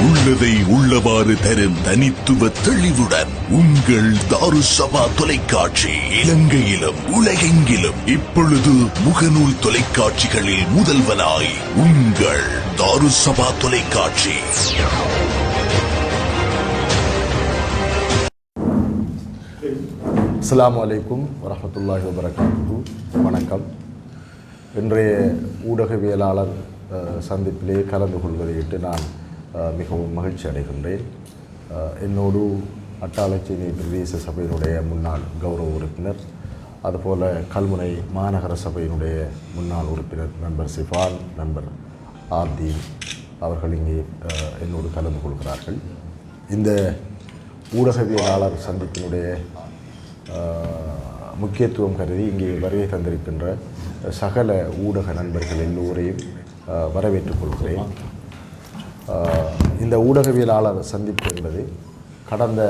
உள்ளதை உள்ளவாறு தரும் தனித்துவ தெளிவுடன் உங்கள் தாருசபா தொலைக்காட்சி. இலங்கையிலும் உலகெங்கிலும் இப்பொழுது முகநூல் தொலைக்காட்சிகளில் முதல்வனாய் உங்கள் தாருசபா தொலைக்காட்சி. அஸ்ஸலாமு அலைக்கும் வரஹ்மத்துல்லாஹி வபரகாத்துஹு. வணக்கம். இன்றைய ஊடகவியலாளர் சந்திப்பிலே கலந்து கொள்வதையிட்டு நான் மிகவும் மகிழ்ச்சி அடைகின்றேன். என்னோடு அட்டாளச்சேனை பிரதேச சபையினுடைய முன்னாள் கௌரவ உறுப்பினர், அதுபோல் கல்முனை மாநகர சபையினுடைய முன்னாள் உறுப்பினர் நண்பர் சிஃபான், நண்பர் ஆர்தீன் அவர்கள் இங்கே என்னோடு கலந்து கொள்கிறார்கள். இந்த ஊடகவியலாளர் சந்திப்பினுடைய முக்கியத்துவம் கருதி இங்கே வருகை தந்திருக்கின்ற சகல ஊடக நண்பர்கள் எல்லோரையும் வரவேற்றுக் கொள்கிறேன். இந்த ஊடகவியலாளர் சந்திப்பு என்பது கடந்த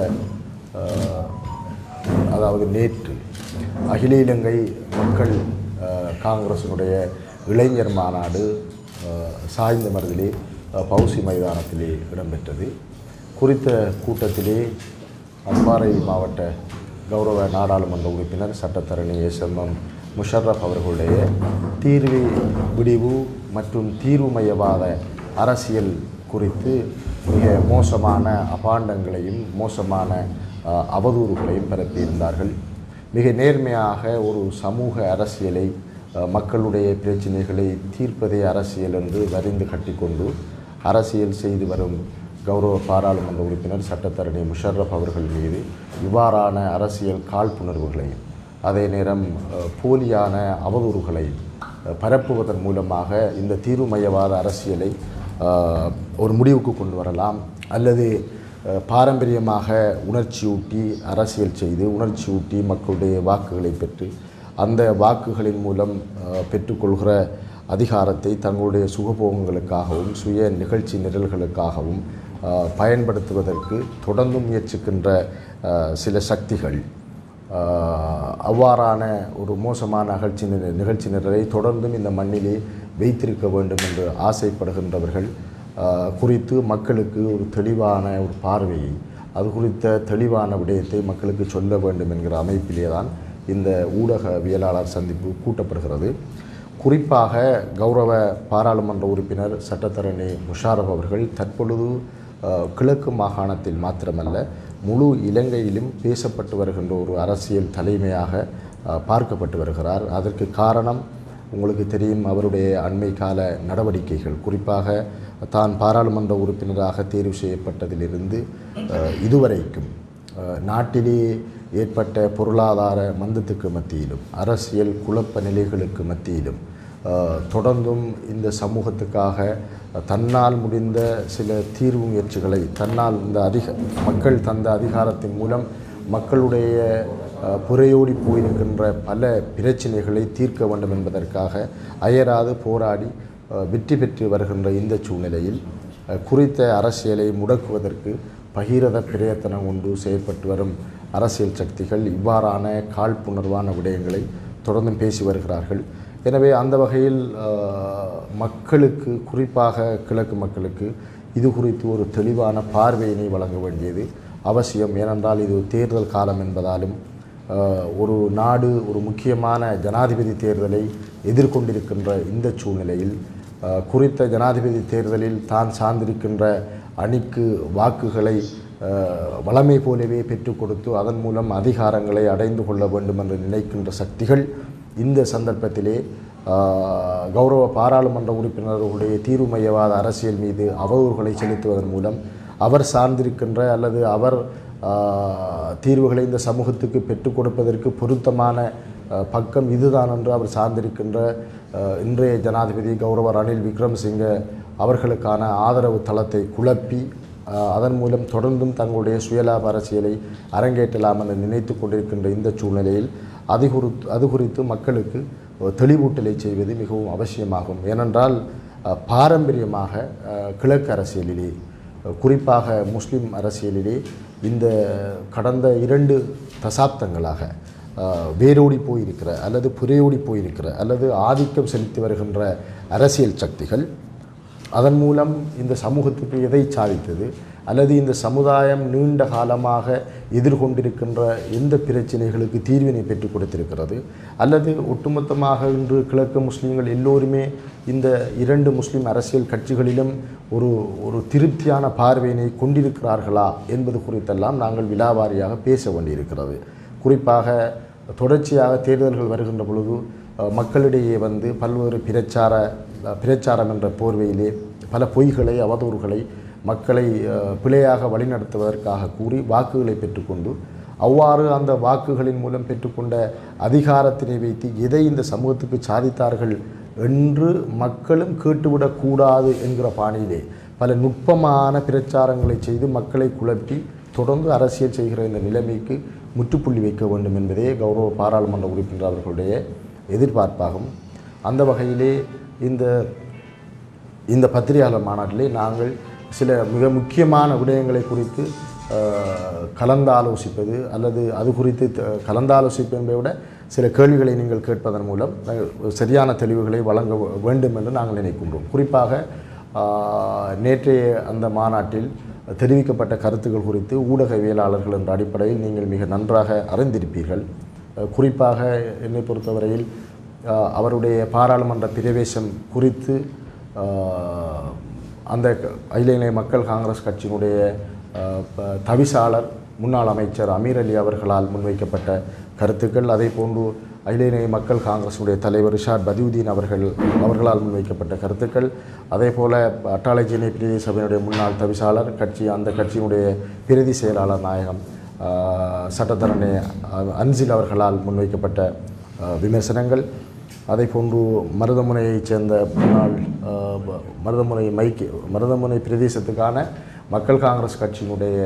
அதாவது நேற்று அகில இலங்கை மக்கள் காங்கிரசினுடைய இளைஞர் மாநாடு சாய்ந்த மருதிலே பவுசி மைதானத்திலே இடம்பெற்றது. குறித்த கூட்டத்திலே அம்பாறை மாவட்ட கௌரவ நாடாளுமன்ற உறுப்பினர் சட்டத்தரணி எஸ்எம்எம் முஷர்ரப் அவர்களுடைய தீர்வு விடிவு மற்றும் தீர்வு மையவாத அரசியல் குறித்து மிக மோசமான அபாண்டங்களையும் மோசமான அவதூறுகளையும் பரப்பியிருந்தார்கள். மிக நேர்மையாக ஒரு சமூக அரசியலை, மக்களுடைய பிரச்சனைகளை தீர்ப்பதே அரசியல் என்று வரிந்து கட்டிக்கொண்டு அரசியல் செய்து வரும் கௌரவ பாராளுமன்ற உறுப்பினர் சட்டத்தரணி முஷர்ரப் அவர்கள் மீது இவ்வாறான அரசியல் காழ்ப்புணர்வுகளையும் அதே நேரம் போலியான அவதூறுகளையும் பரப்புவதன் மூலமாக இந்த தீர்வு மையவாத அரசியலை ஒரு முடிவுக்கு கொண்டு வரலாம், அல்லது பாரம்பரியமாக உணர்ச்சியூட்டி அரசியல் செய்து உணர்ச்சியூட்டி மக்களுடைய வாக்குகளை பெற்று அந்த வாக்குகளின் மூலம் பெற்றுக்கொள்கிற அதிகாரத்தை தங்களுடைய சுகபோகங்களுக்காகவும் சுய நிகழ்ச்சி நிரல்களுக்காகவும் பயன்படுத்துவதற்கு தொடர்ந்து முயற்சிக்கின்ற சில சக்திகள் அவ்வாறான ஒரு மோசமான நிகழ்ச்சி நிரலை தொடர்ந்தும் இந்த மண்ணிலே வைத்திருக்க வேண்டும் என்று ஆசைப்படுகின்றவர்கள் குறித்து மக்களுக்கு ஒரு தெளிவான ஒரு பார்வையை, அது குறித்த தெளிவான விடயத்தை மக்களுக்கு சொல்ல வேண்டும் என்கிற அமைப்பிலே தான் இந்த ஊடகவியலாளர் சந்திப்பு கூட்டப்படுகிறது. குறிப்பாக கௌரவ பாராளுமன்ற உறுப்பினர் சட்டத்தரணி முஷாரப் அவர்கள் தற்பொழுது கிழக்கு மாகாணத்தில் மாத்திரமல்ல முழு இலங்கையிலும் பேசப்பட்டு வருகின்ற ஒரு அரசியல் தலைமையாக பார்க்கப்பட்டு வருகிறார். அதற்கு காரணம் உங்களுக்கு தெரியும், அவருடைய அண்மை கால நடவடிக்கைகள். குறிப்பாக தான் பாராளுமன்ற உறுப்பினராக தேர்வு செய்யப்பட்டதிலிருந்து இதுவரைக்கும் நாட்டிலே ஏற்பட்ட பொருளாதார மந்தத்துக்கு மத்தியிலும் அரசியல் குழப்ப நிலைகளுக்கு மத்தியிலும் தொடர்ந்தும் இந்த சமூகத்துக்காக தன்னால் முடிந்த சில தீர்வு முயற்சிகளை, தன்னால் இந்த மக்கள் தந்த அதிகாரத்தின் மூலம் மக்களுடைய புரையோடி போயிருக்கின்ற பல பிரச்சனைகளை தீர்க்க வேண்டும் என்பதற்காக அயராது போராடி வெற்றி பெற்று வருகின்ற இந்த சூழ்நிலையில் குறித்த அரசியலை முடக்குவதற்கு பகிரத பிரயத்தனம் கொண்டு செயற்பட்டு வரும் அரசியல் சக்திகள் இவ்வாறான காழ்ப்புணர்வான விடயங்களை தொடர்ந்து பேசி வருகிறார்கள். எனவே அந்த வகையில் மக்களுக்கு, குறிப்பாக கிழக்கு மக்களுக்கு இது குறித்து ஒரு தெளிவான பார்வையினை வழங்க வேண்டியது அவசியம். ஏனென்றால் இது தேர்தல் காலம் என்பதாலும் ஒரு நாடு ஒரு முக்கியமான ஜனாதிபதி தேர்தலை எதிர்கொண்டிருக்கின்ற இந்த சூழ்நிலையில் குறித்த ஜனாதிபதி தேர்தலில் தான் சார்ந்திருக்கின்ற அணிக்கு வாக்குகளை வளமை போலவே பெற்றுக் கொடுத்து அதன் மூலம் அதிகாரங்களை அடைந்து கொள்ள வேண்டும் என்று நினைக்கின்ற சக்திகள் இந்த சந்தர்ப்பத்திலே கௌரவ பாராளுமன்ற உறுப்பினர்களுடைய தீர்வு மையவாத அரசியல் மீது அவதூறுகளை செலுத்துவதன் மூலம் அவர் சார்ந்திருக்கின்ற அல்லது அவர் தீர்வுகளை இந்த சமூகத்துக்கு பெற்றுக் கொடுப்பதற்கு பொருத்தமான பக்கம் இதுதான் என்று அவர் சார்ந்திருக்கின்ற இன்றைய ஜனாதிபதி கௌரவ ரணில் விக்ரமசிங்க அவர்களுக்கான ஆதரவு தளத்தை குழப்பி அதன் மூலம் தொடர்ந்தும் தங்களுடைய சுயலாப அரசியலை அரங்கேற்றலாம் என்று நினைத்து கொண்டிருக்கின்ற இந்த சூழ்நிலையில் அது குறித்து மக்களுக்கு தெளிவூட்டலை செய்வது மிகவும் அவசியமாகும். ஏனென்றால் பாரம்பரியமாக கிழக்கு அரசியலிலே, குறிப்பாக முஸ்லிம் அரசியலிலே இந்த கடந்த 2 தசாப்தங்களாக வேரோடி போயிருக்கிற அல்லது புரையோடி போயிருக்கிற அல்லது ஆதிக்கம் செலுத்தி வருகின்ற அரசியல் சக்திகள் அதன் மூலம் இந்த சமூகத்துக்கு எதை சாதித்தது, அல்லது இந்த சமுதாயம் நீண்ட காலமாக எதிர்கொண்டிருக்கின்ற எந்த பிரச்சனைகளுக்கு தீர்வினை பெற்றுக் கொடுத்திருக்கிறது, அல்லது ஒட்டுமொத்தமாக இன்று கிழக்கு முஸ்லீம்கள் எல்லோருமே இந்த இரண்டு முஸ்லீம் அரசியல் கட்சிகளிலும் ஒரு திருப்தியான பார்வையினை கொண்டிருக்கிறார்களா என்பது குறித்தெல்லாம் நாங்கள் விலாவாரியாக பேச வேண்டியிருக்கிறது. குறிப்பாக தொடர்ச்சியாக தேர்தல்கள் வருகின்ற பொழுது மக்களிடையே பல்வேறு பிரச்சாரம் என்ற போர்வையிலே பல பொய்களை, அவதூறுகளை மக்களை பிழையாக வழிநடத்துவதற்காக கூறி வாக்குகளை பெற்றுக்கொண்டு, அவ்வாறு அந்த வாக்குகளின் மூலம் பெற்றுக்கொண்ட அதிகாரத்தினை வைத்து எதை இந்த சமூகத்துக்கு சாதித்தார்கள் என்று மக்களும் கேட்டுவிடக்கூடாது என்கிற பாணியிலே பல நுட்பமான பிரச்சாரங்களை செய்து மக்களை குழப்பி தொடர்ந்து அரசியல் செய்கிற இந்த நிலைமைக்கு முற்றுப்புள்ளி வைக்க வேண்டும் என்பதே கௌரவ பாராளுமன்ற உறுப்பினர் அவர்களுடைய எதிர்பார்ப்பாகும். அந்த வகையிலே இந்த பத்திரிகையாளர் மாநாட்டிலே நாங்கள் சில மிக முக்கியமான விடயங்களை குறித்து கலந்தாலோசிப்பது, அல்லது அது குறித்து கலந்தாலோசிப்பதை விட சில கேள்விகளை நீங்கள் கேட்பதன் மூலம் சரியான தெளிவுகளை வழங்க வேண்டும் என்று நாங்கள் நினைக்கின்றோம். குறிப்பாக நேற்றைய அந்த மாநாட்டில் தெரிவிக்கப்பட்ட கருத்துக்கள் குறித்து ஊடகவியலாளர்கள் என்ற அடிப்படையில் நீங்கள் மிக நன்றாக அறிந்திருப்பீர்கள். குறிப்பாக என்னை பொறுத்தவரையில் அவருடைய பாராளுமன்ற பிரவேசம் குறித்து அந்த அகில இலங்கை மக்கள் காங்கிரஸ் கட்சியினுடைய தவிசாளர் முன்னாள் அமைச்சர் அமீர் அலி அவர்களால் முன்வைக்கப்பட்ட கருத்துக்கள், அதே போன்று அகில இலங்கை மக்கள் காங்கிரஸுடைய தலைவர் ரிஷாட் பதியுதீன் அவர்களால் முன்வைக்கப்பட்ட கருத்துக்கள், அதே போல் அட்டாளை ஜேனை பிரதேச சபையினுடைய முன்னாள் தவிசாளர் அந்த கட்சியினுடைய பிரதி செயலாளர் நாயகம் சட்டத்தரணி அன்சில் அவர்களால் முன்வைக்கப்பட்ட விமர்சனங்கள், அதே போன்று மருதமுனையைச் சேர்ந்த முன்னாள் மருதமுனை பிரதேசத்துக்கான மக்கள் காங்கிரஸ் கட்சியினுடைய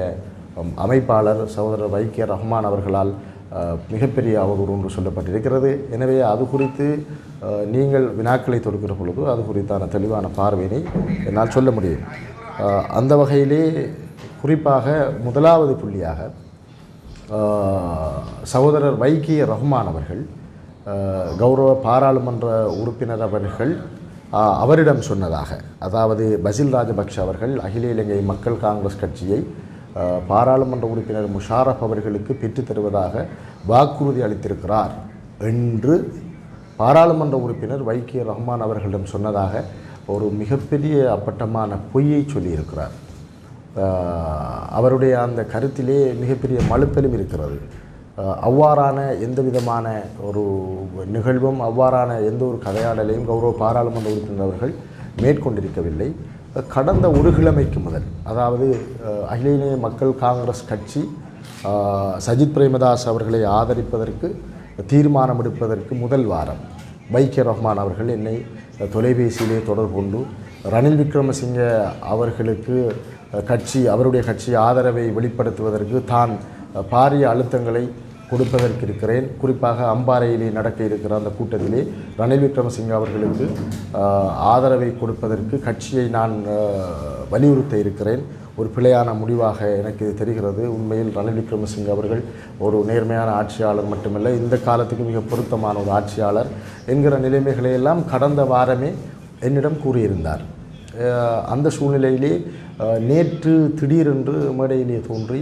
அமைப்பாளர் சகோதரர் வைகே ரஹ்மான் அவர்களால் மிகப்பெரிய அவதூறு ஒன்று சொல்லப்பட்டிருக்கிறது. எனவே அது குறித்து நீங்கள் வினாக்களை தொடுக்கிற பொழுது அது குறித்தான தெளிவான பார்வையினை என்னால் சொல்ல முடியும். அந்த வகையிலே குறிப்பாக முதலாவது புள்ளியாக சகோதரர் வைகே ரஹ்மான் அவர்கள் கௌரவ பாராளுமன்ற உறுப்பினர் அவர்கள் அவரிடம் சொன்னதாக, அதாவது பசில் ராஜபக்ஷ அவர்கள் அகில இலங்கை மக்கள் காங்கிரஸ் கட்சியை பாராளுமன்ற உறுப்பினர் முஷாரஃப் அவர்களுக்கு பெற்றுத் தருவதாக வாக்குறுதி அளித்திருக்கிறார் என்று பாராளுமன்ற உறுப்பினர் வைகே ரஹ்மான் அவர்களிடம் சொன்னதாக ஒரு மிகப்பெரிய அப்பட்டமான பொய்யை சொல்லியிருக்கிறார். அவருடைய அந்த கருத்திலே மிகப்பெரிய மழுப்பலும் இருக்கிறது. அவ்வாறான எந்த விதமான ஒரு நிகழ்வும், அவ்வாறான எந்த ஒரு கதையாடலையும் கௌரவ பாராளுமன்ற உறுப்பினர் அவர்கள் மேற்கொண்டிருக்கவில்லை. கடந்த ஒரு கிழமைக்கு முதல், அதாவது அகில இலங்கை மக்கள் காங்கிரஸ் கட்சி சஜித் பிரேமதாஸ் அவர்களை ஆதரிப்பதற்கு தீர்மானம் எடுப்பதற்கு முதல் வாரம் வைகே ரஹ்மான் அவர்கள் என்னை தொலைபேசியிலே தொடர்பு கொண்டு ரணில் விக்ரமசிங்க அவர்களுக்கு அவருடைய கட்சி ஆதரவை வெளிப்படுத்துவதற்கு தான் பாரிய அழுத்தங்களை கொடுப்பதற்கு இருக்கிறேன். குறிப்பாக அம்பாறையிலே நடக்க இருக்கிற அந்த கூட்டத்திலே ரணில் விக்ரமசிங்க அவர்களுக்கு ஆதரவை கொடுப்பதற்கு கட்சியை நான் வலியுறுத்த இருக்கிறேன். ஒரு பிழையான முடிவாக எனக்கு இது தெரிகிறது. உண்மையில் ரணில் விக்ரமசிங்க அவர்கள் ஒரு நேர்மையான ஆட்சியாளர் மட்டுமல்ல, இந்த காலத்துக்கு மிக பொருத்தமான ஒரு ஆட்சியாளர் என்கிற நிலைமைகளையெல்லாம் கடந்த வாரமே என்னிடம் கூறியிருந்தார். அந்த சூழ்நிலையிலே நேற்று திடீரென்று மேடையிலே தோன்றி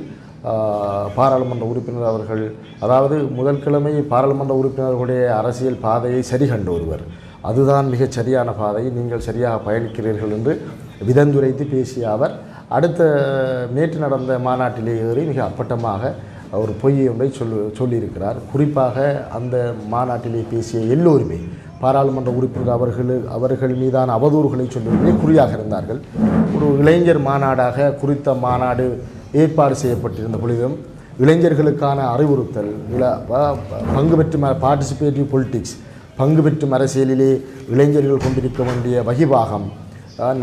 பாராளுமன்ற உறுப்பினர் அவர்கள், அதாவது முதல் கிழமை பாராளுமன்ற உறுப்பினர்களுடைய அரசியல் பாதையை சரி கண்டு ஒருவர், அதுதான் மிகச் சரியான பாதை, நீங்கள் சரியாக பயணிக்கிறீர்கள் என்று விதந்துரைத்து பேசிய அவர் நேற்று நடந்த மாநாட்டிலே ஏறி மிக அப்பட்டமாக ஒரு பொய்யை ஒன்றை சொல்லியிருக்கிறார். குறிப்பாக அந்த மாநாட்டிலே பேசிய எல்லோருமே பாராளுமன்ற உறுப்பினர் அவர்கள் மீதான அவதூறுகளை சொல்லுவதே குறியாக இருந்தார்கள். ஒரு இளைஞர் மாநாடாக குறித்த மாநாடு ஏற்பாடு செய்யப்பட்டிருந்த பொழுதும் இளைஞர்களுக்கான அறிவுறுத்தல், பங்கு பெற்றும் பார்ட்டிசிபேட்டிவ் பொலிட்டிக்ஸ், பங்கு பெற்றும் அரசியலிலே இளைஞர்கள் கொண்டிருக்க வேண்டிய வகிபாகம்,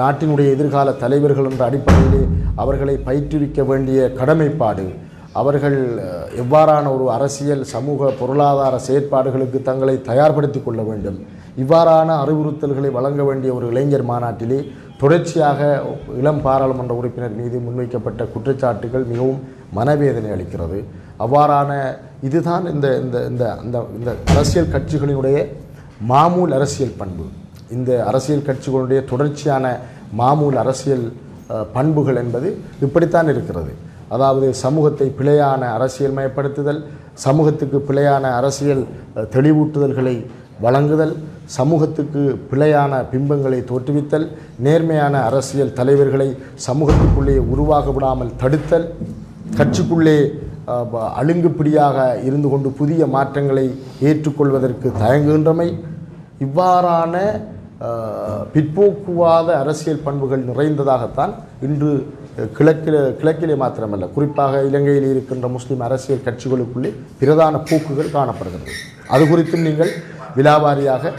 நாட்டினுடைய எதிர்கால தலைவர்கள் என்ற அடிப்படையிலே அவர்களை பயிற்றுவிக்க வேண்டிய கடமைப்பாடு, அவர்கள் எவ்வாறான ஒரு அரசியல் சமூக பொருளாதார செயற்பாடுகளுக்கு தங்களை தயார்படுத்தி கொள்ள வேண்டும், இவ்வாறான அறிவுறுத்தல்களை வழங்க வேண்டிய ஒரு இளைஞர் மாநாட்டிலே தொடர்ச்சியாக இளம் பாராளுமன்ற உறுப்பினர் மீது முன்வைக்கப்பட்ட குற்றச்சாட்டுகள் மிகவும் மனவேதனை அளிக்கிறது. அவ்வாறான இதுதான் இந்த இந்த இந்த இந்த அரசியல் கட்சிகளினுடைய மாமூல் அரசியல் பண்பு. இந்த அரசியல் கட்சிகளுடைய தொடர்ச்சியான மாமூல் அரசியல் பண்புகள் என்பது இப்படித்தான் இருக்கிறது. அதாவது சமூகத்தை பிழையான அரசியல் மயப்படுத்துதல், சமூகத்துக்கு பிழையான அரசியல் தெளிவூட்டுதல்களை வழங்குதல், சமூகத்துக்கு பிழையான பிம்பங்களை தோற்றுவித்தல், நேர்மையான அரசியல் தலைவர்களை சமூகத்துக்குள்ளே உருவாக விடாமல் தடுத்தல், கட்சிக்குள்ளே அழுங்குப்பிடியாக இருந்து கொண்டு புதிய மாற்றங்களை ஏற்றுக்கொள்வதற்கு தயங்குகின்றமை, இவ்வாறான பிற்போக்குவாத அரசியல் பண்புகள் நிறைந்ததாகத்தான் இன்று கிழக்கிலே மாத்திரமல்ல, குறிப்பாக இலங்கையில் இருக்கின்ற முஸ்லிம் அரசியல் கட்சிகளுக்குள்ளே பிரதான போக்குகள் காணப்படுகிறது. அது குறித்தும் நீங்கள் விலாவாரியாக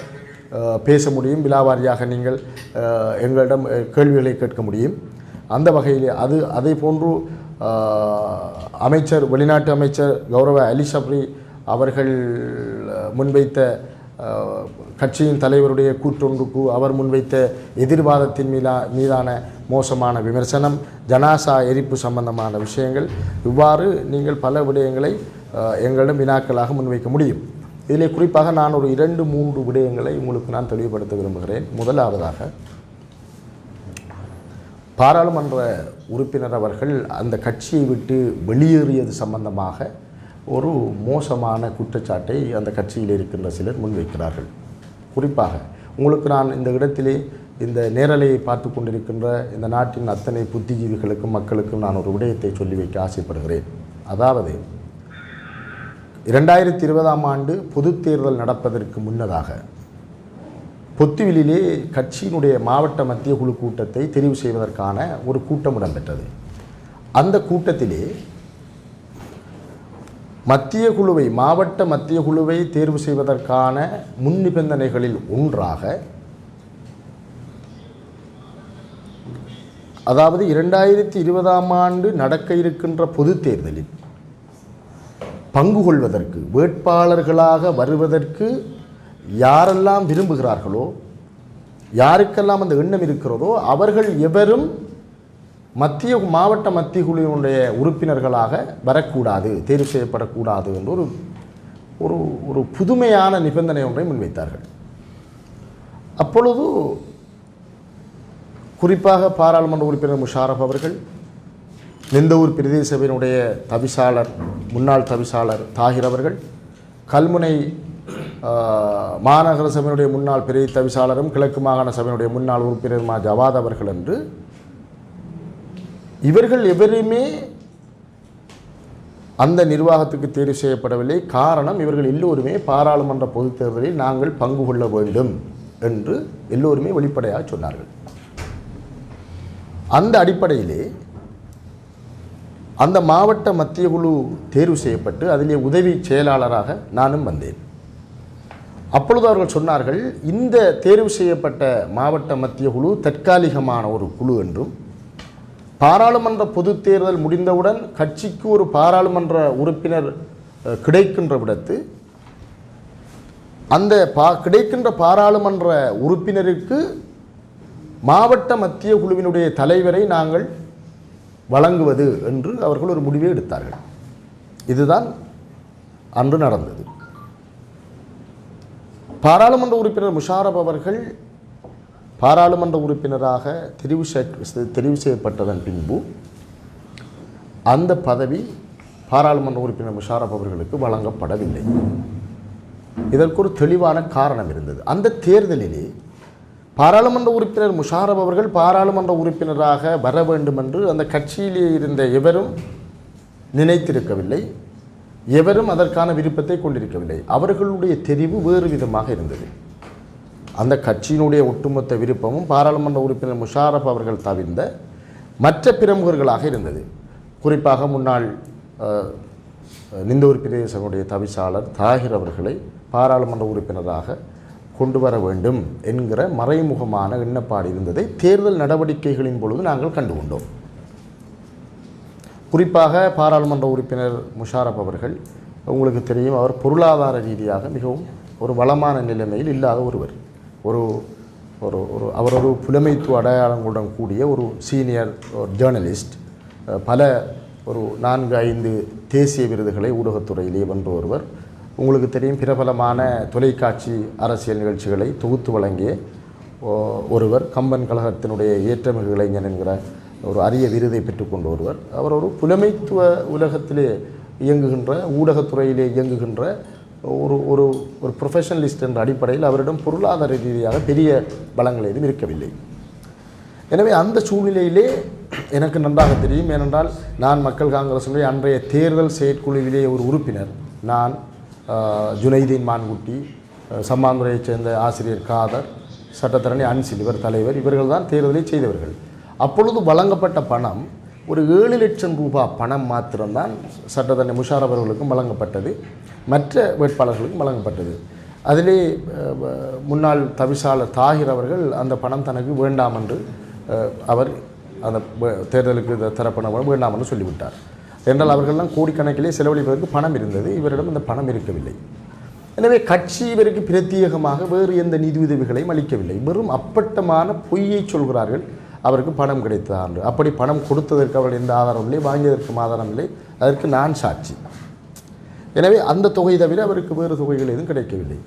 பேச முடியும், விலாவாரியாக நீங்கள் எங்களிடம் கேள்விகளை கேட்க முடியும். அந்த வகையிலே அதே போன்று அமைச்சர், வெளிநாட்டு அமைச்சர் கௌரவ அலி ஷப்ரி அவர்கள் முன்வைத்த கட்சியின் தலைவருடைய கூற்றொன்றுக்கு அவர் முன்வைத்த எதிர்வாதத்தின் மீதான மோசமான விமர்சனம், ஜனாசா எரிப்பு சம்பந்தமான விஷயங்கள், இவ்வாறு நீங்கள் பல விடயங்களை எங்களிடம் வினாக்களாக முன்வைக்க முடியும். இதிலே குறிப்பாக நான் ஒரு 2-3 விடயங்களை உங்களுக்கு நான் தெளிவுபடுத்த விரும்புகிறேன். முதலாவதாக, பாராளுமன்ற உறுப்பினர் அவர்கள் அந்த கட்சியை விட்டு வெளியேறியது சம்பந்தமாக ஒரு மோசமான குற்றச்சாட்டை அந்த கட்சியில் இருக்கின்ற சிலர் முன்வைக்கிறார்கள். குறிப்பாக உங்களுக்கு நான் இந்த இடத்திலே இந்த நேரலையை பார்த்து கொண்டிருக்கின்ற இந்த நாட்டின் அத்தனை புத்திஜீவிகளுக்கும் மக்களுக்கும் நான் ஒரு விடயத்தை சொல்லி வைக்க ஆசைப்படுகிறேன். அதாவது 2020ஆம் ஆண்டு பொதுத் தேர்தல் நடப்பதற்கு முன்னதாக பொத்துவிலே கட்சியினுடைய மாவட்ட மத்திய குழு கூட்டத்தை தெரிவு செய்வதற்கான ஒரு கூட்டம் இடம்பெற்றது. அந்த கூட்டத்திலே மாவட்ட மத்திய குழுவை தேர்வு செய்வதற்கான முன் நிபந்தனைகளில் ஒன்றாக, அதாவது 2020ஆம் ஆண்டு நடக்க இருக்கின்ற பொது தேர்தலில் பங்கு கொள்வதற்கு, வேட்பாளர்களாக வருவதற்கு யாரெல்லாம் விரும்புகிறார்களோ, யாருக்கெல்லாம் அந்த எண்ணம் இருக்கிறதோ அவர்கள் எவரும் மாவட்ட மத்திய குழுவினுடைய உறுப்பினர்களாக வரக்கூடாது, தேர்வு செய்யப்படக்கூடாது என்று ஒரு ஒரு புதுமையான நிபந்தனை ஒன்றை முன்வைத்தார்கள். அப்பொழுது குறிப்பாக பாராளுமன்ற உறுப்பினர் முஷாரப் அவர்கள், நிந்தவூர் பிரதேச சபையினுடைய தவிசாளர், முன்னாள் தவிசாளர் தாகிர் அவர்கள், கல்முனை மாநகர சபையினுடைய முன்னாள் பிரதி தவிசாளரும் கிழக்கு மாகாண சபையினுடைய முன்னாள் உறுப்பினருமா ஜவாத் அவர்கள் என்று இவர்கள் எவருமே அந்த நிர்வாகத்துக்கு தேர்வு செய்யப்படவில்லை. காரணம், இவர்கள் எல்லோருமே பாராளுமன்ற பொதுத் தேர்தலில் நாங்கள் பங்கு கொள்ள வேண்டும் என்று எல்லோருமே வெளிப்படையாக சொன்னார்கள். அந்த அடிப்படையிலே அந்த மாவட்ட மத்திய குழு தேர்வு செய்யப்பட்டு அதிலே உதவி செயலாளராக நானும் வந்தேன். அப்பொழுது அவர்கள் சொன்னார்கள், இந்த தேர்வு செய்யப்பட்ட மாவட்ட மத்திய குழு தற்காலிகமான ஒரு குழு என்றும், பாராளுமன்ற பொது தேர்தல் முடிந்தவுடன் கட்சிக்கு ஒரு பாராளுமன்ற உறுப்பினர் கிடைக்கின்ற விடத்து அந்த கிடைக்கின்ற பாராளுமன்ற உறுப்பினருக்கு மாவட்ட மத்திய குழுவினுடைய தலைவரை நாங்கள் வழங்குவது என்று அவர்கள் ஒரு முடிவை எடுத்தார்கள். இதுதான் அன்று நடந்தது. பாராளுமன்ற உறுப்பினர் முஷாரப் அவர்கள் பாராளுமன்ற உறுப்பினராக தெரிவு செய்யப்பட்டதன் பின்பு அந்த பதவி பாராளுமன்ற உறுப்பினர் முஷாரப் அவர்களுக்கு வழங்கப்படவில்லை. இதற்கு ஒரு தெளிவான காரணம் இருந்தது. அந்த தேர்தலிலே பாராளுமன்ற உறுப்பினர் முஷாரப் அவர்கள் பாராளுமன்ற உறுப்பினராக வர வேண்டும் என்று அந்த கட்சியிலே இருந்த எவரும் நினைத்திருக்கவில்லை, எவரும் அதற்கான விருப்பத்தை கொண்டிருக்கவில்லை. அவர்களுடைய தெரிவு வேறு விதமாக இருந்தது. அந்த கட்சியினுடைய ஒட்டுமொத்த விருப்பமும் பாராளுமன்ற உறுப்பினர் முஷாரப் அவர்கள் தவிர்ந்த மற்ற பிரமுகர்களாக இருந்தது. குறிப்பாக முன்னாள் நிந்தவூர் பிரதேசனுடைய தவிசாளர் தாகிர் அவர்களை பாராளுமன்ற உறுப்பினராக கொண்டு வர வேண்டும் என்கிற மறைமுகமான எண்ணப்பாடு இருந்ததை தேர்தல் நடவடிக்கைகளின் பொழுது நாங்கள் கண்டுகொண்டோம். குறிப்பாக பாராளுமன்ற உறுப்பினர் முஷாரப் அவர்கள், உங்களுக்கு தெரியும், அவர் பொருளாதார ரீதியாக மிகவும் ஒரு வளமான நிலைமையில் இல்லாத ஒருவர். அவர் ஒரு புலமைத்துவ அடையாளங்களுடன் கூடிய ஒரு சீனியர் ஜேர்னலிஸ்ட், பல ஒரு 4-5 தேசிய விருதுகளை ஊடகத்துறையிலே வென்ற ஒருவர். உங்களுக்கு தெரியும், பிரபலமான தொலைக்காட்சி அரசியல் நிகழ்ச்சிகளை தொகுத்து வழங்கிய ஒருவர், கம்பன் கழகத்தினுடைய ஏற்றமிகு இளைஞன் என்கிற ஒரு அரிய விருதை பெற்றுக்கொண்ட ஒருவர். அவர் ஒரு புலமைத்துவ உலகத்திலே இயங்குகின்ற, ஊடகத்துறையிலே இயங்குகின்ற ஒரு ஒரு ஒரு ப்ரொஃபஷனலிஸ்ட் என்ற அடிப்படையில் அவரிடம் பொருளாதார ரீதியாக பெரிய பலங்கள் எதுவும் இருக்கவில்லை. எனவே அந்த சூழ்நிலையிலே எனக்கு நன்றாக தெரியும். ஏனென்றால் நான் மக்கள் காங்கிரஸினுடைய அன்றைய தேர்தல் செயற்குழுவிலே ஒரு உறுப்பினர். நான், ஜுனைதீன் மான்குட்டி, சம்மாந்துறையைச் சேர்ந்த ஆசிரியர் காதர், சட்டத்தரணி அன்சில், இவர் தலைவர், இவர்கள் தான் தேர்தலை செய்தவர்கள். அப்பொழுது வழங்கப்பட்ட பணம் ஒரு 7 லட்சம் ரூபாய் பணம் மாத்திரம்தான் சட்டத்தரணி முஷாரப் அவர்களுக்கும் வழங்கப்பட்டது, மற்ற வேட்பாளர்களுக்கும் வழங்கப்பட்டது. அதிலே முன்னாள் தவிசாளர் தாகிர் அவர்கள் அந்த பணம் தனக்கு வேண்டாம் என்று அவர் அந்த தேர்தலுக்கு தரப்பணம் வேண்டாம் என்று சொல்லிவிட்டார். என்றால் அவர்கள்லாம் கோடிக்கணக்கிலே செலவழிப்பதற்கு பணம் இருந்தது, இவரிடம் இந்த பணம் இருக்கவில்லை. எனவே கட்சி இவருக்கு பிரத்யேகமாக வேறு எந்த நிதி உதவிகளையும் அளிக்கவில்லை. வெறும் அப்பட்டமான பொய்யை சொல்கிறார்கள், அவருக்கு பணம் கிடைத்ததா என்று. அப்படி பணம் கொடுத்ததற்கு அவர்கள் எந்த ஆதாரம் இல்லை, வாங்கியதற்கும் ஆதாரம் இல்லை, அதற்கு நான் சாட்சி. எனவே அந்த தொகை தவிர அவருக்கு வேறு தொகைகள் எதுவும் கிடைக்கவில்லை.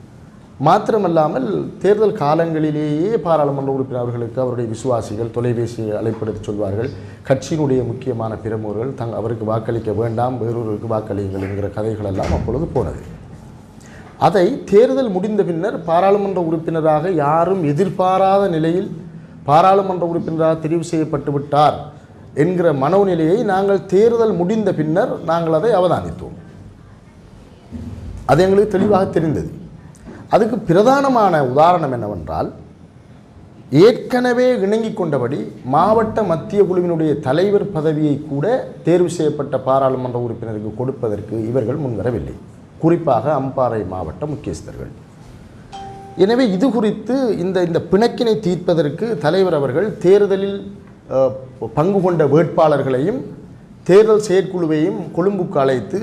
மாத்திரமல்லாமல் தேர்தல் காலங்களிலேயே பாராளுமன்ற உறுப்பினர்களுக்கு அவருடைய விசுவாசிகள் தொலைபேசி அழைப்படுத்தி சொல்வார்கள், கட்சியினுடைய முக்கியமான பிரமுகர்கள் அவருக்கு வாக்களிக்க வேண்டாம், வேறொருக்கு வாக்களியுங்கள் என்கிற கதைகள் எல்லாம் அப்பொழுது போனது. அதை தேர்தல் முடிந்த பின்னர் பாராளுமன்ற உறுப்பினராக யாரும் எதிர்பாராத நிலையில் பாராளுமன்ற உறுப்பினராக தெரிவு செய்யப்பட்டு விட்டார் என்கிற மனோநிலையை நாங்கள் தேர்தல் முடிந்த பின்னர் நாங்கள் அதை அவதானித்தோம். அது எங்களுக்கு தெளிவாக தெரிந்தது. அதுக்கு பிரதானமான உதாரணம் என்னவென்றால், ஏற்கனவே இணங்கிக் கொண்டபடி மாவட்ட மத்திய குழுவினுடைய தலைவர் பதவியை கூட தேர்வு செய்யப்பட்ட பாராளுமன்ற உறுப்பினருக்கு கொடுப்பதற்கு இவர்கள் முன்வரவில்லை, குறிப்பாக அம்பாறை மாவட்ட முக்கியஸ்தர்கள். எனவே இது குறித்து இந்த பிணக்கினை தீர்ப்பதற்கு தலைவர் அவர்கள் தேர்தலில் பங்கு கொண்ட வேட்பாளர்களையும் தேர்தல் செயற்குழுவையும் கொழும்புக்கு அழைத்து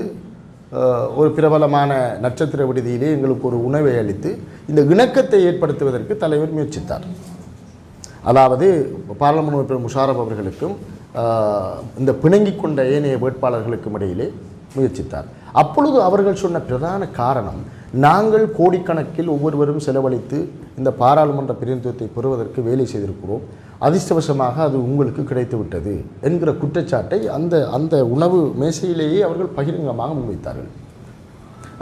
ஒரு பிரபலமான நட்சத்திர விடுதியிலே எங்களுக்கு ஒரு உணவை அளித்து இந்த இணக்கத்தை ஏற்படுத்துவதற்கு தலைவர் முயற்சித்தார். அதாவது பாராளுமன்ற உறுப்பினர் முஷாரப் அவர்களுக்கும் இந்த பிணங்கிக் கொண்ட ஏனைய வேட்பாளர்களுக்கும் இடையிலே முயற்சித்தார். அப்பொழுது அவர்கள் சொன்ன பிரதான காரணம், நாங்கள் கோடிக்கணக்கில் ஒவ்வொருவரும் செலவழித்து இந்த பாராளுமன்ற பிரதிநிதித்துவத்தை பெறுவதற்கு வேலை செய்திருக்கிறோம், அதிர்ஷ்டவசமாக அது உங்களுக்கு கிடைத்து விட்டது என்கிற குற்றச்சாட்டை அந்த உணவு மேசையிலேயே அவர்கள் பகிரங்கமாக முன்வைத்தார்கள்.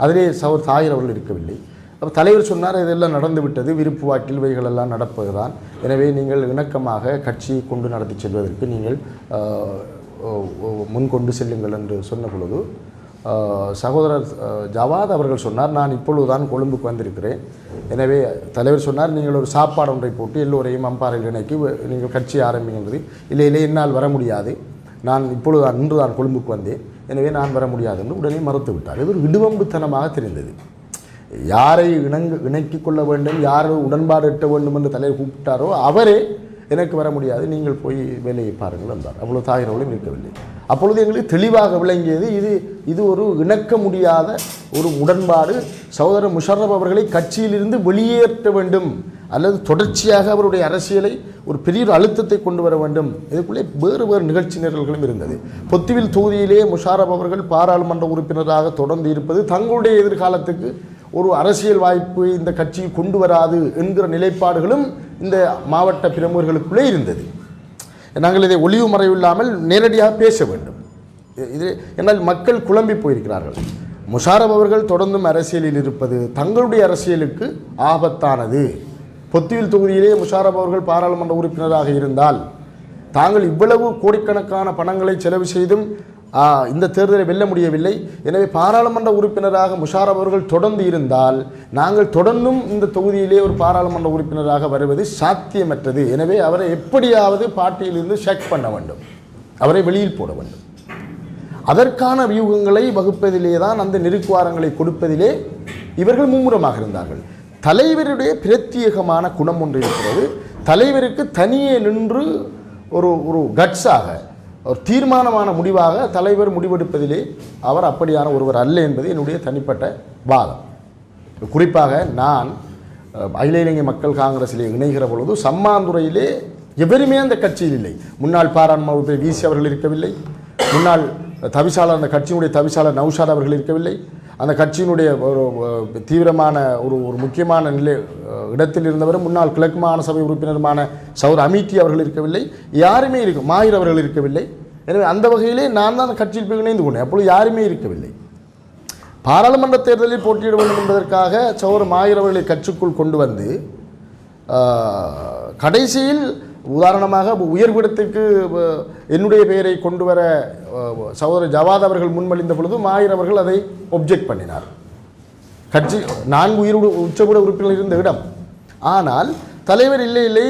அதிலே சவர் தாயிர் அவர்கள் இருக்கவில்லை. அப்போ தலைவர் சொன்னார், இதெல்லாம் நடந்து விட்டது, விருப்பு வாக்கில் இவைகளெல்லாம் நடப்பதுதான், எனவே நீங்கள் இணக்கமாக கட்சியை கொண்டு நடத்தி செல்வதற்கு நீங்கள் முன்கொண்டு செல்லுங்கள் என்று சொன்ன பொழுது சகோதரர் ஜவாத் அவர்கள் சொன்னார், நான் இப்பொழுதுதான் கொழும்புக்கு வந்திருக்கிறேன். எனவே தலைவர் சொன்னார், நீங்கள் ஒரு சாப்பாடு ஒன்றை போட்டு எல்லோரையும் அம்பாறையில் இணைக்கி நீங்கள் கட்சி ஆரம்பிக்கின்றது. இல்லை என்னால் வர முடியாது, நான் இன்று தான் கொழும்புக்கு வந்தேன், எனவே நான் வர முடியாது என்று உடனே மறுத்து விட்டார். இது ஒரு இடுவம்புத்தனமாக தெரிந்தது. யாரை இணக்கிக் கொள்ள வேண்டும், யார் உடன்பாடு எட்ட வேண்டும் என்று தலைவர் கூப்பிட்டாரோ அவரே எனக்கு வர முடியாது, நீங்கள் போய் வேலையை பாருங்கள் என்றார். அவ்வளோ தாயிரவர்களும் இருக்கவில்லை. அப்பொழுது எங்களுக்கு தெளிவாக விளங்கியது, இது ஒரு இணக்க முடியாத ஒரு உடன்பாடு. சகோதரர் முஷாரப் அவர்களை கட்சியிலிருந்து வெளியேற்ற வேண்டும் அல்லது தொடர்ச்சியாக அவருடைய அரசியலை ஒரு பெரிய அழுத்தத்தை கொண்டு வர வேண்டும். இதுக்குள்ளே வேறு நிகழ்ச்சி நிரல்களும் இருந்தது. பொத்துவில் தொகுதியிலே முஷாரப் அவர்கள் பாராளுமன்ற உறுப்பினராக தொடர்ந்து இருப்பது தங்களுடைய எதிர்காலத்துக்கு ஒரு அரசியல் வாய்ப்பு இந்த கட்சியில் கொண்டு வராது என்கிற நிலைப்பாடுகளும் இந்த மாவட்ட பிரமுகர்களுக்குள்ளே இருந்தது. நாங்கள் இதை ஒளிவு மறைவில்லாமல் நேரடியாக பேச வேண்டும். இது என்னால் மக்கள் குழம்பி போயிருக்கிறார்கள். முஷாரப் அவர்கள் தொடர்ந்தும் அரசியலில் இருப்பது தங்களுடைய அரசியலுக்கு ஆபத்தானது. பொத்துவில் தொகுதியிலே முஷாரப் அவர்கள் பாராளுமன்ற உறுப்பினராக இருந்தால் தாங்கள் இவ்வளவு கோடிக்கணக்கான பணங்களை செலவு செய்தும் இந்த தேர்தலை வெல்ல முடியவில்லை. எனவே பாராளுமன்ற உறுப்பினராக முஷாரப் அவர்கள் தொடர்ந்து இருந்தால் நாங்கள் தொடர்ந்தும் இந்த தொகுதியிலே ஒரு பாராளுமன்ற உறுப்பினராக வருவது சாத்தியமற்றது. எனவே அவரை எப்படியாவது பார்ட்டியிலிருந்து ஷேக் பண்ண வேண்டும், அவரை வெளியில் போட வேண்டும். அதற்கான வியூகங்களை வகுப்பதிலே தான், அந்த நெருக்குவாரங்களை கொடுப்பதிலே இவர்கள் மும்முரமாக இருந்தார்கள். தலைவருடைய பிரத்யேகமான குணம் ஒன்று இருக்கிறது. தலைவருக்கு தனியே நின்று ஒரு கட்ஸாக ஒரு தீர்மானமான முடிவாக தலைவர் முடிவெடுப்பதிலே அவர் அப்படியான ஒருவர் அல்ல என்பது என்னுடைய தனிப்பட்ட வாதம். குறிப்பாக நான் அகில இலங்கை மக்கள் காங்கிரஸிலே இணைகிற பொழுது சம்மாந்துறையிலே எவருமே அந்த கட்சியில் இல்லை. முன்னாள் பாராளுமன்ற உறுப்பினர் விசி அவர்கள் இருக்கவில்லை, முன்னாள் தவிசாளர் அந்த கட்சியினுடைய தவிசாளர் நௌஷாத் அவர்கள் இருக்கவில்லை, அந்த கட்சியினுடைய ஒரு தீவிரமான ஒரு முக்கியமான இடத்தில் இருந்தவர் முன்னாள் கிழக்கு மாகாண சபை உறுப்பினருமான சௌர் அமீட்டி அவர்கள் இருக்கவில்லை, யாருமே மாயிர் அவர்கள் இருக்கவில்லை. எனவே அந்த வகையிலே நான் தான் கட்சியில் போய் இணைந்து கொண்டேன். அப்பொழுது யாருமே இருக்கவில்லை. பாராளுமன்ற தேர்தலில் போட்டியிட வேண்டும் என்பதற்காக சௌர் மாயிர் அவர்களை கட்சிக்குள் கொண்டு வந்து கடைசியில் உதாரணமாக உயர்விடத்துக்கு என்னுடைய பெயரை கொண்டு வர சகோதரர் ஜவாத் அவர்கள் முன்மொழிந்த பொழுது மாயிர் அவர்கள் அதை ஒப்ஜெக்ட் பண்ணினார். கட்சி 4 உச்சபூட உறுப்பினர்கள் இருந்த இடம். ஆனால் தலைவர் இல்லை,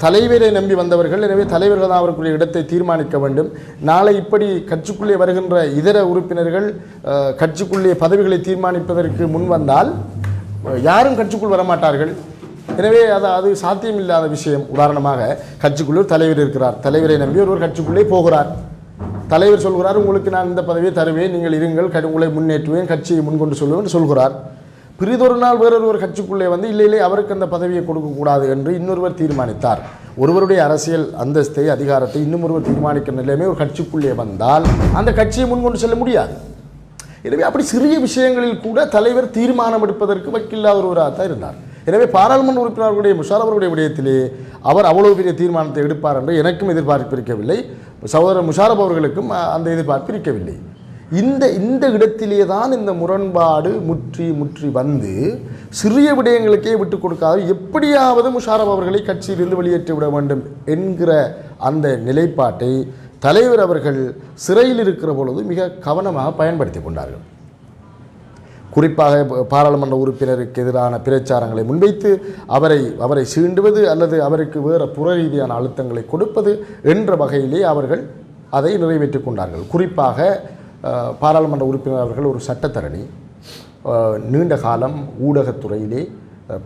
தலைவரை நம்பி வந்தவர்கள். எனவே தலைவர்கள் தான் அவர்களுடைய இடத்தை தீர்மானிக்க வேண்டும். நாளை இப்படி கட்சிக்குள்ளே வருகின்ற இதர உறுப்பினர்கள் கட்சிக்குள்ளே பதவிகளை தீர்மானிப்பதற்கு முன் வந்தால் யாரும் கட்சிக்குள் வரமாட்டார்கள். எனவே அது சாத்தியமில்லாத விஷயம். உதாரணமாக கட்சிக்குள்ளே தலைவர் இருக்கிறார், தலைவரை நம்பி ஒருவர் கட்சிக்குள்ளே போகிறார். தலைவர் சொல்கிறார், உங்களுக்கு நான் இந்த பதவியை தருவேன், நீங்கள் இருங்கள், உங்களை முன்னேற்றுவேன், கட்சியை முன்கொண்டு சொல்லுவேன் சொல்கிறார். பிரிதொரு நாள் வேறொருவர் கட்சிக்குள்ளே வந்து இல்லை அவருக்கு அந்த பதவியை கொடுக்கக்கூடாது என்று இன்னொருவர் தீர்மானித்தார். ஒருவருடைய அரசியல் அந்தஸ்தை அதிகாரத்தை இன்னும் ஒருவர் தீர்மானிக்கிற நிலைமை ஒரு கட்சிக்குள்ளே வந்தால் அந்த கட்சியை முன்கொண்டு செல்ல முடியாது. எனவே அப்படி சிறிய விஷயங்களில் கூட தலைவர் தீர்மானம் எடுப்பதற்கு வக்கில்லாத ஒருவராகத்தான் இருந்தார். எனவே பாராளுமன்ற உறுப்பினர்களுடைய முஷாரப் அவருடைய விடயத்திலே அவர் அவ்வளவு பெரிய தீர்மானத்தை எடுப்பார் என்று எனக்கும் எதிர்பார்ப்பு இருக்கவில்லை, சகோதரர் முஷாரப் அவர்களுக்கும் அந்த எதிர்பார்ப்பு இருக்கவில்லை. இந்த இடத்திலே தான் இந்த முரண்பாடு முற்றி வந்து சிறிய விடயங்களுக்கே விட்டுக் கொடுக்காது எப்படியாவது முஷாரப் அவர்களை கட்சியிலிருந்து வெளியேற்றி விட வேண்டும் என்கிற அந்த நிலைப்பாட்டை தலைவர் அவர்கள் சிறையில் இருக்கிற பொழுது மிக கவனமாக பயன்படுத்தி கொண்டார்கள். குறிப்பாக பாராளுமன்ற உறுப்பினருக்கு எதிரான பிரச்சாரங்களை முன்வைத்து அவரை சீண்டுவது அல்லது அவருக்கு வேறு புற ரீதியான அழுத்தங்களை கொடுப்பது என்ற வகையிலே அவர்கள் அதை நிறைவேற்றி கொண்டார்கள். குறிப்பாக பாராளுமன்ற உறுப்பினர் அவர்கள் ஒரு சட்டத்தரணி, நீண்ட காலம் ஊடகத்துறையிலே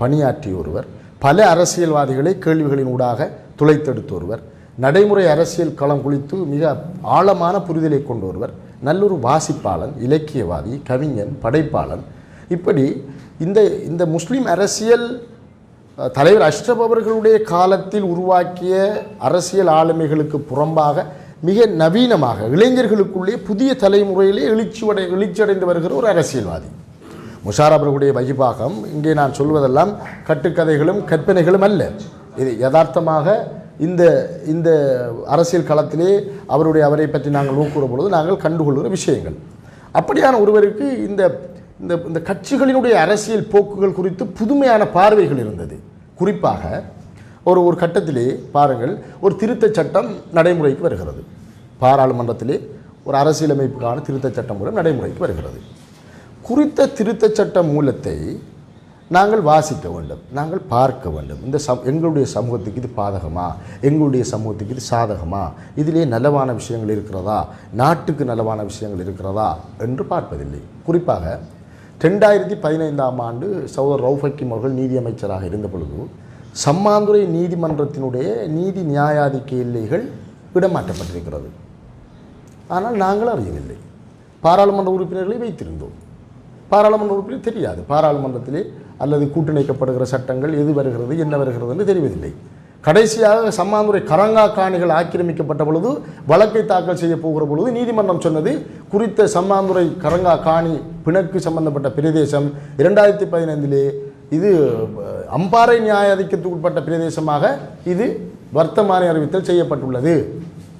பணியாற்றிய ஒருவர், பல அரசியல்வாதிகளை கேள்விகளின் ஊடாக துளைத்தெடுத்த ஒருவர், நடைமுறை அரசியல் களம் குறித்து மிக ஆழமான புரிதலை கொண்ட ஒருவர், நல்லொரு வாசிப்பாளன், இலக்கியவாதி, கவிஞன், படைப்பாளன். இப்படி இந்த முஸ்லீம் அரசியல் தலைவர் அஷ்ரப் அவர்களுடைய காலத்தில் உருவாக்கிய அரசியல் ஆளுமைகளுக்கு புறம்பாக மிக நவீனமாக இளைஞர்களுக்குள்ளே புதிய தலைமுறையிலே எழுச்சியடைந்து வருகிற ஒரு அரசியல்வாதி முஷாரப் அவர்களுடைய வகிபாகம். இங்கே நான் சொல்வதெல்லாம் கட்டுக்கதைகளும் கற்பனைகளும் அல்ல, இது யதார்த்தமாக இந்த அரசியல் களத்திலே அவரை பற்றி நாங்கள் நோக்குகிற பொழுது நாங்கள் கண்டுகொள்கிற விஷயங்கள். அப்படியான ஒருவருக்கு இந்த கட்சிகளினுடைய அரசியல் போக்குகள் குறித்து புதுமையான பார்வைகள் இருந்தது. குறிப்பாக ஒரு கட்டத்திலே பாருங்கள், ஒரு திருத்தச் சட்டம் நடைமுறைக்கு வருகிறது. பாராளுமன்றத்திலே ஒரு அரசியலமைப்புக்கான திருத்தச் சட்டம் மூலம் நடைமுறைக்கு வருகிறது. குறித்த திருத்தச் சட்ட மூலத்தை நாங்கள் வாசிக்க வேண்டும், நாங்கள் பார்க்க வேண்டும். எங்களுடைய சமூகத்துக்கு இது பாதகமா, எங்களுடைய சமூகத்துக்கு இது சாதகமா, இதிலே நலவான விஷயங்கள் இருக்கிறதா, நாட்டுக்கு நலவான விஷயங்கள் இருக்கிறதா என்று பார்ப்பதில்லை. குறிப்பாக 2015ஆம் ஆண்டு சகோதரர் ரவுஃப் ஹக்கீம் அவர்கள் நீதி அமைச்சராக இருந்த பொழுது சம்மாந்துறை நீதிமன்றத்தினுடைய நீதி நியாயாதிக்க எல்லைகள் இடமாற்றப்பட்டிருக்கிறது. ஆனால் நாங்கள் அறியவில்லை. பாராளுமன்ற உறுப்பினர்களை வைத்திருந்தோம். பாராளுமன்ற உறுப்பினர் தெரியாது, பாராளுமன்றத்திலே அல்லது கூட்டிணைக்கப்படுகிற சட்டங்கள் எது வருகிறது என்ன வருகிறது என்று தெரிவதில்லை. கடைசியாக சம்மாந்துறை கரங்கா காணிகள் ஆக்கிரமிக்கப்பட்ட பொழுது வழக்கை தாக்கல் செய்ய போகிற பொழுது நீதிமன்றம் சொன்னது, குறித்த சம்மாந்துறை கரங்கா காணி பிணக்கு சம்பந்தப்பட்ட பிரதேசம் 2015 இது அம்பாறை நியாயாதிக்கத்துக்கு உட்பட்ட பிரதேசமாக இது வர்த்தமானி அறிவித்தல் செய்யப்பட்டுள்ளது.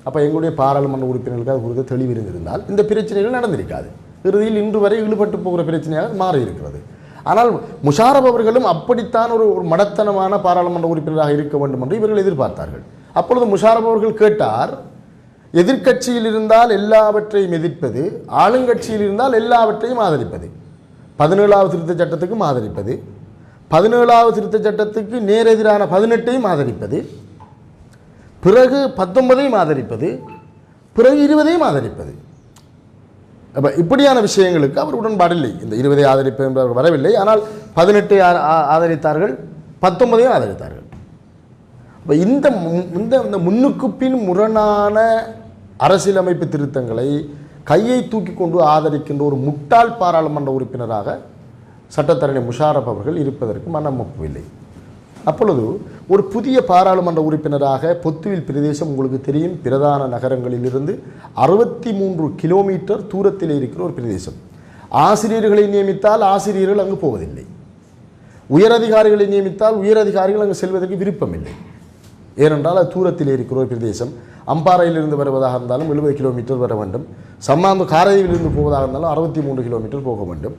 அப்போ எங்களுடைய பாராளுமன்ற உறுப்பினர்களுக்கு அது குறித்து தெளிவு இருந்திருந்தால் இந்த பிரச்சனைகள் நடந்திருக்காது. இறுதியில் இன்று வரை ஈடுபட்டு போகிற பிரச்சனையாக மாறி இருக்கிறது. ஆனால் முஷாரப் அவர்களும் அப்படித்தான் ஒரு மடத்தனமான பாராளுமன்ற உறுப்பினராக இருக்க வேண்டும் என்று இவர்கள் எதிர்பார்த்தார்கள். அப்பொழுது முஷாரப் அவர்கள் கேட்டார், எதிர்க்கட்சியில் இருந்தால் எல்லாவற்றையும் எதிர்ப்பது, ஆளுங்கட்சியில் இருந்தால் எல்லாவற்றையும் ஆதரிப்பது, 17வது திருத்தச் சட்டத்துக்கும் ஆதரிப்பது, 17வது திருத்தச் சட்டத்துக்கு நேரெதிரான 18ஐயும் ஆதரிப்பது, பிறகு 19ஐயும் ஆதரிப்பது, பிறகு 20ஐயும் ஆதரிப்பது. அப்போ இப்படியான விஷயங்களுக்கு அவர் உடன்பாடில்லை. இந்த 20ஐ ஆதரிப்பது என்பவர் வரவில்லை, ஆனால் 18ஐ ஆதரித்தார்கள், 19ஐயும் ஆதரித்தார்கள். இப்போ இந்த முன்னுக்கு பின் முரணான அரசியலமைப்பு திருத்தங்களை கையை தூக்கி கொண்டு ஆதரிக்கின்ற ஒரு முட்டாள் பாராளுமன்ற உறுப்பினராக சட்டத்தரணி முஷாரப் அவர்கள் இருப்பதற்கு மனம் ஒப்பவில்லை. அப்பொழுது ஒரு புதிய பாராளுமன்ற உறுப்பினராக பொத்துவில் பிரதேசம் உங்களுக்கு தெரியும், பிரதான நகரங்களிலிருந்து 63 கிலோமீட்டர் தூரத்தில் இருக்கிற ஒரு பிரதேசம். ஆசிரியர்களை நியமித்தால் ஆசிரியர்கள் அங்கு போவதில்லை, உயரதிகாரிகளை நியமித்தால் உயரதிகாரிகள் அங்கு செல்வதற்கு விருப்பமில்லை. ஏனென்றால் அது தூரத்தில் இருக்கிற ஒரு பிரதேசம். அம்பாறையிலிருந்து வருவதாக இருந்தாலும் 70 கிலோமீட்டர் வர வேண்டும், சம்மாந்து காரையிலிருந்து போவதாக இருந்தாலும் 63 கிலோமீட்டர் போக வேண்டும்.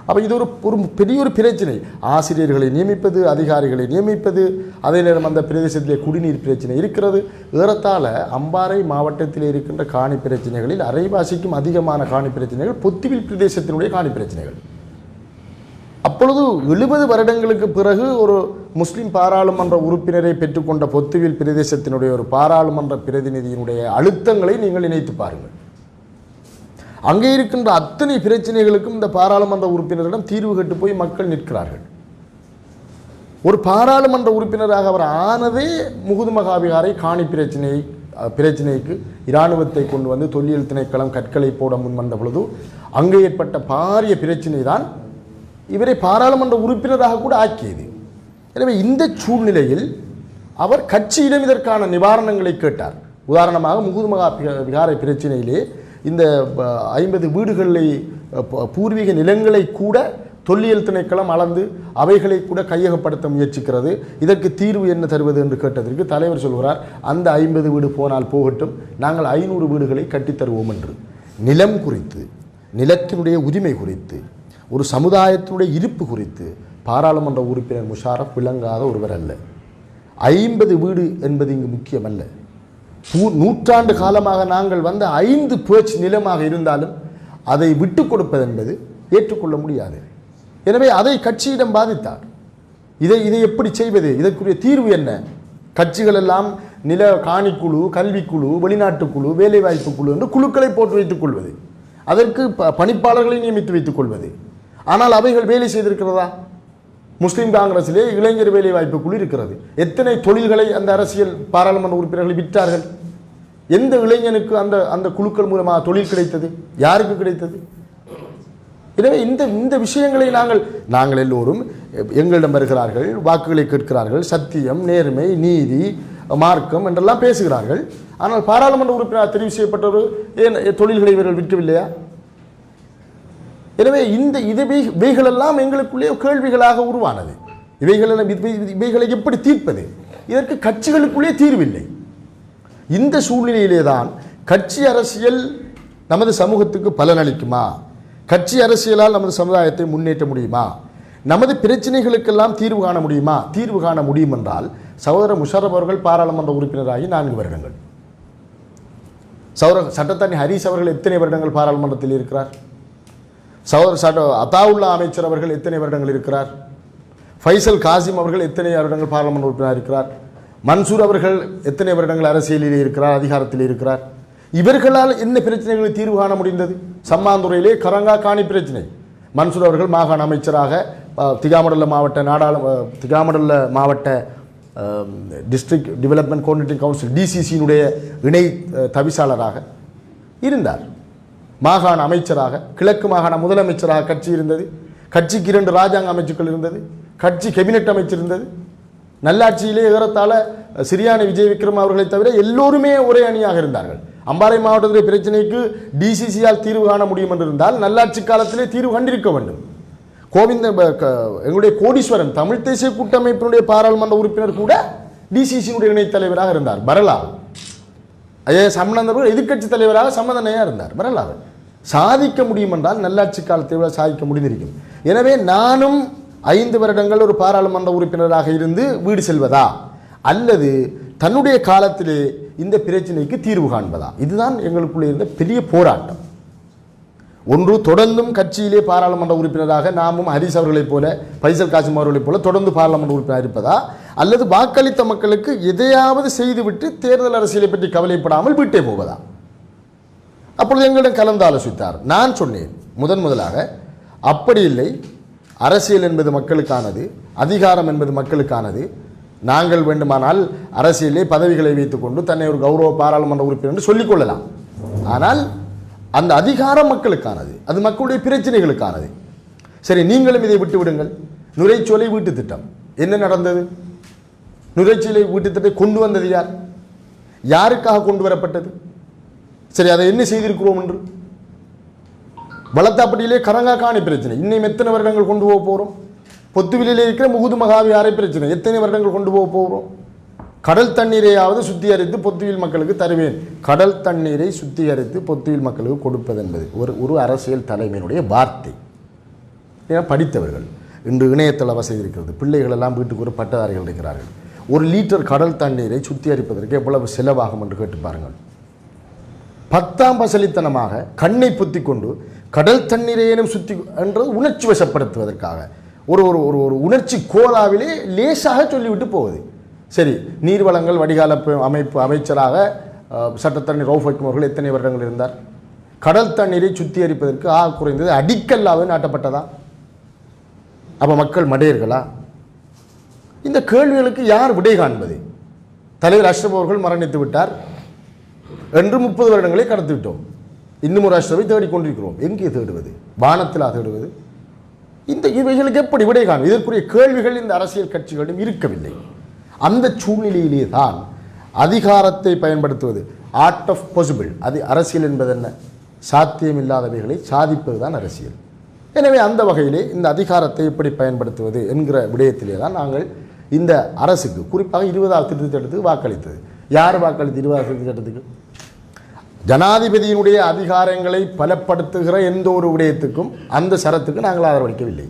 அப்போ இது ஒரு பெரிய ஒரு பிரச்சனை. ஆசிரியர்களை நியமிப்பது, அதிகாரிகளை நியமிப்பது, அதே நேரம் அந்த பிரதேசத்திலே குடிநீர் பிரச்சனை இருக்கிறது. ஏறத்தாழ அம்பாறை மாவட்டத்தில் இருக்கின்ற காணி பிரச்சனைகளில் அரைவாசிக்கும் அதிகமான காணி பிரச்சனைகள் பொத்துவில் பிரதேசத்தினுடைய காணி பிரச்சனைகள். அப்பொழுது 70 வருடங்களுக்கு பிறகு ஒரு முஸ்லிம் பாராளுமன்ற உறுப்பினரை பெற்றுக்கொண்ட பொத்துவில் பிரதேசத்தினுடைய ஒரு பாராளுமன்ற பிரதிநிதியினுடைய அழுத்தங்களை நீங்கள் நினைத்து பாருங்கள். அங்கே இருக்கின்ற அத்தனை பிரச்சனைகளுக்கும் இந்த பாராளுமன்ற உறுப்பினரிடம் தீர்வு கட்டு போய் மக்கள் நிற்கிறார்கள். ஒரு பாராளுமன்ற உறுப்பினராக அவர் ஆனதே முகுது மகாவிகாரை காணி பிரச்சனைக்கு இராணுவத்தை கொண்டு வந்து தொல்லியல் திணைக்களம் கற்களை போட முன் வந்த பொழுது அங்கே ஏற்பட்ட பாரிய பிரச்சனை தான் இவரை பாராளுமன்ற உறுப்பினராக கூட ஆக்கியது. எனவே இந்த சூழ்நிலையில் அவர் கட்சியிடம் இதற்கான நிவாரணங்களை கேட்டார். உதாரணமாக முகுது மகாவிகாரை பிரச்சனையிலே இந்த 50 வீடுகளை பூர்வீக நிலங்களை கூட தொல்லியல் திணைக்களம் அளந்து அவைகளை கூட கையகப்படுத்த முயற்சிக்கிறது. இதற்கு தீர்வு என்ன தருவது என்று கேட்டதற்கு தலைவர் சொல்கிறார், அந்த 50 வீடு போனால் போகட்டும், நாங்கள் 500 வீடுகளை கட்டித்தருவோம் என்று. நிலம் குறித்து, நிலத்தினுடைய உரிமை குறித்து, ஒரு சமுதாயத்தினுடைய இருப்பு குறித்து பாராளுமன்ற உறுப்பினர் முஷாரப் விளங்காத ஒருவர் அல்ல. 50 வீடு என்பது இங்கு முக்கியமல்ல. நூற்றாண்டு காலமாக நாங்கள் வந்த 5 பேச்சு நிலமாக இருந்தாலும் அதை விட்டு கொடுப்பது என்பது ஏற்றுக்கொள்ள முடியாது. எனவே அதை கட்சியிடம் பாதித்தார். இதை எப்படி செய்வது, இதற்குரிய தீர்வு என்ன? கட்சிகள் எல்லாம் நில காணிக்குழு, கல்விக்குழு, வெளிநாட்டுக்குழு, வேலைவாய்ப்பு குழு என்று குழுக்களை போட்டு வைத்துக் கொள்வது, அதற்கு பணிப்பாளர்களை நியமித்து வைத்துக் கொள்வது. ஆனால் அவைகள் வேலை செய்திருக்கிறதா? முஸ்லீம் காங்கிரஸிலே இளைஞர் வேலைவாய்ப்பு குழு இருக்கிறது. எத்தனை தொழில்களை அந்த அரசியல் பாராளுமன்ற உறுப்பினர்கள் விற்றார்கள்? எந்த இளைஞனுக்கு அந்த குழுக்கள் மூலமாக தொழில் கிடைத்தது? யாருக்கு கிடைத்தது? எனவே இந்த விஷயங்களை நாங்கள் எல்லோரும் எங்களிடம் வருகிறார்கள், வாக்குகளை கேட்கிறார்கள், சத்தியம், நேர்மை, நீதி, மார்க்கம் என்றெல்லாம் பேசுகிறார்கள். ஆனால் பாராளுமன்ற உறுப்பினர் தெரிவு செய்யப்பட்டவர் ஏன் தொழில்களை இவர்கள் விற்கவில்லையா? எனவே இவைகளெல்லாம் எங்களுக்குள்ளே கேள்விகளாக உருவானது. இவைகளை எப்படி தீர்ப்பது? இதற்கு கட்சிகளுக்குள்ளே தீர்வில்லை. இந்த சூழ்நிலையிலே தான் கட்சி அரசியல் நமது சமூகத்துக்கு பலனளிக்குமா? கட்சி அரசியலால் நமது சமுதாயத்தை முன்னேற்ற முடியுமா? நமது பிரச்சனைகளுக்கெல்லாம் தீர்வு காண முடியுமா? தீர்வு காண முடியும் என்றால் சகோதரர் முஷாரப் அவர்கள் பாராளுமன்ற உறுப்பினராகி 4 வருடங்கள். சகோதரர் சட்டத்தரணி ஹரீஸ் அவர்கள் எத்தனை வருடங்கள் பாராளுமன்றத்தில் இருக்கிறார்? சகோதரர் அத்தாவுல்லா அமைச்சர் அவர்கள் எத்தனை வருடங்கள் இருக்கிறார்? ஃபைசல் காசிம் அவர்கள் எத்தனை வருடங்கள் பாராளுமன்ற உறுப்பினர் இருக்கிறார்? மன்சூர் அவர்கள் எத்தனை வருடங்கள் அரசியலிலே இருக்கிறார், அதிகாரத்தில் இருக்கிறார்? இவர்களால் என்ன பிரச்சனைகளை தீர்வு காண முடிந்தது? சம்மாந்துறையிலே கரங்கா காணி பிரச்சனை, மன்சூர் அவர்கள் மாகாண அமைச்சராக திகாமடல்ல மாவட்ட டிஸ்ட்ரிக்ட் டெவலப்மெண்ட் கோஆர்டினேட்டிங் கவுன்சில் டிசிசியினுடைய இணை தவிசாளராக இருந்தார். மாகாண அமைச்சராக, கிழக்கு மாகாண முதலமைச்சராக கட்சி இருந்தது. கட்சிக்கு 2 ராஜாங்க அமைச்சுக்கள் இருந்தது. கட்சி கேபினெட் அமைச்சர் இருந்தது. நல்லாட்சியிலே ஏறத்தாழ சிறியானி விஜய் விக்ரம் அவர்களை தவிர எல்லோருமே ஒரே அணியாக இருந்தார்கள். அம்பாறை மாவட்டத்திலே பிரச்சனைக்கு டிசிசியால் தீர்வு காண முடியும் என்று இருந்தால் நல்லாட்சி காலத்திலே தீர்வு கண்டிருக்க வேண்டும். எங்களுடைய கோடீஸ்வரன் தமிழ் தேசிய கூட்டமைப்பினுடைய பாராளுமன்ற உறுப்பினர் கூட டிசிசியினுடைய இணைத் தலைவராக இருந்தார். வரலாறு சம்பந்தர்கள் எதிர்கட்சி தலைவராக சம்மதனையாக இருந்தார். வரலாறு சாதிக்க முடியும் என்றால் நல்லாட்சி காலத்தை விட சாதிக்க முடிந்திருக்கும். எனவே நானும் 5 வருடங்கள் ஒரு பாராளுமன்ற உறுப்பினராக இருந்து வீடு செல்வதா, அல்லது தன்னுடைய காலத்திலே இந்த பிரச்சனைக்கு தீர்வு காண்பதா? இதுதான் எங்களுக்குள்ளே இருந்த பெரிய போராட்டம். ஒன்று, தொடர்ந்தும் கட்சியிலே பாராளுமன்ற உறுப்பினராக நாமும் ஹரீஸ் அவர்களைப் போல, ஃபைசல் காசிம் அவர்களைப் போல தொடர்ந்து பாராளுமன்ற உறுப்பினராக இருப்பதா, அல்லது வாக்களித்த மக்களுக்கு எதையாவது செய்துவிட்டு தேர்தல் அரசியலை பற்றி கவலைப்படாமல் வீட்டே போவதா? அப்பொழுது எங்களிடம் கலந்து ஆலோசித்தார். நான் சொன்னேன் முதலாக, அப்படி இல்லை, அரசியல் என்பது மக்களுக்கானது, அதிகாரம் என்பது மக்களுக்கானது. நாங்கள் வேண்டுமானால் அரசியலே பதவிகளை வைத்துக்கொண்டு தன்னை ஒரு கௌரவ பாராளுமன்ற உறுப்பினர் என்று சொல்லிக்கொள்ளலாம். ஆனால் அந்த அதிகாரம் மக்களுக்கானது, அது மக்களுடைய பிரச்சனைகளுக்கானது. சரி, நீங்களும் இதை விட்டு விடுங்கள். நுரைச்சோலை வீட்டு திட்டம் என்ன நடந்தது? நுரைச்சோலை வீட்டு திட்டத்தை கொண்டு வந்தது யார்? யாருக்காக கொண்டு வரப்பட்டது? சரி, அதை என்ன செய்திருக்கிறோம் என்று வளத்தாப்பட்டியிலே கரங்காக்காணி பிரச்சனை, இன்னும் எத்தனை வருடங்கள் கொண்டு போக போகிறோம்? பொத்துவிலே இருக்கிற முகுது மகாவியாரை பிரச்சனை, எத்தனை வருடங்கள் கொண்டு போக போகிறோம்? கடல் தண்ணீரையாவது சுத்திகரித்து பொத்துவில் மக்களுக்கு தருவேன். கடல் தண்ணீரை சுத்திகரித்து பொத்துவில் மக்களுக்கு கொடுப்பது என்பது ஒரு அரசியல் தலைமையினுடைய வார்த்தை. ஏன்னா படித்தவர்கள், இன்று இணையதள வசதி இருக்கிறது, பிள்ளைகள் எல்லாம் வீட்டுக்கு ஒரு பட்டதாரிகள் இருக்கிறார்கள். 1 லிட்டர் கடல் தண்ணீரை சுத்திகரிப்பதற்கு எவ்வளவு செலவாகும் என்று கேட்டு பாருங்கள். 10ஆம் பசலித்தனமாக கண்ணை புத்தி கொண்டு கடல் தண்ணீரை ஏனும் சுத்தி என்றது உணர்ச்சி வசப்படுத்துவதற்காக ஒரு ஒரு ஒரு உணர்ச்சி கோலாவிலே லேசாக சொல்லிவிட்டு போகுது. சரி, நீர்வளங்கள் வடிகால அமைச்சராக சட்டத்தண்ணி ரவுஃப் ஹக்கீம் அவர்கள் எத்தனை வருடங்கள் இருந்தார்? கடல் தண்ணீரை சுத்திகரிப்பதற்கு குறைந்தது அடிக்கல்லாவே நாட்டப்பட்டதா? அப்போ மக்கள் மடையர்களா? இந்த கேள்விகளுக்கு யார் விடை காண்பது? தலைவர் அஷ்ரப் அவர்கள் மரணித்து விட்டார் என்று 30 வருடங்களை கடந்து விட்டோம். இன்னும் ஒரு அஷ்ரவை தேடிக்கொண்டிருக்கிறோம். எங்கே தேடுவது? வானத்திலா தேடுவது? இந்த இவைகளுக்கு எப்படி விடை காணும்? இதற்குரிய கேள்விகள் இந்த அரசியல் கட்சிகளிடம் இருக்கவில்லை. அந்த சூழ்நிலையிலே தான் அதிகாரத்தை பயன்படுத்துவது ஆர்ட் ஆஃப் பாசிபிள். அது அரசியல் என்பது என்ன? சாத்தியமில்லாதவைகளை சாதிப்பது தான் அரசியல். எனவே அந்த வகையிலே இந்த அதிகாரத்தை எப்படி பயன்படுத்துவது என்கிற விடயத்திலே தான் நாங்கள் இந்த அரசுக்கு, குறிப்பாக 20வது திருத்தச் சட்டத்துக்கு வாக்களித்தது. யார் வாக்களித்து 20வது திருத்தச் சட்டத்துக்கு? ஜனாதிபதியினுடைய அதிகாரங்களை பலப்படுத்துகிற எந்த ஒரு விடயத்துக்கும் அந்த சரத்துக்கு நாங்கள் ஆதரவளிக்கவில்லை.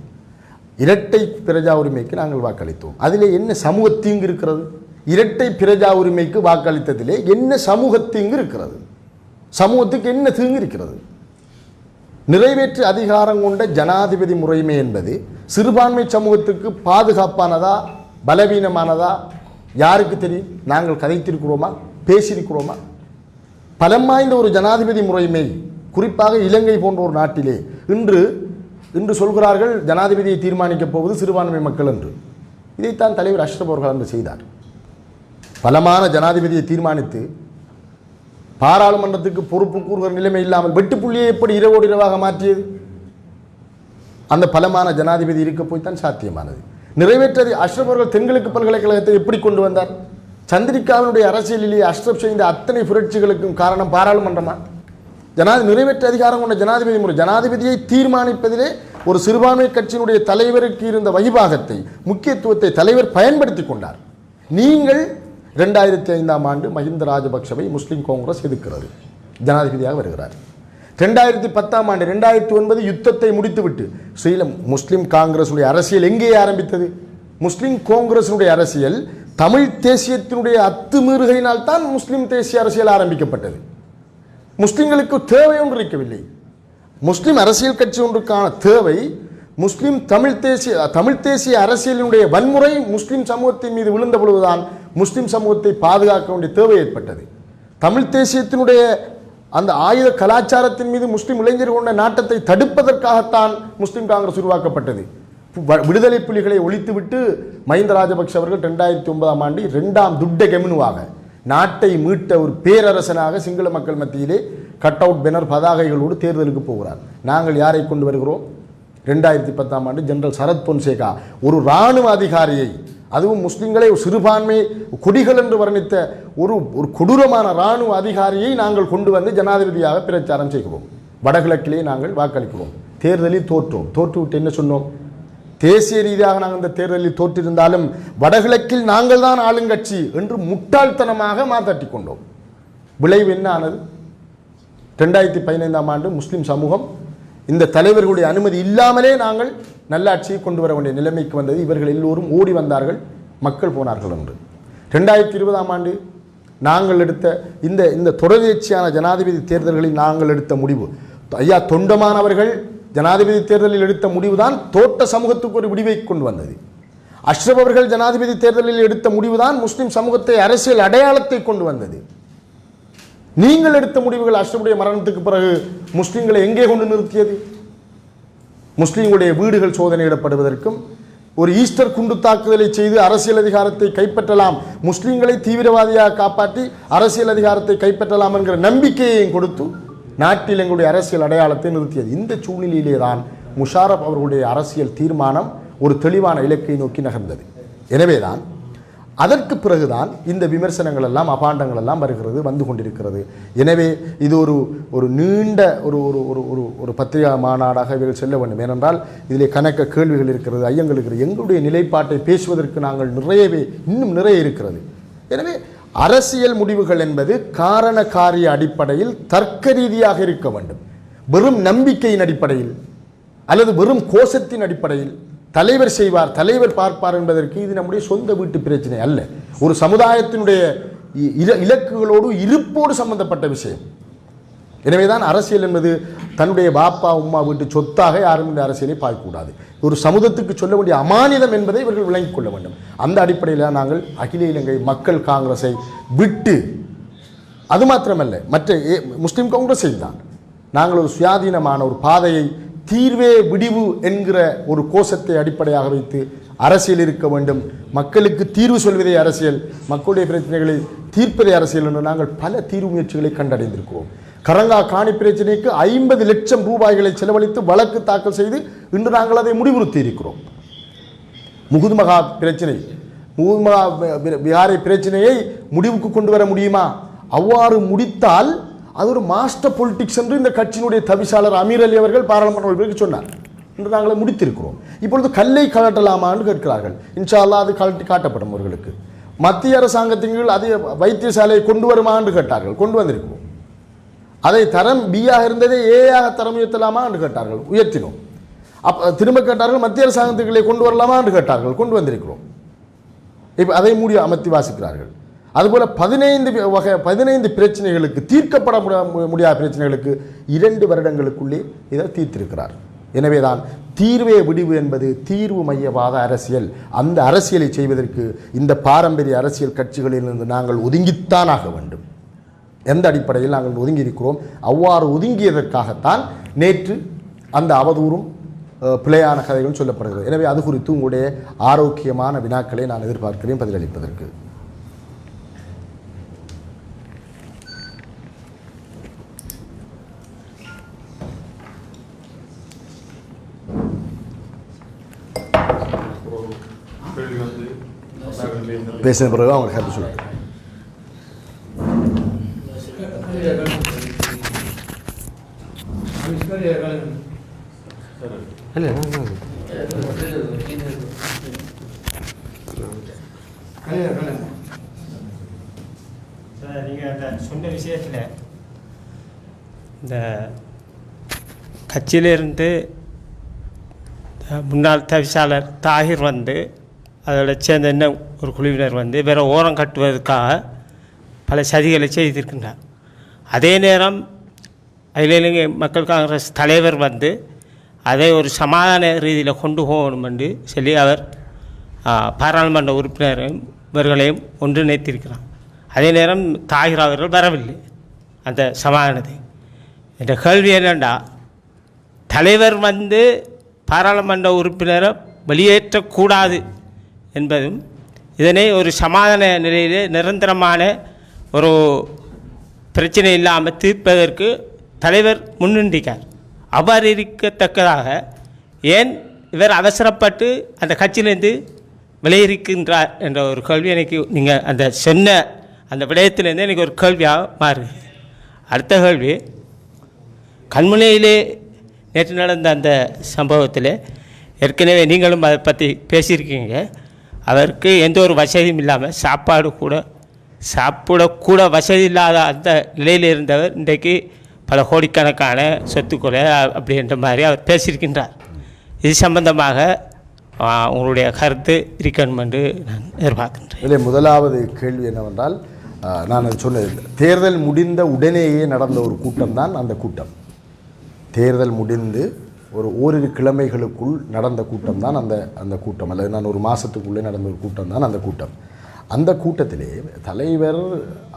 இரட்டை பிரஜா உரிமைக்கு நாங்கள் வாக்களித்தோம். அதிலே என்ன சமூக தீங்கு இருக்கிறது? இரட்டை பிரஜா உரிமைக்கு வாக்களித்ததிலே என்ன சமூக தீங்கு இருக்கிறது? சமூகத்துக்கு என்ன தீங்கு இருக்கிறது? நிறைவேற்று அதிகாரம் கொண்ட ஜனாதிபதி முறைமை என்பது சிறுபான்மை சமூகத்துக்கு பாதுகாப்பானதா பலவீனமானதா யாருக்கு தெரியும்? நாங்கள் கதைத்திருக்கிறோமா? பேசியிருக்கிறோமா? பலம் வாய்ந்த ஒரு ஜனாதிபதி முறைமை, குறிப்பாக இலங்கை போன்ற ஒரு நாட்டிலே இன்று சொல்கிறார்கள் ஜனாதிபதியை தீர்மானிக்கப் போவது சிறுபான்மை மக்கள் என்று. இதைத்தான் தலைவர் அஷ்ரப் அவர்கள் அன்று செய்தார். பலமான ஜனாதிபதியை தீர்மானித்து பாராளுமன்றத்துக்கு பொறுப்பு கூறுகிற நிலைமை இல்லாமல் வெட்டுப்புள்ளியை எப்படி இரவோடு இரவாக மாற்றியது? அந்த பலமான ஜனாதிபதி இருக்க போய்த்தான் சாத்தியமானது. நிறைவேற்றது அஷ்ரப் அவர்கள் தென்கிழக்கு பல்கலைக்கழகத்தை எப்படி கொண்டு வந்தார்? சந்திரிகாவினுடைய அரசியலிலேயே அஷ்ரப் செய்த அத்தனை புரட்சிகளுக்கும் காரணம் பாராளுமன்றமா? நிறைவேற்ற அதிகாரம் கொண்ட ஜனாதிபதி முறை, ஜனாதிபதியை தீர்மானிப்பதிலே ஒரு சிறுபான்மை கட்சியினுடைய தலைவருக்கு இருந்த வகிபாகத்தை, முக்கியத்துவத்தை தலைவர் பயன்படுத்தி கொண்டார். நீங்கள் 2005ஆம் ஆண்டு மஹிந்த ராஜபக்சவை முஸ்லிம் காங்கிரஸ் எதிர்க்கிறது, ஜனாதிபதியாக வருகிறார். 2010ஆம் ஆண்டு 2009 யுத்தத்தை முடித்துவிட்டு ஸ்ரீலம் முஸ்லிம் காங்கிரசுடைய அரசியல் எங்கே ஆரம்பித்தது? முஸ்லிம் காங்கிரசுடைய அரசியல் தமிழ் தேசியத்தினுடைய அத்துமீறுகையினால் தான் முஸ்லிம் தேசிய அரசியல் ஆரம்பிக்கப்பட்டது. முஸ்லிம்களுக்கு தேவை ஒன்று இருக்கவில்லை. முஸ்லிம் அரசியல் கட்சி ஒன்றுக்கான தேவை முஸ்லிம் தமிழ் தேசிய அரசியலினுடைய வன்முறை முஸ்லிம் சமூகத்தின் மீது விழுந்த பொழுதுதான் முஸ்லிம் சமூகத்தை பாதுகாக்க வேண்டிய தேவை ஏற்பட்டது. தமிழ் தேசியத்தினுடைய அந்த ஆயுத கலாச்சாரத்தின் மீது முஸ்லிம் இளைஞர்கள் கொண்ட நாட்டத்தை தடுப்பதற்காகத்தான் முஸ்லிம் காங்கிரஸ் உருவாக்கப்பட்டது. விடுதலை புலிகளை ஒழித்துவிட்டு மஹிந்த ராஜபக்ஷ அவர்கள் 2009ஆம் ஆண்டு 2ஆம் துட்ட கெமினுவாக நாட்டை மீட்ட ஒரு பேரரசனாக சிங்கள மக்கள் மத்தியிலே கட் அவுட் பேனர் பதாகைகளோடு தேர்தலுக்கு போகிறார். நாங்கள் யாரை கொண்டு வருகிறோம்? 2010ஆம் ஆண்டு ஜெனரல் சரத் பொன்சேகா, ஒரு இராணுவ அதிகாரியை, அதுவும் முஸ்லிம்களை சிறுபான்மை கொடிகள் என்று வர்ணித்த ஒரு கொடூரமான இராணுவ அதிகாரியை நாங்கள் கொண்டு வந்து ஜனாதிபதியாக பிரச்சாரம் செய்கிறோம். வடகிழக்கிலே நாங்கள் வாக்களிக்கிறோம். தேர்தலில் தோற்றுவிட்டு என்ன சொன்னோம்? தேசிய ரீதியாக நாங்கள் இந்த தேர்தலில் தோற்றிருந்தாலும் வடகிழக்கில் நாங்கள் தான் ஆளுங்கட்சி என்று முட்டாள்தனமாக மாத்தாட்டி கொண்டோம். விளைவு என்ன ஆனது? 2015ஆம் ஆண்டு முஸ்லிம் சமூகம் இந்த தலைவர்களுடைய அனுமதி இல்லாமலே நாங்கள் நல்லாட்சியை கொண்டு வர வேண்டிய நிலைமைக்கு வந்தது. இவர்கள் எல்லோரும் ஓடி வந்தார்கள், மக்கள் போனார்கள் என்று. 2020ஆம் ஆண்டு நாங்கள் எடுத்த இந்த தொடர்ச்சியான ஜனாதிபதி தேர்தல்களில் நாங்கள் எடுத்த முடிவு, ஐயா தொண்டமானவர்கள் ஜனாதிபதி தேர்தலில் எடுத்த முடிவுதான் தோட்ட சமூகத்துக்கு ஒரு விடிவை கொண்டு வந்தது. அஷ்ரப் அவர்கள் ஜனாதிபதி தேர்தலில் எடுத்த முடிவுதான் முஸ்லிம் சமூகத்தை அரசியல் அடையாளத்தை கொண்டு வந்தது. நீங்கள் எடுத்த முடிவுகள் அஷ்ரஃபுடைய மரணத்துக்கு பிறகு முஸ்லிம்களை எங்கே கொண்டு நிறுத்தியது? முஸ்லிம்களுடைய வீடுகள் சோதனையிடப்படுவதற்கும் ஒரு ஈஸ்டர் குண்டு தாக்குதலை செய்து அரசியல் அதிகாரத்தை கைப்பற்றலாம், முஸ்லிம்களை தீவிரவாதியாக காப்பாற்றி அரசியல் அதிகாரத்தை கைப்பற்றலாம் என்கிற நம்பிக்கையையும் கொடுத்து நாட்டில் எங்களுடைய அரசியல் அடையாளத்தை நிறுத்தியது. இந்த சூழ்நிலையிலே தான் முஷாரப் அவர்களுடைய அரசியல் தீர்மானம் ஒரு தெளிவான இலக்கை நோக்கி நகர்ந்தது. எனவேதான் அதற்கு பிறகுதான் இந்த விமர்சனங்கள் எல்லாம் அபாண்டங்கள் எல்லாம் வருகிறது வந்து கொண்டிருக்கிறது. எனவே இது ஒரு நீண்ட ஒரு ஒரு ஒரு ஒரு பத்திரிகா மாநாடாக இவர்கள் செல்ல வேண்டும். ஏனென்றால் இதிலே கணக்க கேள்விகள் இருக்கிறது, ஐயங்கள் இருக்கிறது. எங்களுடைய நிலைப்பாட்டை பேசுவதற்கு நாங்கள் இன்னும் நிறைய இருக்கிறது. எனவே அரசியல் முடிவுகள் என்பது காரண காரிய அடிப்படையில் தர்க்க ரீதியாக இருக்க வேண்டும். வெறும் நம்பிக்கையின் அடிப்படையில் அல்லது வெறும் கோஷத்தின் அடிப்படையில் தலைவர் செய்வார், தலைவர் பார்ப்பார் என்பதற்கு இது நம்முடைய சொந்த வீட்டு பிரச்சனை அல்ல. ஒரு சமுதாயத்தினுடைய இலக்குகளோடு இருப்போடு சம்பந்தப்பட்ட விஷயம். எனவேதான் அரசியல் என்பது தன்னுடைய பாப்பா உம்மா வீட்டு சொத்தாக யாரும் இந்த அரசியலை பார்க்கக்கூடாது. ஒரு சமூகத்துக்கு சொல்ல வேண்டிய அமானிதம் என்பதை இவர்கள் விளங்கிக் கொள்ள வேண்டும். அந்த அடிப்படையில் நாங்கள் அகில இலங்கை மக்கள் காங்கிரஸை விட்டு, அது மாத்திரமல்ல மற்ற முஸ்லிம் காங்கிரஸை தான் நாங்கள் ஒரு சுயாதீனமான ஒரு பாதையை, தீர்வே விடிவு என்கிற ஒரு கோஷத்தை அடிப்படையாக வைத்து அரசியல் இருக்க வேண்டும். மக்களுக்கு தீர்வு சொல்வதே அரசியல், மக்களுடைய பிரச்சனைகளை தீர்ப்பதே அரசியல் என்று நாங்கள் பல தீர்வு முயற்சிகளை கண்டடைந்திருக்கிறோம். கரங்கா காணி பிரச்சனைக்கு 50 லட்சம் ரூபாய்களை செலவழித்து வழக்கு தாக்கல் செய்து இன்று நாங்கள் அதை முடிவுறுத்தி இருக்கிறோம். முகுதுமகா பிரச்சனை, முகுதுமகா விகாரை பிரச்சனையை முடிவுக்கு கொண்டு வர முடியுமா? அவ்வாறு முடித்தால் அது ஒரு மாஸ்டர் பொலிட்டிக்ஸ் என்று இந்த கட்சியினுடைய தவிசாளர் அமீர் அலி அவர்கள் பாராளுமன்ற உறுப்பினருக்கு சொன்னார். இன்று நாங்கள் முடித்திருக்கிறோம். இப்பொழுது கல்லை கலட்டலாமா என்று கேட்கிறார்கள். இன்ஷா அல்லாஹ் அது கலட்டி காட்டப்படும். அவர்களுக்கு மத்திய அரசாங்கத்தின் கீழ் அது வைத்தியசாலையை கொண்டு வருமா என்று கேட்டார்கள். கொண்டு வந்திருக்கிறோம். அதை தரம் பியாக இருந்ததை ஏயாக தரம் உயர்த்தலாமா என்று கேட்டார்கள். உயர்த்தினோம். திரும்ப கேட்டார்கள் மத்திய அரசாங்கத்துக்களை கொண்டு வரலாமா என்று கேட்டார்கள். கொண்டு வந்திருக்கிறோம். இப்போ அதை மூடி அமர்த்தி வாசிக்கிறார்கள். அதுபோல் 15 பிரச்சனைகளுக்கு, தீர்க்கப்பட முடியாத பிரச்சனைகளுக்கு 2 வருடங்களுக்குள்ளே இதை தீர்த்திருக்கிறார். எனவேதான் தீர்வே விடிவு என்பது தீர்வு மையவாத அரசியல். அந்த அரசியலை செய்வதற்கு இந்த பாரம்பரிய அரசியல் கட்சிகளிலிருந்து நாங்கள் ஒதுங்கித்தான் ஆக வேண்டும். எந்த அடிப்படையில் நாங்கள் ஒதுங்கி இருக்கிறோம்? அவ்வாறு ஒதுங்கியதற்காகத்தான் நேற்று அந்த அவதூறும் பிழையான கதைகளும் சொல்லப்படுகிறது. எனவே அது குறித்து உங்களுடைய ஆரோக்கியமான வினாக்களை நான் எதிர்பார்க்கிறேன் பதிலளிப்பதற்கு. பேசின பிறகு அவங்க கருத்து சொல்லுங்கள். நீங்கள் அந்த சொன்ன விஷயத்தில் இந்த கட்சியிலிருந்து முன்னாள் தவிசாளர் தாகிர் வந்து அதோட சேர்ந்த இன்னும் ஒரு குழுவினர் வந்து வேற ஓரம் கட்டுவதற்காக பல சதிகளை செய்திருக்கின்றார். அதே நேரம் அகில இலங்கை மக்கள் காங்கிரஸ் தலைவர் வந்து அதை ஒரு சமாதான ரீதியில் கொண்டு போகணும் என்று சொல்லி அவர் பாராளுமன்ற உறுப்பினரையும் இவர்களையும் ஒன்றிணைத்திருக்கிறார். அதே நேரம் தாகிர் அவர்கள் வரவில்லை அந்த சமாதானத்தை. என்ற கேள்வி என்னென்னா, தலைவர் வந்து பாராளுமன்ற உறுப்பினரை வெளியேற்றக்கூடாது என்பதும் இதனை ஒரு சமாதான நிலையிலே நிரந்தரமான ஒரு பிரச்சனை இல்லாமல் தீர்ப்பதற்கு தலைவர் முன்னின்றிருக்கார். அவ்வாறு இருக்கத்தக்கதாக ஏன் இவர் அவசரப்பட்டு அந்த கட்சியிலேருந்து விளையிருக்கின்றார் என்ற ஒரு கேள்வி எனக்கு நீங்கள் அந்த சொன்ன அந்த விடயத்திலேருந்து எனக்கு ஒரு கேள்வியாக மாறுது. அடுத்த கேள்வி, கண்முனையிலே நேற்று நடந்த அந்த சம்பவத்தில் ஏற்கனவே நீங்களும் அதை பற்றி பேசியிருக்கீங்க. அவருக்கு எந்த ஒரு வசதியும் இல்லாமல் சாப்பிடக்கூட வசதி இல்லாத அந்த நிலையில் இருந்தவர் இன்றைக்கு பல கோடிக்கணக்கான சொத்துக்களை அப்படின்ற மாதிரி அவர் பேசியிருக்கின்றார். இது சம்பந்தமாக உங்களுடைய கருத்து இருக்கணும் என்று நான் எதிர்பார்க்கின்றேன். இல்லை, முதலாவது கேள்வி என்னவென்றால், நான் சொன்னது தேர்தல் முடிந்த உடனேயே நடந்த ஒரு கூட்டம் தான் அந்த கூட்டம். தேர்தல் முடிந்து ஓரிரு கிழமைகளுக்குள் நடந்த கூட்டம் தான் அந்த கூட்டம், அல்லது நான் ஒரு மாதத்துக்குள்ளே நடந்த ஒரு கூட்டம் தான் அந்த கூட்டம். அந்த கூட்டத்திலே தலைவர்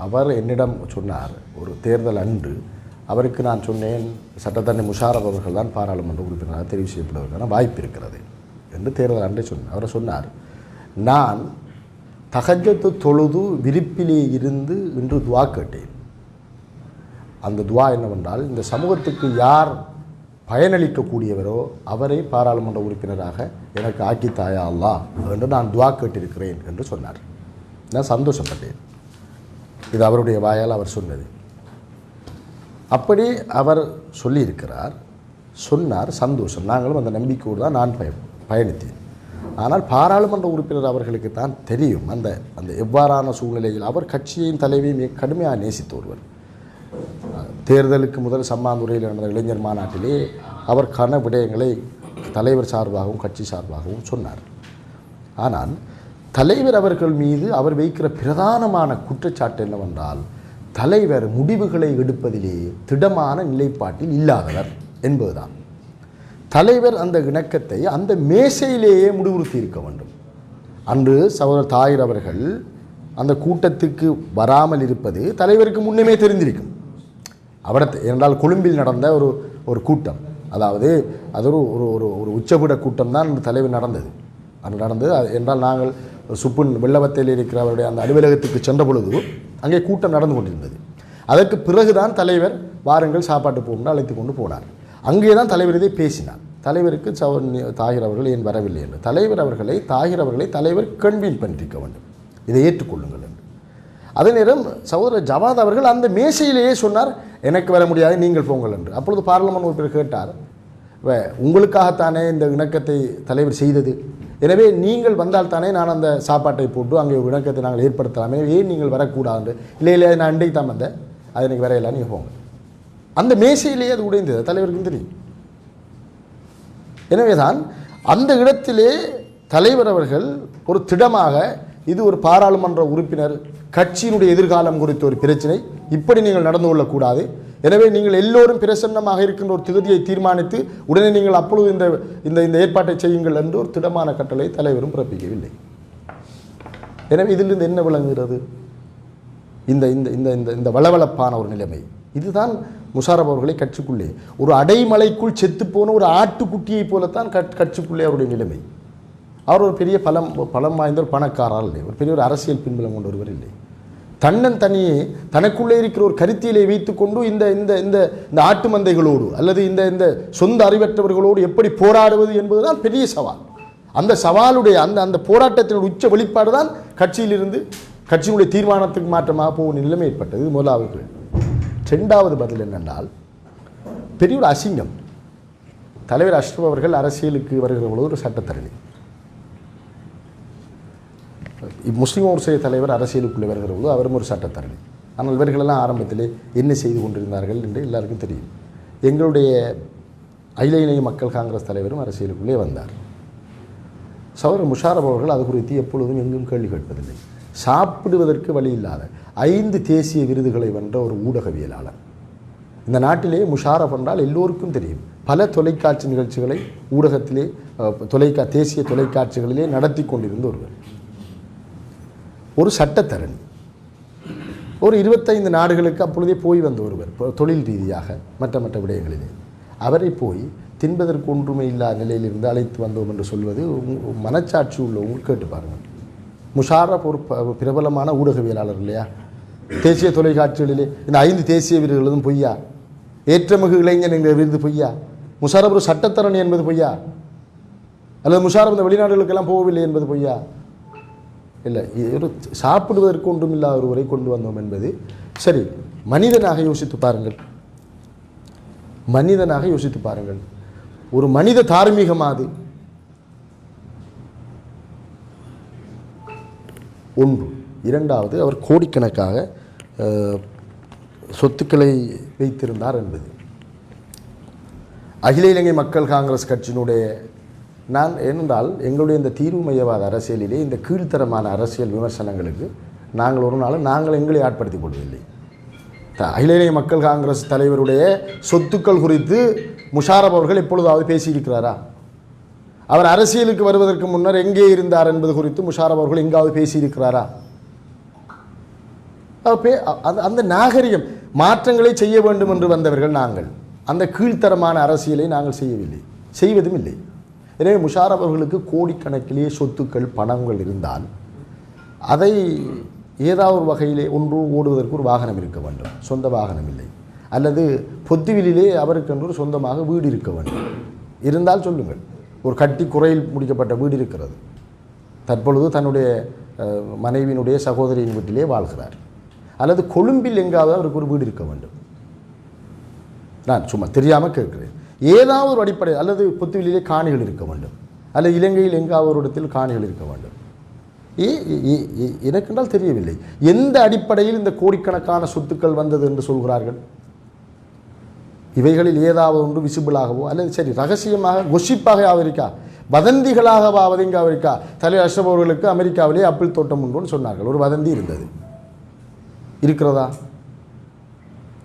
அவர் என்னிடம் சொன்னார், ஒரு தேர்தல் அன்று அவருக்கு நான் சொன்னேன், சட்டத்தரணி முஷாரப் அவர்கள் தான் பாராளுமன்ற உறுப்பினராக தெரிவு செய்யப்படுவதற்கான வாய்ப்பு இருக்கிறது என்று தேர்தல் அன்றே சொன்னார். அவர் சொன்னார், நான் தஹஜ்ஜத்து தொழுது விரிப்பிலே இருந்து இன்று துவா கேட்டேன். அந்த துவா என்னவென்றால், இந்த சமூகத்துக்கு யார் பயனளிக்கக்கூடியவரோ அவரை பாராளுமன்ற உறுப்பினராக எனக்கு ஆக்கித்தாயா அல்லாஹ் என்று நான் துவா கேட்டிருக்கிறேன் என்று சொன்னார். நான் சந்தோஷப்பட்டேன். இது அவருடைய வாயால் அவர் சொன்னது. அப்படி அவர் சொல்லியிருக்கிறார், சொன்னார், சந்தோஷம். நாங்களும் அந்த நம்பிக்கையோடு தான் நான் பயணித்தேன். ஆனால் பாராளுமன்ற உறுப்பினர் அவர்களுக்கு தான் தெரியும் அந்த அந்த எவ்வாறான சூழ்நிலையில் அவர் கட்சியின் தலைவியை கடுமையாக நேசித்த ஒருவர். தேர்தலுக்கு முதல் சம்மாந்துறையில் நடந்த இளைஞர் மாநாட்டிலே அவர் கன விடயங்களை தலைவர் சார்பாகவும் கட்சி சார்பாகவும் சொன்னார். ஆனால் தலைவர் அவர்கள் மீது அவர் வைக்கிற பிரதானமான குற்றச்சாட்டு என்னவென்றால், தலைவர் முடிவுகளை எடுப்பதிலே திடமான நிலைப்பாட்டில் இல்லாதவர் என்பதுதான். தலைவர் அந்த இணக்கத்தை அந்த மேசையிலேயே முடிவுறுத்தி இருக்க வேண்டும். அன்று சகோதரர் தாயிர் அவர்கள் அந்த கூட்டத்துக்கு வராமல் இருப்பது தலைவருக்கு முன்னமே தெரிந்திருக்கும். என்றால் கொழும்பில் நடந்த ஒரு கூட்டம், அதாவது அது ஒரு ஒரு ஒரு உச்சபீட கூட்டம் தான் தலைவர் நடந்தது. அது நடந்தது என்றால் நாங்கள் சுப்புன் வெள்ளவத்தையில் இருக்கிற அவருடைய அந்த அலுவலகத்துக்கு சென்ற பொழுது அங்கே கூட்டம் நடந்து கொண்டிருந்தது. அதற்கு பிறகுதான் தலைவர் வாருங்கள் சாப்பாட்டு போகணும்னு அழைத்து கொண்டு போனார். அங்கே தான் தலைவர் இதை பேசினார். தலைவருக்கு தாகிர் அவர்கள் ஏன் வரவில்லை என்று தாகிர் அவர்களை தலைவர் கன்வீன் பண்ணிருக்க வேண்டும், இதை ஏற்றுக்கொள்ளுங்கள் என்று. அதே நேரம் சகோதரர் ஜவாத் அவர்கள் அந்த மேசையிலேயே சொன்னார், எனக்கு வர முடியாது, நீங்கள் போங்கள் என்று. அப்பொழுது பார்லிமெண்ட் உறுப்பினர் கேட்டார், உங்களுக்காகத்தானே இந்த இணக்கத்தை தலைவர் செய்தது, எனவே நீங்கள் வந்தால் தானே நான் அந்த சாப்பாட்டை போட்டு அங்கே ஒரு இணக்கத்தை நாங்கள் ஏற்படுத்தலாமே, ஏன் நீங்கள் வரக்கூடாது? இல்லை நான் இன்றைக்கு தான் வந்தேன், அது எனக்கு வரையில, நீங்கள் போங்க. அந்த மேசையிலேயே அது உடைந்தது, தலைவருக்கு தெரியும். எனவே தான் அந்த இடத்திலே தலைவர் அவர்கள் ஒரு திடமாக, இது ஒரு பாராளுமன்ற உறுப்பினர் கட்சியினுடைய எதிர்காலம் குறித்த ஒரு பிரச்சனை, இப்படி நீங்கள் நடந்து கொள்ளக்கூடாது, எனவே நீங்கள் எல்லோரும் பிரசன்னமாக இருக்கின்ற ஒரு திகதியை தீர்மானித்து உடனே நீங்கள் அப்பொழுது இந்த இந்த இந்த ஏற்பாட்டை செய்யுங்கள் என்று ஒரு திடமான கட்டளை தலைவரும் பிறப்பிக்கவில்லை. எனவே இதிலிருந்து என்ன விளங்குகிறது? இந்த இந்த இந்த இந்த இந்த வளவளப்பான ஒரு நிலைமை. இதுதான் முஷாரப் அவர்களை கட்சிக்குள்ளே ஒரு அடைமலைக்குள் செத்துப்போன ஒரு ஆட்டுக்குட்டியை போலத்தான் கட்சிக்குள்ளே அவருடைய நிலைமை. அவர் ஒரு பெரிய பலம் வாய்ந்த ஒரு பணக்காரர் இல்லை, ஒரு பெரிய ஒரு அரசியல் பின்புலம் கொண்டு ஒருவர் இல்லை. தனியே தனக்குள்ளே இருக்கிற ஒரு கருத்தியலை வைத்துக்கொண்டு இந்த இந்த இந்த இந்த ஆட்டு மந்தைகளோடு அல்லது இந்த இந்த சொந்த அறிவற்றவர்களோடு எப்படி போராடுவது என்பதுதான் பெரிய சவால். அந்த சவாலுடைய அந்த அந்த போராட்டத்தினுடைய உச்ச வெளிப்பாடு தான் கட்சியிலிருந்து கட்சியினுடைய தீர்மானத்துக்கு மாற்றமாக போகும் நிலைமை ஏற்பட்டது. இது முதலாவது. ரெண்டாவது பதில் என்னென்றால், பெரிய ஒரு அசிங்கம். தலைவர் அஷ்ரப் அவர்கள் அரசியலுக்கு வருகிற பொழுது ஒரு சட்டத்தரணி, முஸ்லீம் ஓர்சை தலைவர் அரசியலுக்குள்ளே வருகிற பொழுது அவரும் ஒரு சட்டத்தரணி. ஆனால் இவர்களெல்லாம் ஆரம்பத்திலே என்ன செய்து கொண்டிருந்தார்கள் என்று எல்லாருக்கும் தெரியும். எங்களுடைய அகில இணைய மக்கள் காங்கிரஸ் தலைவரும் அரசியலுக்குள்ளே வந்தார். சகோதரர் முஷாரப் அவர்கள் அது குறித்து எப்பொழுதும் எங்கும் கேள்வி கேட்பதில்லை. சாப்பிடுவதற்கு வழி இல்லாத 5 தேசிய விருதுகளை வென்ற ஒரு ஊடகவியலாளர். இந்த நாட்டிலே முஷாரப் என்றால் எல்லோருக்கும் தெரியும். பல தொலைக்காட்சி நிகழ்ச்சிகளை ஊடகத்திலே தேசிய தொலைக்காட்சிகளிலே நடத்தி கொண்டிருந்த ஒருவர், ஒரு சட்டத்தரணி, ஒரு 25 நாடுகளுக்கு அப்பொழுதே போய் வந்த ஒருவர், தொழில் ரீதியாக மற்ற விடயங்களிலே. அவரை போய் தின்பதற்கு ஒன்றுமே இல்லாத நிலையிலிருந்து அழைத்து வந்தோம் என்று சொல்வது மனச்சாட்சி உள்ளவங்க கேட்டு பாருங்கள். முஷாரப் ஒரு பிரபலமான ஊடகவியலாளர் இல்லையா? தேசிய தொலைக்காட்சிகளிலே இந்த 5 தேசிய விருதுகளும் பொய்யா? ஏற்றமிகு இளைஞன் என்கிற விருது பொய்யா? முஷாரப் ஒரு சட்டத்தரணி என்பது பொய்யா? அல்லது முஷாரப் இந்த வெளிநாடுகளுக்கெல்லாம் போகவில்லை என்பது பொய்யா? இல்லை, ஒரு சாப்பிடுவதற்கு ஒன்றும் இல்லாத ஒருவரை கொண்டு வந்தோம் என்பது சரி. மனிதனாக யோசித்து பாருங்கள், மனிதனாக யோசித்து பாருங்கள். ஒரு மனித தார்மீகமாது ஒன்று. இரண்டாவது, அவர் கோடிக்கணக்காக சொத்துக்களை வைத்திருந்தார் என்பது. அகில இலங்கை மக்கள் காங்கிரஸ் கட்சியினுடைய ஏனென்றால் எங்களுடைய இந்த தீர்வு மையவாத அரசியலிலே இந்த கீழ்த்தரமான அரசியல் விமர்சனங்களுக்கு நாங்கள் ஒரு நாள் எங்களை ஆட்படுத்திக் கொள்வதில்லை. அகில இலங்கை மக்கள் காங்கிரஸ் தலைவருடைய சொத்துக்கள் குறித்து முஷாரப் அவர்கள் எப்பொழுதாவது பேசியிருக்கிறாரா? அவர் அரசியலுக்கு வருவதற்கு முன்னர் எங்கே இருந்தார் என்பது குறித்து முஷாரப் அவர்கள் எங்காவது பேசியிருக்கிறாரா? அந்த நாகரிகம் மாற்றங்களை செய்ய வேண்டும் என்று வந்தவர்கள் நாங்கள். அந்த கீழ்த்தரமான அரசியலை நாங்கள் செய்யவில்லை, செய்வதும் இல்லை. எனவே முஷாரப் அவர்களுக்கு கோடிக்கணக்கிலே சொத்துக்கள் பணங்கள் இருந்தால் அதை ஏதாவது ஒரு வகையிலே ஒன்று ஓடுவதற்கு ஒரு வாகனம் இருக்க வேண்டும், சொந்த வாகனம் இல்லை. அல்லது பொத்துவிலே அவருக்கென்று ஒரு சொந்தமாக வீடு இருக்க வேண்டும். இருந்தால் சொல்லுங்கள். ஒரு கட்டி குறையில் முடிக்கப்பட்ட வீடு இருக்கிறது. தற்பொழுது தன்னுடைய மனைவியினுடைய சகோதரியின் வீட்டிலே வாழ்கிறார். அல்லது கொழும்பில் எங்காவது அவருக்கு ஒரு வீடு இருக்க வேண்டும். நான் சும்மா தெரியாமல் கேட்கிறேன். ஏதாவது ஒரு அடிப்படை, அல்லது புத்துவிலே காணிகள் இருக்க வேண்டும், அல்லது இலங்கையில் எங்காவது ஒரு இடத்தில் காணிகள் இருக்க வேண்டும். எனக்கென்றால் தெரியவில்லை எந்த அடிப்படையில் இந்த கோடிக்கணக்கான சொத்துக்கள் வந்தது என்று சொல்கிறார்கள். இவைகளில் ஏதாவது ஒன்று விசிபிளாகவோ அல்லது சரி ரகசியமாக கொஷிப்பாக இருக்கா, வதந்திகளாக வதங்க இருக்கா. தலைவர் அஷ்ரப் அவர்களுக்கு அமெரிக்காவிலே ஆப்பிள் தோட்டம் உண்டுன்னு சொன்னார்கள். ஒரு வதந்தி இருந்தது, இருக்கிறதா?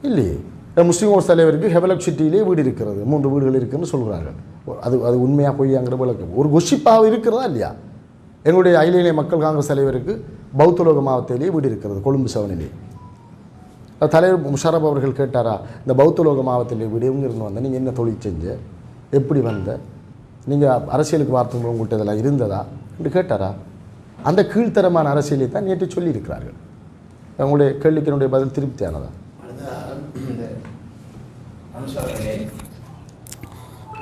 இல்லையே. முஸ்லீம் கோர்ஸ் தலைவருக்கு ஹெவலக் சிட்டியிலே வீடு இருக்கிறது, 3 வீடுகள் இருக்குன்னு சொல்கிறார்கள். அது உண்மையாக பொய்யாங்கிற விளக்கம் ஒரு கொஷிப்பாக இருக்கிறதா இல்லையா? எங்களுடைய அகில இந்திய மக்கள் காங்கிரஸ் தலைவருக்கு பௌத்தலோக மாவட்டத்திலே வீடு இருக்கிறது, கொழும்பு 7 தலைவர் முஷாரப் அவர்கள் கேட்டாரா, இந்த பௌத்தலோக மாவட்டத்திலே வீடு இவங்க இருந்து வந்த, நீங்கள் என்ன தொழில் செஞ்ச, எப்படி வந்த, நீங்கள் அரசியலுக்கு வார்த்தை உங்கள்கிட்ட இதெல்லாம் இருந்ததா என்று கேட்டாரா? அந்த கீழ்த்தரமான அரசியலை தான் நேற்று சொல்லியிருக்கிறார்கள். உங்களுடைய கேள்விக்கு என்னுடைய பதில் திருப்தியானதா?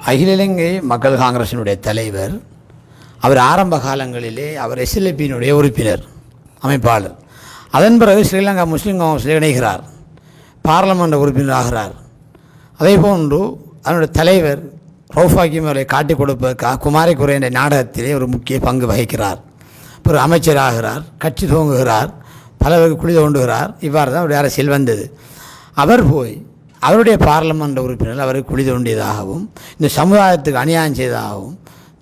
அகில இலங்கை மக்கள் காங்கிரசினுடைய தலைவர், அவர் ஆரம்ப காலங்களிலே அவர் SLPயினுடைய உறுப்பினர் அமைப்பாளர். அதன் பிறகு ஸ்ரீலங்கா முஸ்லீம் காங்கிரஸில் இணைகிறார், பாராளுமன்ற உறுப்பினர் ஆகிறார். அதே போன்று அதனுடைய தலைவர் ரவுஃபாக்கிம் அவரை காட்டிக் கொடுப்பதற்காக குமாரிக்குறை என்ற நாடகத்திலே ஒரு முக்கிய பங்கு வகிக்கிறார். பிறகு அமைச்சராகிறார், கட்சி துவங்குகிறார், பலருக்கு குழி தோண்டுகிறார். இவ்வாறு தான் அவருடைய அரசியல் வந்தது. அவர் போய் அவருடைய பாராளுமன்ற உறுப்பினர் அவரை குழி தோண்டியதாகவும் இந்த சமுதாயத்துக்கு அநியாயம் செய்ததாகவும்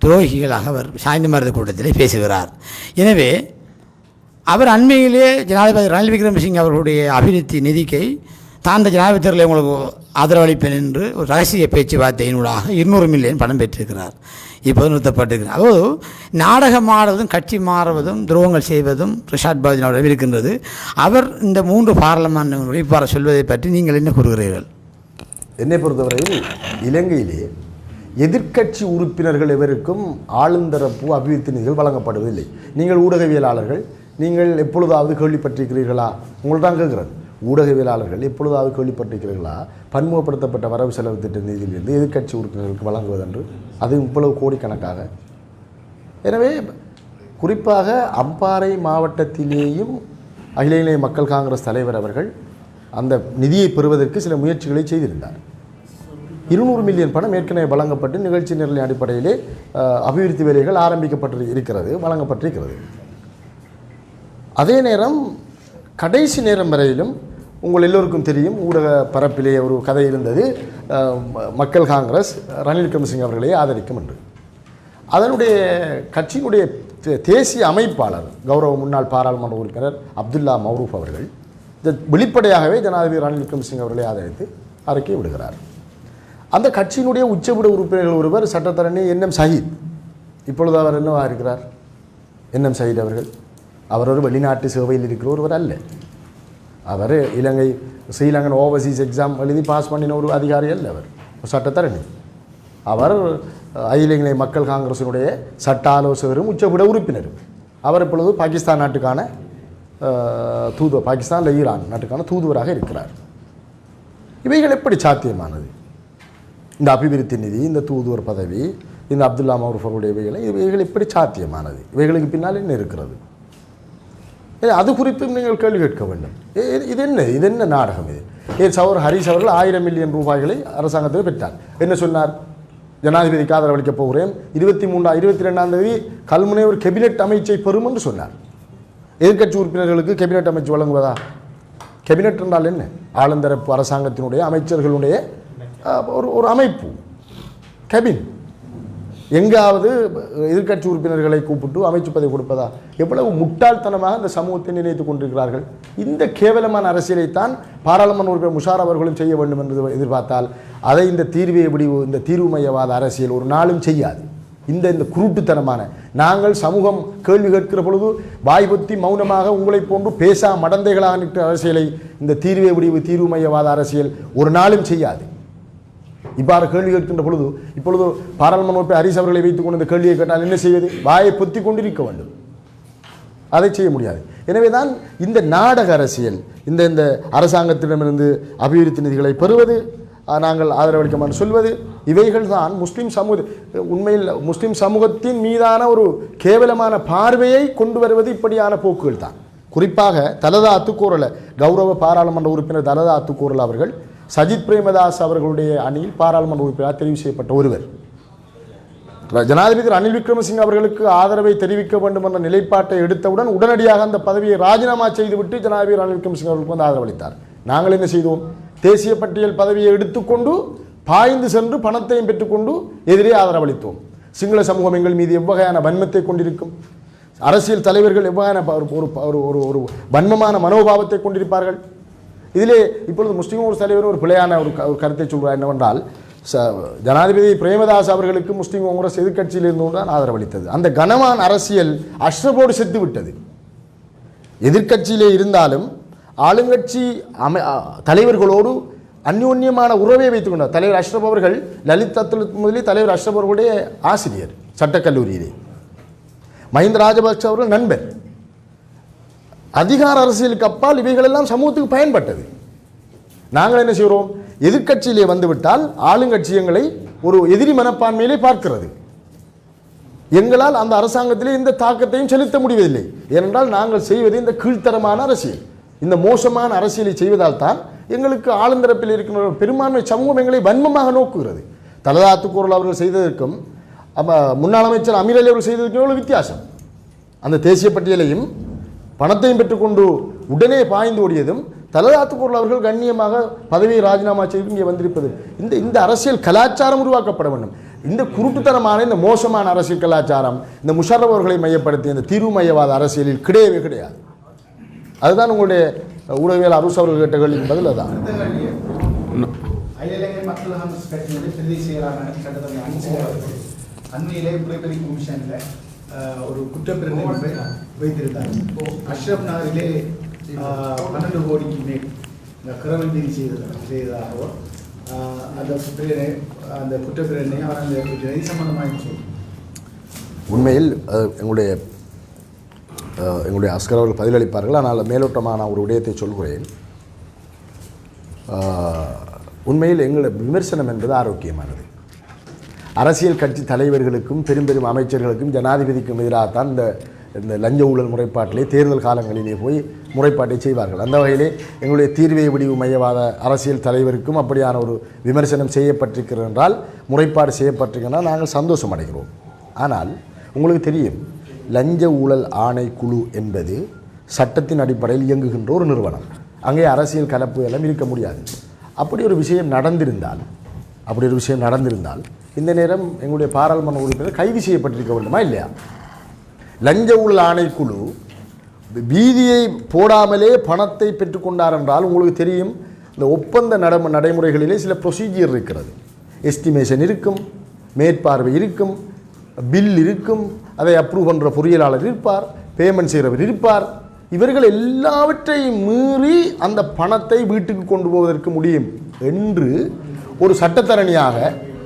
துரோகிகளாக அவர் சாய்ந்த மருத கூட்டத்திலே பேசுகிறார். எனவே அவர் அண்மையிலே ஜனாதிபதி ரணில் விக்ரமசிங்கே அவர்களுடைய அபிவிருத்தி நிதிக்கை தான் ஜனாதிபதி தேர்தலில் உங்களுக்கு ஆதரவளிப்பேன் என்று ஒரு ரகசிய பேச்சுவார்த்தையினூடாக 200 மில்லியன் பணம் பெற்றிருக்கிறார். இப்போது நிறுத்தப்பட்டிருக்கிறார். அதாவது நாடகம் ஆடுவதும் கட்சி மாறுவதும் துரோகங்கள் செய்வதும் ரிஷாட் பாதினோட இருக்கின்றது. அவர் இந்த 3 பாராளுமன்ற இவ்வாறு சொல்வதை பற்றி நீங்கள் என்ன கூறுகிறீர்கள்? என்னை பொறுத்தவரையில் இலங்கையிலே எதிர்க்கட்சி உறுப்பினர்கள் எவருக்கும் ஆளுந்தரப்பு அபிவிருத்தி நிதிகள் வழங்கப்படுவதில்லை. நீங்கள் ஊடகவியலாளர்கள், நீங்கள் எப்பொழுதாவது கேள்விப்பட்டிருக்கிறீர்களா? உங்கள்தான் தான் கேட்குறது. ஊடகவியலாளர்கள் எப்பொழுதாவது கேள்விப்பட்டிருக்கிறீர்களா பன்முகப்படுத்தப்பட்ட வரவு செலவு திட்ட நிதியிலிருந்து எதிர்க்கட்சி உறுப்பினர்களுக்கு வழங்குவதென்று, அது இவ்வளவு கோடிக்கணக்காக? எனவே குறிப்பாக அம்பாறை மாவட்டத்திலேயும் அகில இந்திய மக்கள் காங்கிரஸ் தலைவர் அவர்கள் அந்த நிதியை பெறுவதற்கு சில முயற்சிகளை செய்திருந்தார். 200 மில்லியன் பணம் ஏற்கனவே வழங்கப்பட்டு நிகழ்ச்சி நிரலின் அடிப்படையிலே அபிவிருத்தி வேலைகள் ஆரம்பிக்கப்பட்டு இருக்கிறது, வழங்கப்பட்டிருக்கிறது. அதே நேரம் கடைசி நேரம் வரையிலும் உங்கள் எல்லோருக்கும் தெரியும், ஊடக பரப்பிலே ஒரு கதை இருந்தது, மக்கள் காங்கிரஸ் ரணில் விக்ரமசிங்கே அவர்களை ஆதரிக்கும் என்று. அதனுடைய கட்சியினுடைய தேசிய அமைப்பாளர் கௌரவ முன்னாள் பாராளுமன்ற உறுப்பினர் அப்துல்லா மௌரூஃப் அவர்கள் வெளிப்படையாகவே ஜனாதிபதி ரணில் விக்ரமசிங்கே அவர்களை ஆதரித்து அறிக்கை விடுகிறார். அந்த கட்சியினுடைய உச்சபூட உறுப்பினர்கள் ஒருவர் சட்டத்தரணி NM ஷஹீத். இப்பொழுது அவர் என்னவாக இருக்கிறார்? NM ஷஹீத் அவர்கள் அவர் ஒரு வெளிநாட்டு சேவையில் இருக்கிற ஒருவர் அல்ல. அவர் இலங்கை ஸ்ரீலங்கன் ஓவர்சீஸ் எக்ஸாம் எழுதி பாஸ் பண்ணின ஒரு அதிகாரி அல்ல. அவர் ஒரு சட்டத்தரணி. அவர் அகில இலங்கை மக்கள் காங்கிரசினுடைய சட்ட ஆலோசகரும் உச்சபூட உறுப்பினரும். அவர் இப்பொழுது பாகிஸ்தான் நாட்டுக்கான தூதுவர், பாகிஸ்தான் இல்லை ஈரான் நாட்டுக்கான தூதுவராக இருக்கிறார். இவைகள் எப்படி சாத்தியமானது? இந்த அபிவிருத்தி நிதி, இந்த தூதுவர் பதவி, இந்த அப்துல்லா மௌரூஃப் அவருடைய இவைகள் எப்படி சாத்தியமானது? இவைகளுக்கு பின்னால் என்ன இருக்கிறது? அது குறித்தும் நீங்கள் கேள்வி கேட்க வேண்டும். இது என்ன நாடகம் இது? சவர் ஹரிஸ் அவர்கள் 1000 மில்லியன் ரூபாய்களை அரசாங்கத்தில் பெற்றார். என்ன சொன்னார்? ஜனாதிபதிக்கு ஆதரவளிக்கப் போகிறேன், 22ஆம் தேதி கல்முனை ஒரு கேபினெட் அமைச்சை பெறும் என்று சொன்னார். எதிர்க்கட்சி உறுப்பினர்களுக்கு கேபினெட் அமைச்சு வழங்குவதா? கேபினெட் என்றால் என்ன? ஆளுந்தரப்பு அரசாங்கத்தினுடைய அமைச்சர்களுடைய ஒரு அமைப்பு, கேபின். எங்காவது எதிர்க்கட்சி உறுப்பினர்களை கூப்பிட்டு அமைச்சு பதவி கொடுப்பதா? எவ்வளவு முட்டாள்தனமாக இந்த சமூகத்தை நினைத்துக் கொண்டிருக்கிறார்கள். இந்த கேவலமான அரசியலைத்தான் பாராளுமன்ற உறுப்பினர் முஷாரப் அவர்களும் செய்ய வேண்டும் என்று எதிர்பார்த்தால் அதை இந்த தீர்வு மையவாத அரசியல் ஒரு நாளும் செய்யாது. இந்த குருட்டுத்தனமான, நாங்கள் சமூகம் கேள்வி கேட்கிற பொழுது வாய்புத்தி மௌனமாக உங்களை போன்று பேசா மடந்தைகளாக நிற்கிற அரசியலை இந்த தீர்வு மையவாத அரசியல் ஒரு நாளும் செய்யாது. இவ்வாறு கேள்வி கேட்கின்ற பொழுது இப்பொழுது பாராளுமன்ற உறுப்பினர் ஹரிஸ் அவர்களை வைத்துக் கொண்டு இந்த கேள்வியை கேட்டால் என்ன செய்வது? வாயை பொத்தி கொண்டிருக்க வேண்டும். அதை செய்ய முடியாது. எனவே தான் இந்த நாடக அரசியல், இந்த அரசாங்கத்திடமிருந்து அபிவிருத்தி நிதிகளை பெறுவது, நாங்கள் ஆதரவளிக்க மாட்டோம் சொல்வது இவைகள் தான் உண்மையில் முஸ்லீம் சமூகத்தின் மீதான ஒரு கேவலமான பார்வையை கொண்டு வருவது இப்படியான போக்குகள் தான். குறிப்பாக தலதா அத்துக்கூரல கௌரவ பாராளுமன்ற உறுப்பினர் தலதா அத்துக்கூரல் அவர்கள் சஜித் பிரேமதாஸ் அவர்களுடைய அணியில் பாராளுமன்ற உறுப்பினராக தெரிவு செய்யப்பட்ட ஒருவர். ஜனாதிபதி ரணில் விக்ரமசிங்க அவர்களுக்கு ஆதரவை தெரிவிக்க வேண்டும் என்ற நிலைப்பாட்டை எடுத்தவுடன் உடனடியாக அந்த பதவியை ராஜினாமா செய்துவிட்டு ஜனாதிபதி ரணில் விக்ரமசிங்க அவர்களுக்கு வந்து ஆதரவளித்தார். நாங்கள் என்ன செய்தோம்? தேசிய பட்டியல் பதவியை எடுத்துக்கொண்டு பாய்ந்து சென்று பணத்தையும் பெற்றுக்கொண்டு எதிரே ஆதரவளித்தோம். சிங்கள சமூகம் எங்கள் மீது எவ்வகையான வன்மத்தை கொண்டிருக்கும், அரசியல் தலைவர்கள் எவ்வகையான ஒரு வன்மமான மனோபாவத்தை கொண்டிருப்பார்கள். இதிலே இப்பொழுது முஸ்லீம் ஒரு தலைவர் ஒரு பிழையான ஒரு கருத்தை சொல்வார் என்னவென்றால், ஜனாதிபதி பிரேமதாஸ் அவர்களுக்கு முஸ்லீம் காங்கிரஸ் எதிர்கட்சியில் இருந்து தான் ஆதரவளித்தது. அந்த கனமான அரசியல் அஷ்ரஃபோடு செத்து விட்டது. எதிர்கட்சியிலே இருந்தாலும் ஆளுங்கட்சி தலைவர்களோடு அந்யோன்யமான உறவை வைத்துக் கொண்டார். தலைவர் அஷ்ரப் அவர்கள் லலித் முதலி தலைவர் அஷ்ரப் அவர்களுடைய ஆசிரியர் சட்டக்கல்லூரியிலே. மஹிந்த ராஜபக்ஷ அவர்கள் நண்பர். அதிகார அரசியலுக்கு அப்பால் இவைகளெல்லாம் சமூகத்துக்கு பயன்பட்டது. நாங்கள் என்ன செய்கிறோம்? எதிர்கட்சியிலே வந்துவிட்டால் ஆளுங்கட்சி எங்களை ஒரு எதிரி மனப்பான்மையிலே பார்க்கிறது. எங்களால் அந்த அரசாங்கத்திலே இந்த தாக்கத்தையும் செலுத்த முடிவதில்லை. ஏனென்றால் நாங்கள் செய்வது இந்த கீழ்த்தரமான அரசியல், இந்த மோசமான அரசியலை செய்வதால் தான் எங்களுக்கு ஆளுந்தரப்பில் இருக்கிற பெரும்பான்மை சமூகம் எங்களை வன்மமாக நோக்குகிறது. தலதா அத்துக்கூரல் அவர்கள் செய்ததற்கும் முன்னாள் அமைச்சர் அமீர் அலி அவர்கள் செய்ததற்கும் எவ்வளவு வித்தியாசம். அந்த தேசிய பட்டியலையும் பணத்தையும் பெற்றுக்கொண்டு உடனே பாய்ந்து ஓடியதும், தலதா அத்துக்கூரல் அவர்கள் கண்ணியமாக பதவியை ராஜினாமா செய்து இங்கே வந்திருப்பது. இந்த அரசியல் கலாச்சாரம் உருவாக்கப்பட வேண்டும். இந்த குருட்டுத்தனமான இந்த மோசமான அரசியல் கலாச்சாரம் இந்த முஷர்ரப் அவர்களை மையப்படுத்தி இந்த தீர்வு மையவாத அரசியலில் கிடையவே கிடையாது. அதுதான் உங்களுடைய ஊடகவியல் அரசு அவர்கள் கேட்ட கேள்வியின் பதில் அதுதான். அண்மையிலே புகைப்படி கமிஷனில் ஒரு குற்றப்பிரேரணை வைத்திருந்தார். அஷ்ரப் நகரிலே 12 கோடிக்கு மேல் கிரவல்தீரி செய்ததாகவோ அந்த குற்றப்பிரேரணை அவர் அந்த நிதி சம்பந்தமாக சொல்லுங்கள். உண்மையில் எங்களுடைய அஸ்கர் அவர்கள் பதிலளிப்பார்கள். ஆனால் மேலோட்டமான ஒரு விடயத்தை சொல்கிறேன். உண்மையில் எங்களுடைய விமர்சனம் என்பது ஆரோக்கியமானது. அரசியல் கட்சி தலைவர்களுக்கும் பெரும் அமைச்சர்களுக்கும் ஜனாதிபதிக்கும் எதிராகத்தான் இந்த லஞ்ச ஊழல் முறைப்பாட்டிலே தேர்தல் காலங்களிலே போய் முறைப்பாட்டை செய்வார்கள். அந்த வகையிலே எங்களுடைய தீர்வை விடிவு மையவாத அரசியல் தலைவருக்கும் அப்படியான ஒரு விமர்சனம் செய்யப்பட்டிருக்கிறது என்றால், முறைப்பாடு செய்யப்பட்டிருக்கிறால் நாங்கள் சந்தோஷம் அடைகிறோம். ஆனால் உங்களுக்கு தெரியும், லஞ்ச ஊழல் ஆணைக்குழு என்பது சட்டத்தின் அடிப்படையில் இயங்குகின்ற ஒரு நிறுவனம். அங்கே அரசியல் கலப்பு எல்லாம் இருக்க முடியாது. அப்படி ஒரு விஷயம் நடந்திருந்தால் இந்த நேரம் எங்களுடைய பாராளுமன்ற உறுப்பினர் கைது செய்யப்பட்டிருக்க வேண்டுமா இல்லையா? லஞ்ச ஊழல் ஆணைக்குழு வீதியை போடாமலே பணத்தை பெற்றுக்கொண்டார் என்றால் உங்களுக்கு தெரியும், இந்த ஒப்பந்த நடைமுறைகளிலே சில ப்ரொசீஜர் இருக்கிறது. எஸ்டிமேஷன் இருக்கும், மேற்பார்வை இருக்கும், பில் இருக்கும், அதை அப்ரூவ் பண்ணுற பொறியியலாளர் இருப்பார், பேமெண்ட் செய்கிறவர் இருப்பார். இவர்கள் எல்லாவற்றையும் மீறி அந்த பணத்தை வீட்டுக்கு கொண்டு போவதற்கு முடியும் என்று ஒரு சட்டத்தரணியாக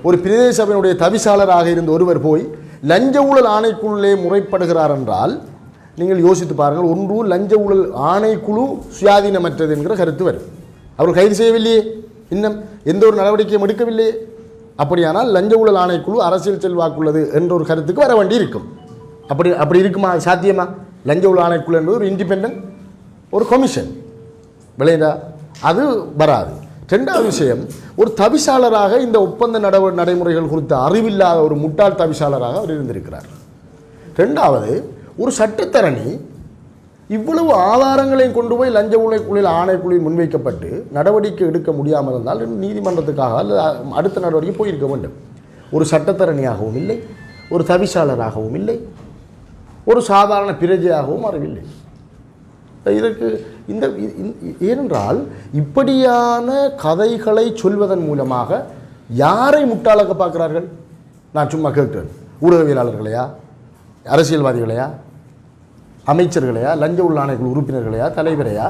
ஒரு பிரதேச சபையினுடைய தவிசாளராக இருந்த ஒருவர் போய் லஞ்ச ஊழல் ஆணைக்குழுவிலே முறைப்படுகிறார் என்றால் நீங்கள் யோசித்து பாருங்கள். ஒன்று, லஞ்ச ஊழல் ஆணைக்குழு சுயாதீனமற்றது என்கிற கருத்து வரும். அவர் கைது செய்யவில்லையே, இன்னும் எந்த ஒரு நடவடிக்கையும் எடுக்கவில்லையே. அப்படியானால் லஞ்ச ஊழல் ஆணைக்குழு அரசியல் செல்வாக்குள்ளது என்ற ஒரு கருத்துக்கு வர வேண்டி இருக்கும். அப்படி இருக்குமா? சாத்தியமா? லஞ்ச ஊழல் ஆணைக்குழு என்பது ஒரு இண்டிபெண்டன்ட் ஒரு கமிஷன் விளையாடா, அது வராது. ரெண்டாவது விஷயம், ஒரு தவிசாளராக இந்த ஒப்பந்த நடைமுறைகள் குறித்த அறிவில்லாத ஒரு முட்டாள் தவிசாளராக அவர் இருந்திருக்கிறார். ரெண்டாவது, ஒரு சட்டத்தரணி இவ்வளவு ஆதாரங்களையும் கொண்டு போய் லஞ்ச ஊழல் ஆணைக்குழுவில் முன்வைக்கப்பட்டு நடவடிக்கை எடுக்க முடியாமல் இருந்தால் நீதிமன்றத்துக்காக அல்லது அடுத்த நடவடிக்கை போயிருக்க வேண்டும். ஒரு சட்டத்தரணியாகவும் இல்லை, ஒரு தவிசாளராகவும் இல்லை, ஒரு சாதாரண பிரஜையாகவும் அறிவில்லை. இதற்கு ஏனென்றால் இப்படியான கதைகளை சொல்வதன் மூலமாக யாரை முட்டாளாக்க பார்க்கிறார்கள்? நான் சும்மா கேட்கிறேன். ஊடகவியலாளர்களையா, அரசியல்வாதிகளையா, அமைச்சர்களையா, லஞ்ச ஊழல் ஆணைக்குழு உறுப்பினர்களையா, தலைவரையா,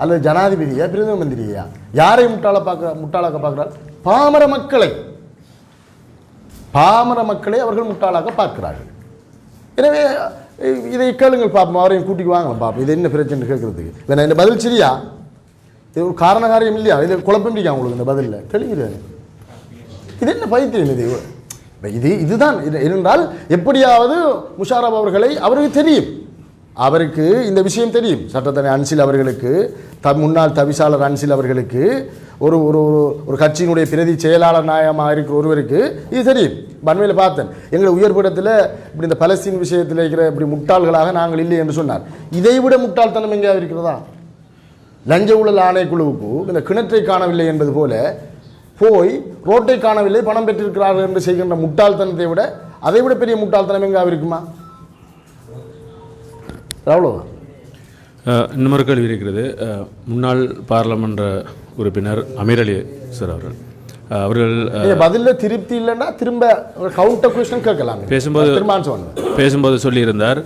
அல்லது ஜனாதிபதியா, பிரதம மந்திரியா? யாரை முட்டாளாக்க பார்க்கிறார்? பாமர மக்களை அவர்கள் முட்டாளாக்க பார்க்கிறார்கள். எனவே இதை கேளுங்கள் பார்ப்போம், அவரையும் கூட்டிக்கு வாங்க பார்ப்போம். இது என்ன பிரச்சனை கேட்கறதுக்கு வேணா இந்த பதில் சரியா? இது ஒரு காரணகாரியம் இல்லையா? இதில் குழப்பம் இல்லையா உங்களுக்கு இந்த பதிலில்? தெளிவுது. இது என்ன பைத்தியம் இது? இதுதான் ஏனென்றால் எப்படியாவது முஷாரப் அவர்களை அவருக்கு தெரியும், அவருக்கு இந்த விஷயம் தெரியும். சட்டத்தரணி அன்சில் அவர்களுக்கு, முன்னாள் தவிசாளர் அன்சில் அவர்களுக்கு, ஒரு ஒரு ஒரு கட்சியினுடைய பிரதி செயலாளர் நாயகமாக இருக்கிற ஒருவருக்கு இது தெரியும். பன்மையில் பார்த்தேன், எங்களை உயர்பீடத்தில் இப்படி இந்த பலஸ்தீன் விஷயத்தில் இருக்கிற இப்படி முட்டாள்களாக நாங்கள் இல்லை என்று சொன்னார். இதைவிட முட்டாள்தனம் எங்கேயாவது இருக்கிறதா? லஞ்ச ஊழல் ஆணைக்குழுவுக்கு இந்த கிணற்றை காணவில்லை என்பது போல போய் ரோட்டை காணவில்லை, பணம் பெற்றிருக்கிறார்கள் என்று செய்கின்ற முட்டாள்தனத்தை விட அதைவிட பெரிய முட்டாள்தனம் எங்காவது இருக்குமா? அவ்வளோதான். இன்னொரு கேள்வி இருக்கிறது. முன்னாள் பாராளுமன்ற உறுப்பினர் அமீர் அலி சார் அவர்கள் பதிலில் திருப்தி இல்லைன்னா திரும்ப கவுண்டர் கொஸ்டின் கேட்கலாம். பேசும்போது சொல்லியிருந்தார்,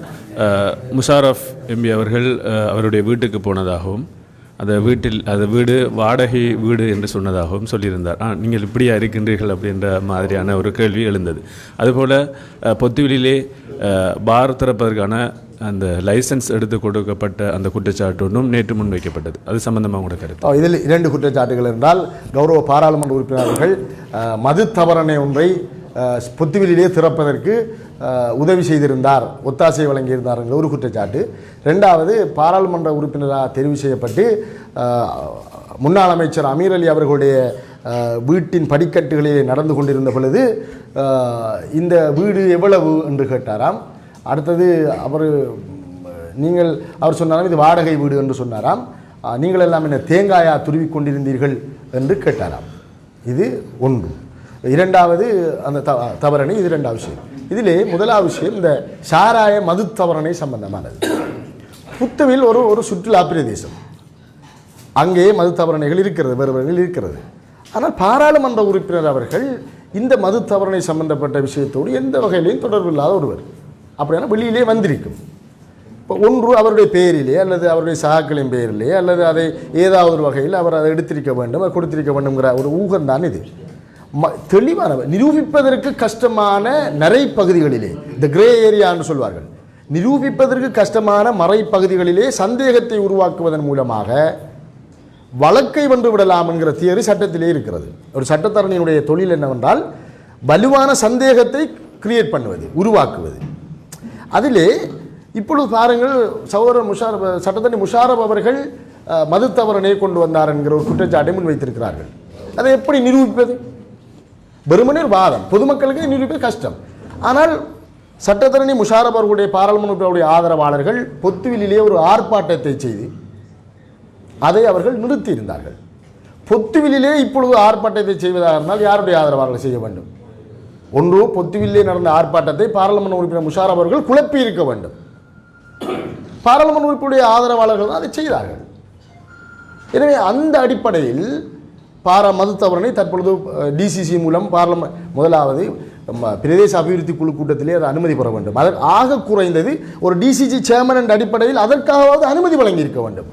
முஷாரஃப் எம்பி அவர்கள் அவருடைய வீட்டுக்கு போனதாகவும் அந்த வீடு வாடகை வீடு என்று சொன்னதாகவும் சொல்லியிருந்தார். நீங்கள் இப்படியா இருக்கின்றீர்கள் அப்படின்ற மாதிரியான ஒரு கேள்வி எழுந்தது. அதுபோல் பொத்துவிலே பார் திறப்பதற்கான அந்த லைசன்ஸ் எடுத்து கொடுக்கப்பட்ட அந்த குற்றச்சாட்டு ஒன்றும் நேற்று முன்வைக்கப்பட்டது. அது சம்பந்தமாக கூட கருத்து. இதில் 2 குற்றச்சாட்டுகள் என்றால், கௌரவ பாராளுமன்ற உறுப்பினர்கள் மது தவறனை ஒன்றை பொத்துவிலே திறப்பதற்கு உதவி செய்திருந்தார், ஒத்தாசை வழங்கியிருந்தார் என்ற ஒரு குற்றச்சாட்டு. 2வது, பாராளுமன்ற உறுப்பினராக தெரிவு செய்யப்பட்டு முன்னாள் அமைச்சர் அமீர் அலி அவர்களுடைய வீட்டின் படிக்கட்டுகளில் நடந்து கொண்டிருந்த பொழுது இந்த வீடு எவ்வளவு என்று கேட்டாராம். அடுத்தது அவர் சொன்னாராம் இது வாடகை வீடு என்று சொன்னாராம். நீங்கள் எல்லாம் என்ன தேங்காயா துருவி கொண்டிருந்தீர்கள் என்று கேட்டாராம். இது ஒன்று. 2வது அந்த தவறனை. இது 2வது விஷயம். இதிலே முதலாவது விஷயம் இந்த சாராய மது தவறனை சம்பந்தமானது. புத்துவில் ஒரு சுற்றுலா பிரதேசம், அங்கே மது தவறனைகள் இருக்கிறது, வேறுவர்கள் இருக்கிறது. ஆனால் பாராளுமன்ற உறுப்பினர் அவர்கள் இந்த மது தவறனை சம்பந்தப்பட்ட விஷயத்தோடு எந்த வகையிலையும் தொடர்பு இல்லாத ஒருவர். அப்படின்னா வெளியிலே வந்திருக்கும். இப்போ ஒன்று அவருடைய பெயரிலே அல்லது அவருடைய சகாக்களின் பெயரிலே அல்லது அதை ஏதாவது ஒரு வகையில் அவர் அதை எடுத்திருக்க வேண்டும், கொடுத்திருக்க வேண்டும்ங்கிற ஒரு ஊகம்தான் இது. தெளிவான நிரூபிப்பதற்கு கஷ்டமான நரைப்பகுதிகளிலே, இந்த கிரே ஏரியா என்று சொல்வார்கள், நிரூபிப்பதற்கு கஷ்டமான மறைப்பகுதிகளிலே சந்தேகத்தை உருவாக்குவதன் மூலமாக வழக்கை வென்று விடலாம் என்கிற தியரி சட்டத்திலே இருக்கிறது. ஒரு சட்டத்தரணியினுடைய தொழில் என்னவென்றால் வலுவான சந்தேகத்தை கிரியேட் பண்ணுவது, உருவாக்குவது. அதிலே இப்பொழுது பாருங்கள், சகோதரர் சட்டத்தரணி முஷாரப் அவர்கள் மது தவறனை கொண்டு வந்தார் என்கிற ஒரு குற்றச்சாட்டை முன்வைத்திருக்கிறார்கள். அதை எப்படி நிரூபிப்பது? வெறுமனே வாதம், பொதுமக்களுக்கு நிரூபிப்பது கஷ்டம். ஆனால் சட்டத்தரணி முஷாரப் அவர்களுடைய பாராளுமன்றத்துடைய ஆதரவாளர்கள் பொத்துவிலே ஒரு ஆர்ப்பாட்டத்தை செய்து அதை அவர்கள் நிறுத்தியிருந்தார்கள். பொத்துவிலே இப்பொழுது ஆர்ப்பாட்டத்தை செய்வதாக இருந்தால் யாருடைய ஆதரவாளர்கள் செய்ய வேண்டும்? ஒன்று, பொத்துவிலே நடந்த ஆர்ப்பாட்டத்தை பாராளுமன்ற உறுப்பினர் முஷாரப் அவர்கள் குழப்பி இருக்க வேண்டும். பாராளுமன்ற உறுப்பினுடைய ஆதரவாளர்கள் தான் அதை செய்தார்கள். எனவே அந்த அடிப்படையில் மது தவறனை தற்பொழுது டிசிசி மூலம் முதலாவது பிரதேச அபிவிருத்தி குழு கூட்டத்திலே அது அனுமதி பெற வேண்டும். அதற்கு ஆக குறைந்தது ஒரு டிசிசி சேர்மன் என்ற அடிப்படையில் அதற்காகவாவது அனுமதி வழங்கியிருக்க வேண்டும்.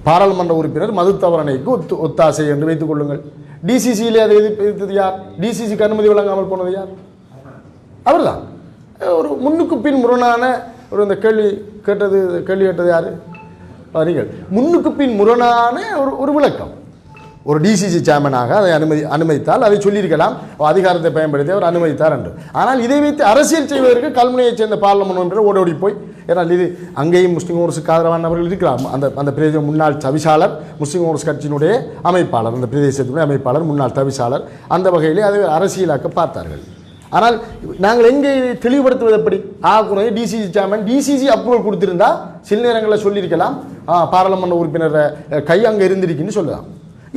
பாராளுமன்ற உறுப்பினர் மது தவறனைக்கு ஒத்தாசை என்று வைத்துக் கொள்ளுங்கள். டிசிசியிலே அதை எதிர்த்தது யார்? டிசிசிக்கு அனுமதி வழங்காமல் போனது யார்? அவர்தான். ஒரு முன்னுக்கு பின் முரணான இந்த கேள்வி கேட்டது யார்? நீங்கள் முன்னுக்கு பின் முரணான ஒரு விளக்கம். ஒரு டிசிசி சேர்மனாக அதை அனுமதித்தால் அதை சொல்லியிருக்கலாம், அதிகாரத்தை பயன்படுத்தி அவர் அனுமதித்தார் என்று. ஆனால் இதை வைத்து அரசியல் செய்வதற்கு கல்முனையைச் சேர்ந்த பாராளுமன்ற உறுப்பினர் ஓடோடி போய், ஏன்னால் இது அங்கேயும் முஸ்லீம் காங்கிரஸுக்கு ஆதரவானவர்கள் இருக்கிறார். அந்த பிரதேச முன்னாள் தவிசாளர், முஸ்லீம் காங்கிரஸ் கட்சியினுடைய அமைப்பாளர், அந்த பிரதேசத்தினுடைய அமைப்பாளர், முன்னாள் தவிசாளர், அந்த வகையிலே அதை அரசியலாக்க பார்த்தார்கள். ஆனால் நாங்கள் எங்கே தெளிவுபடுத்துவது எப்படி? ஆகுறது டிசிசி சேர்மன் டிசிசி அப்ரூவல் கொடுத்திருந்தா சில நேரங்களில் சொல்லியிருக்கலாம், பாராளுமன்ற உறுப்பினர் கை அங்கே இருந்திருக்குன்னு சொல்லலாம்.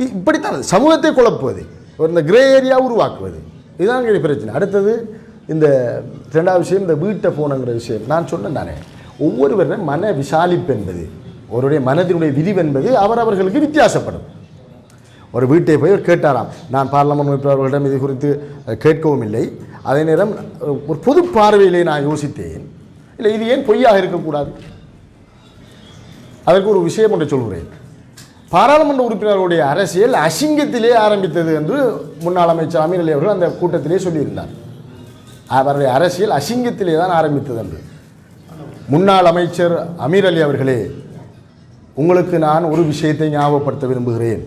இப்படித்தான் சமூகத்தை குழப்புவது, இந்த கிரே ஏரியா உருவாக்குவது, இதுதான் எங்களுடைய பிரச்சனை. அடுத்தது இந்த 2வது விஷயம், இந்த வீட்டை போனங்கிற விஷயம். நான் சொன்னேன் தானே, ஒவ்வொருவருடைய மன விசாலிப்பு என்பது, ஒருவருடைய மனதினுடைய விரிவு என்பது அவர்களுக்கு வித்தியாசப்படும். ஒரு வீட்டை போய் கேட்டாராம். நான் பாராளுமன்ற உறுப்பினர்களிடம் இது குறித்து கேட்கவும் இல்லை. அதே நேரம் ஒரு பொது பார்வையிலே நான் யோசித்தேன், இல்லை இது ஏன் பொய்யாக இருக்கக்கூடாது? அதற்கு ஒரு விஷயம் ஒன்றை சொல்கிறேன். பாராளுமன்ற உறுப்பினர்களுடைய அரசியல் அசிங்கத்திலே ஆரம்பித்தது என்று முன்னாள் அமைச்சர் அமீர் அலி அவர்கள் அந்த கூட்டத்திலே சொல்லியிருந்தார். அவருடைய அரசியல் அசிங்கத்திலே தான் ஆரம்பித்தது என்று. முன்னாள் அமைச்சர் அமீர் அலி அவர்களே உங்களுக்கு நான் ஒரு விஷயத்தை ஞாபகப்படுத்த விரும்புகிறேன்.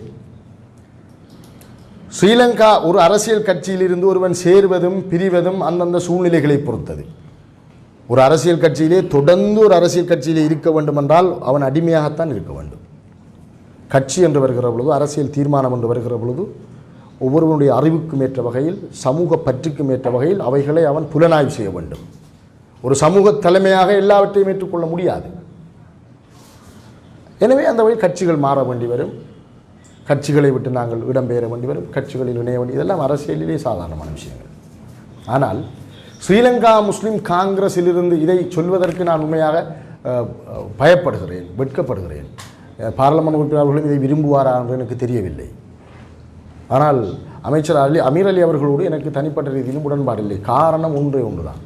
ஸ்ரீலங்கா ஒரு அரசியல் கட்சியிலிருந்து ஒருவன் சேர்வதும் பிரிவதும் அந்தந்த சூழ்நிலைகளை பொறுத்தது. ஒரு அரசியல் கட்சியிலே தொடர்ந்து ஒரு அரசியல் கட்சியிலே இருக்க வேண்டும் என்றால் அவன் அடிமையாகத்தான் இருக்க வேண்டும். கட்சி என்று வருகிற பொழுது, அரசியல் தீர்மானம் என்று வருகிற பொழுது, ஒவ்வொருவனுடைய அறிவுக்கும் ஏற்ற வகையில், சமூக பற்றுக்கும் ஏற்ற வகையில் அவைகளை அவன் புலனாய்வு செய்ய வேண்டும். ஒரு சமூக தலைமையாக எல்லாவற்றையும் ஏற்றுக்கொள்ள முடியாது. எனவே அந்த வகையில் கட்சிகள் மாற வேண்டி வரும், கட்சிகளை விட்டு நாங்கள் இடம்பெயர வேண்டி வரும், கட்சிகளில் இணைய வேண்டி, இதெல்லாம் அரசியலிலே சாதாரணமான விஷயங்கள். ஆனால் ஸ்ரீலங்கா முஸ்லீம் காங்கிரஸிலிருந்து இதை சொல்வதற்கு நான் உண்மையாக பயப்படுகிறேன், வெட்கப்படுகிறேன். பாராளுமன்ற உறுப்பினர்களும் இதை விரும்புவாரா என்று எனக்கு தெரியவில்லை. ஆனால் அமைச்சர் அமீர் அலி அவர்களோடு எனக்கு தனிப்பட்ட ரீதியிலும் உடன்பாடில்லை. காரணம் ஒன்றே ஒன்றுதான்.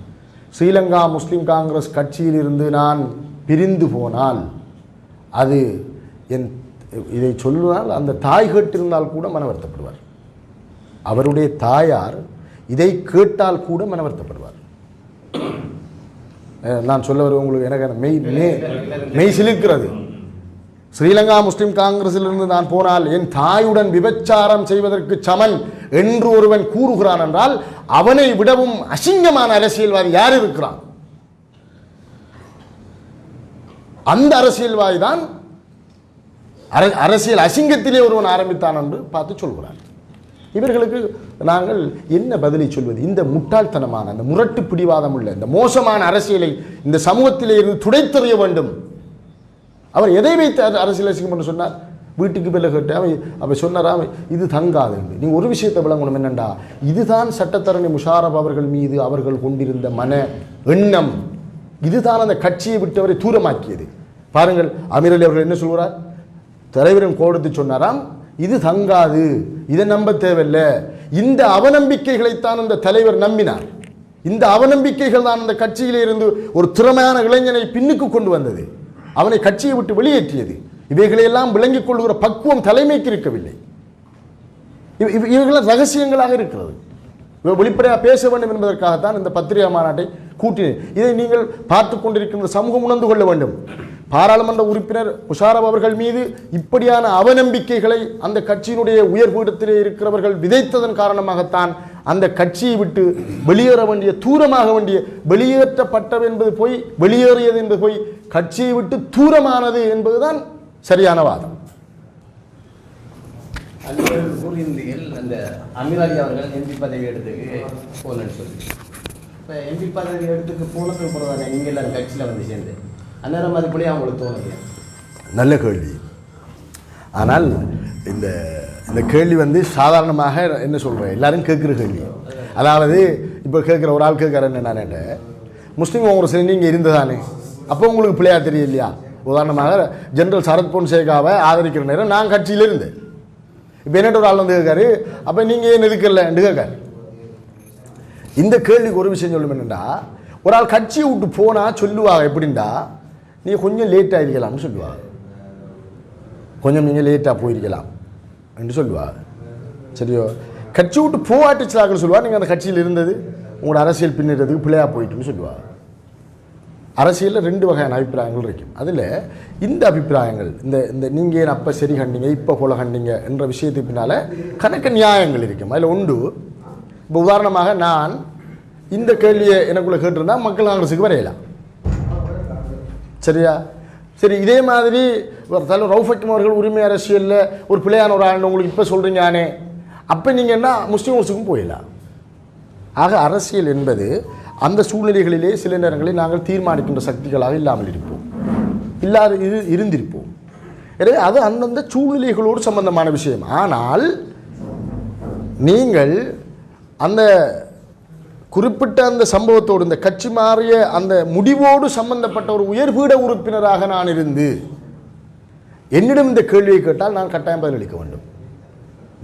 ஸ்ரீலங்கா முஸ்லீம் காங்கிரஸ் கட்சியிலிருந்து நான் பிரிந்து போனால் அது இதை சொல்லுவதால் அந்த தாய் கேட்டிருந்தால் கூட மன வருத்தப்படுவார். அவருடைய தாயார் இதை கேட்டால் கூட மன வருத்தப்படுவார். நான் சொல்ல வருவது உங்களுக்கு எனக்கு மெய் சிலிர்க்கிறது. ஸ்ரீலங்கா முஸ்லிம் காங்கிரஸிலிருந்து நான் போனால் என் தாயுடன் விபச்சாரம் செய்வதற்கு சமன் என்று ஒருவன் கூறுகிறான் என்றால் அவனை விடவும் அசிங்கமான அரசியல்வாதி யார் இருக்கிறான்? அந்த அரசியல்வாதி தான் அரசியல் அசிங்கத்திலே ஒருவன் ஆரம்பித்தான் என்று பார்த்து சொல்கிறார். இவர்களுக்கு நாங்கள் என்ன பதிலை சொல்வது? இந்த முட்டாள்தனமான, இந்த முரட்டு பிடிவாதம் உள்ள, இந்த மோசமான அரசியலை இந்த சமூகத்திலே இருந்து துடைத்தெறிய வேண்டும். அவர் எதை வைத்து அரசியல் அசிங்கம் என்று சொன்னார்? வீட்டுக்கு பிள்ளை கேட்டு அவர் சொன்னாரா, இது தங்காது. நீங்கள் ஒரு விஷயத்தை விளங்கணும் என்னென்றா, இதுதான் சட்டத்தரணி முஷாரப் அவர்கள் மீது அவர்கள் கொண்டிருந்த மன எண்ணம். இதுதான் அந்த கட்சியை விட்டு அவரை தூரமாக்கியது. பாருங்கள், அமீர் அலி அவர்கள் என்ன சொல்கிறார்? தலைவரும் கோடுத்து சொன்னாராம், இது தங்காது, இதை நம்ப தேவையில்லை. இந்த அவநம்பிக்கைகளைத்தான் அந்த தலைவர் நம்பினார். இந்த அவநம்பிக்கைகள் தான் அந்த கட்சியிலே இருந்து ஒரு திறமையான இளைஞனை பின்னுக்கு கொண்டு வந்தது, அவனை கட்சியை விட்டு வெளியேற்றியது. இவைகளையெல்லாம் விளங்கிக் கொள்கிற பக்குவம் தலைமைக்கு இருக்கவில்லை. இவைகள் ரகசியங்களாக இருக்கிறது. வெளிப்படையாக பேச வேண்டும் என்பதற்காகத்தான் இந்த பத்திரிகை மாநாட்டை கூட்டினேன். இதை நீங்கள் பார்த்து கொண்டிருக்கின்ற சமூகம் உணர்ந்து கொள்ள வேண்டும். பாராளுமன்ற உறுப்பினர் முஷாரப் அவர்கள் மீது இப்படியான அவநம்பிக்கைகளை அந்த கட்சியினுடைய உயர்பீடத்திலே இருக்கிறவர்கள் விதைத்ததன் காரணமாகத்தான் அந்த கட்சியை விட்டு வெளியேற வேண்டிய, தூரமாக வேண்டிய, வெளியேற்றப்பட்டது என்பது போய், வெளியேறியது என்பது போய், கட்சியை விட்டு தூரமானது என்பதுதான் சரியான வாதம். கூறியிருந்தீர்கள் அந்த அமீர் அலி அவர்கள் எம்பி பதவி எடுத்துக்கு போனேன்னு சொல்லி. இப்போ எம்பி பதவி எடுத்துக்கு போனதுக்கு போகிறதானே நீங்கள் எல்லாரும் கட்சியில் வந்து சேர்ந்து அந்நேரம் அதுபடியே அவங்களுக்கு தோணுது. நல்ல கேள்வி. ஆனால் இந்த இந்த கேள்வி வந்து சாதாரணமாக என்ன சொல்கிறேன், எல்லாரும் கேட்குற கேள்வி. அதாவது இப்போ கேட்குற ஒரு ஆள் கேட்குற என்னென்ன, முஸ்லீம் காங்கிரஸ் நீங்கள் இருந்ததானே, அப்போ உங்களுக்கு பிள்ளையா தெரியலையா? உதாரணமாக ஜெனரல் சரத் பொன்சேகாவை ஆதரிக்கிற நேரம் நான் கட்சியில் இருந்தேன். இப்போ என்னட்டு ஒரு ஆள் வந்து கேட்காரு, அப்போ நீங்கள் ஏன் எதுக்கலன்னு கேட்காரு. இந்த கேள்விக்கு ஒரு விஷயம் சொல்லும் என்னென்னா, ஒரு ஆள் கட்சியை விட்டு போனால் சொல்லுவாங்க எப்படின்னா, நீங்கள் கொஞ்சம் லேட்டாக இருக்கலாம்னு சொல்லுவாங்க, கொஞ்சம் நீங்கள் லேட்டாக போயிருக்கலாம் என்று சொல்லுவாங்க. சரியோ, கட்சி விட்டு போவாட்டுச்சாக்கள் சொல்லுவார், நீங்கள் அந்த கட்சியில் இருந்தது உங்களோட அரசியல் பின்னுறதுக்கு பிள்ளையாக போயிட்டுன்னு சொல்லுவாங்க. அரசியலில் ரெண்டு வகையான அபிப்பிராயங்கள் இருக்கும். அதில் இந்த அபிப்பிராயங்கள், இந்த நீங்கள் ஏன் அப்போ சரி கண்டிங்க இப்போ போல கண்டிங்க என்ற விஷயத்துக்கு பின்னால் கணக்கு நியாயங்கள் இருக்கும். அதில் உண்டு. இப்போ உதாரணமாக நான் இந்த கேள்வியை எனக்குள்ளே கேட்டிருந்தா மக்கள் காங்கிரஸுக்கு வரையலாம், சரியா? சரி, இதே மாதிரி தலைவர் ரவுஃப் ஹக்கீம் அவர்கள் உரிமை அரசியலில் ஒரு பிள்ளையான ஒரு ஆள் உங்களுக்கு இப்போ சொல்கிறீங்க ஆனே, அப்போ நீங்கள் என்ன முஸ்லீம் காங்கிரஸுக்கும் போயிடலாம். ஆக அரசியல் என்பது அந்த சூழ்நிலைகளிலே சில நேரங்களில் நாங்கள் தீர்மானிக்கின்ற சக்திகளாக இல்லாமல் இருப்போம், இருந்திருப்போம். எனவே அது அந்தந்த சூழ்நிலைகளோடு சம்பந்தமான விஷயம். ஆனால் நீங்கள் அந்த குறிப்பிட்ட அந்த சம்பவத்தோடு, இந்த கட்சி மாறிய அந்த முடிவோடு சம்பந்தப்பட்ட ஒரு உயர்பீட உறுப்பினராக நான் இருந்து என்னிடம் இந்த கேள்வியை கேட்டால் நான் கட்டாயம் பதிலளிக்க வேண்டும்.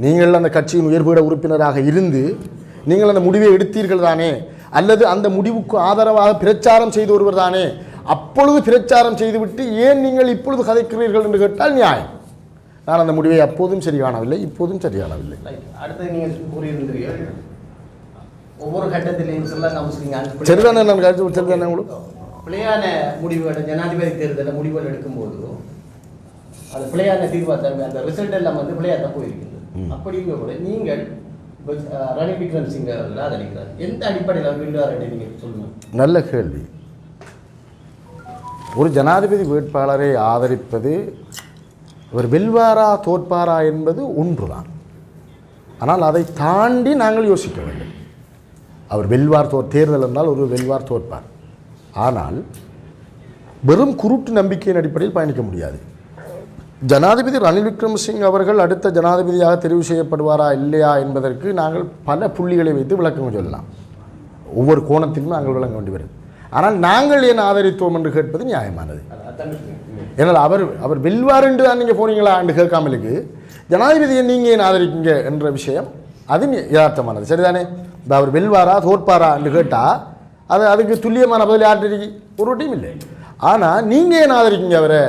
நீங்கள் அந்த கட்சியின் உயர்பீட உறுப்பினராக இருந்து நீங்கள் அந்த முடிவை எடுத்தீர்கள் தானே, அல்லது அந்த முடிவுக்கு ஆதரவாக பிரச்சாரம் செய்து வருவர் தானே, அப்பொழுது பிரச்சாரம் செய்துவிட்டு ஏன் நீங்கள் இப்பொழுது கதைக்கிறீர்கள் என்று கேட்டால் நியாயம். நான் அந்த முடிவை அப்போதும் சரி காணவில்லை, இப்போதும் சரி காணவில்லை. அடுத்து நீங்கள் கூறியிருந்தீர்கள் ஒவ்வொரு கட்டத்திலையும் சரிதானே, நான் சரிதானே உங்களுக்கு பிள்ளையான முடிவுகளை ஜனாதிபதி தேர்தலில் முடிவுகள் எடுக்கும்போது அது பிள்ளையான தீர்வா தான் அந்த ரிசல்ட் எல்லாம் வந்து பிள்ளையா தான் போயிருக்குது. அப்படிங்க கூட நீங்கள் ரணில் விக்ரமசிங்கே அவர்கள் ஆதரிக்கிறார். எந்த அடிப்படையில் அவர் வெல்வார் என்று நீங்கள் சொல்லுங்க. நல்ல கேள்வி. ஒரு ஜனாதிபதி வேட்பாளரை ஆதரிப்பது அவர் வெல்வாரா தோற்பாரா என்பது ஒன்றுதான். ஆனால் அதை தாண்டி நாங்கள் யோசிக்க வேண்டும். அவர் வெல்வார் தேர்தல் என்றால் ஒரு வெல்வார் தோற்பார். ஆனால் வெறும் குருட்டு நம்பிக்கையின் அடிப்படையில் பயணிக்க முடியாது. ஜனாதிபதி ரணில் விக்ரமசிங்கே அவர்கள் அடுத்த ஜனாதிபதியாக தெரிவு செய்யப்படுவாரா இல்லையா என்பதற்கு நாங்கள் பல புள்ளிகளை வைத்து விளக்கம் சொல்லலாம். ஒவ்வொரு கோணத்திலும் நாங்கள் விளங்க வேண்டி வருது. ஆனால் நாங்கள் ஏன் ஆதரித்தோம் என்று கேட்பது நியாயமானது. ஏன்னால் அவர் வெல்வார் என்று தான் நீங்கள் போனீங்களா என்று கேட்காமலுக்கு ஜனாதிபதியை நீங்கள் ஏன் ஆதரிக்கீங்க என்ற விஷயம் அது யதார்த்தமானது. சரிதானே? இப்போ அவர் வெல்வாரா தோற்பாரா என்று கேட்டால் அதுக்கு துல்லியமான பதில் யார்கிட்ட ஒரு டீம் இல்லை. ஆனால் நீங்கள் ஏன் ஆதரிக்கீங்க அவரை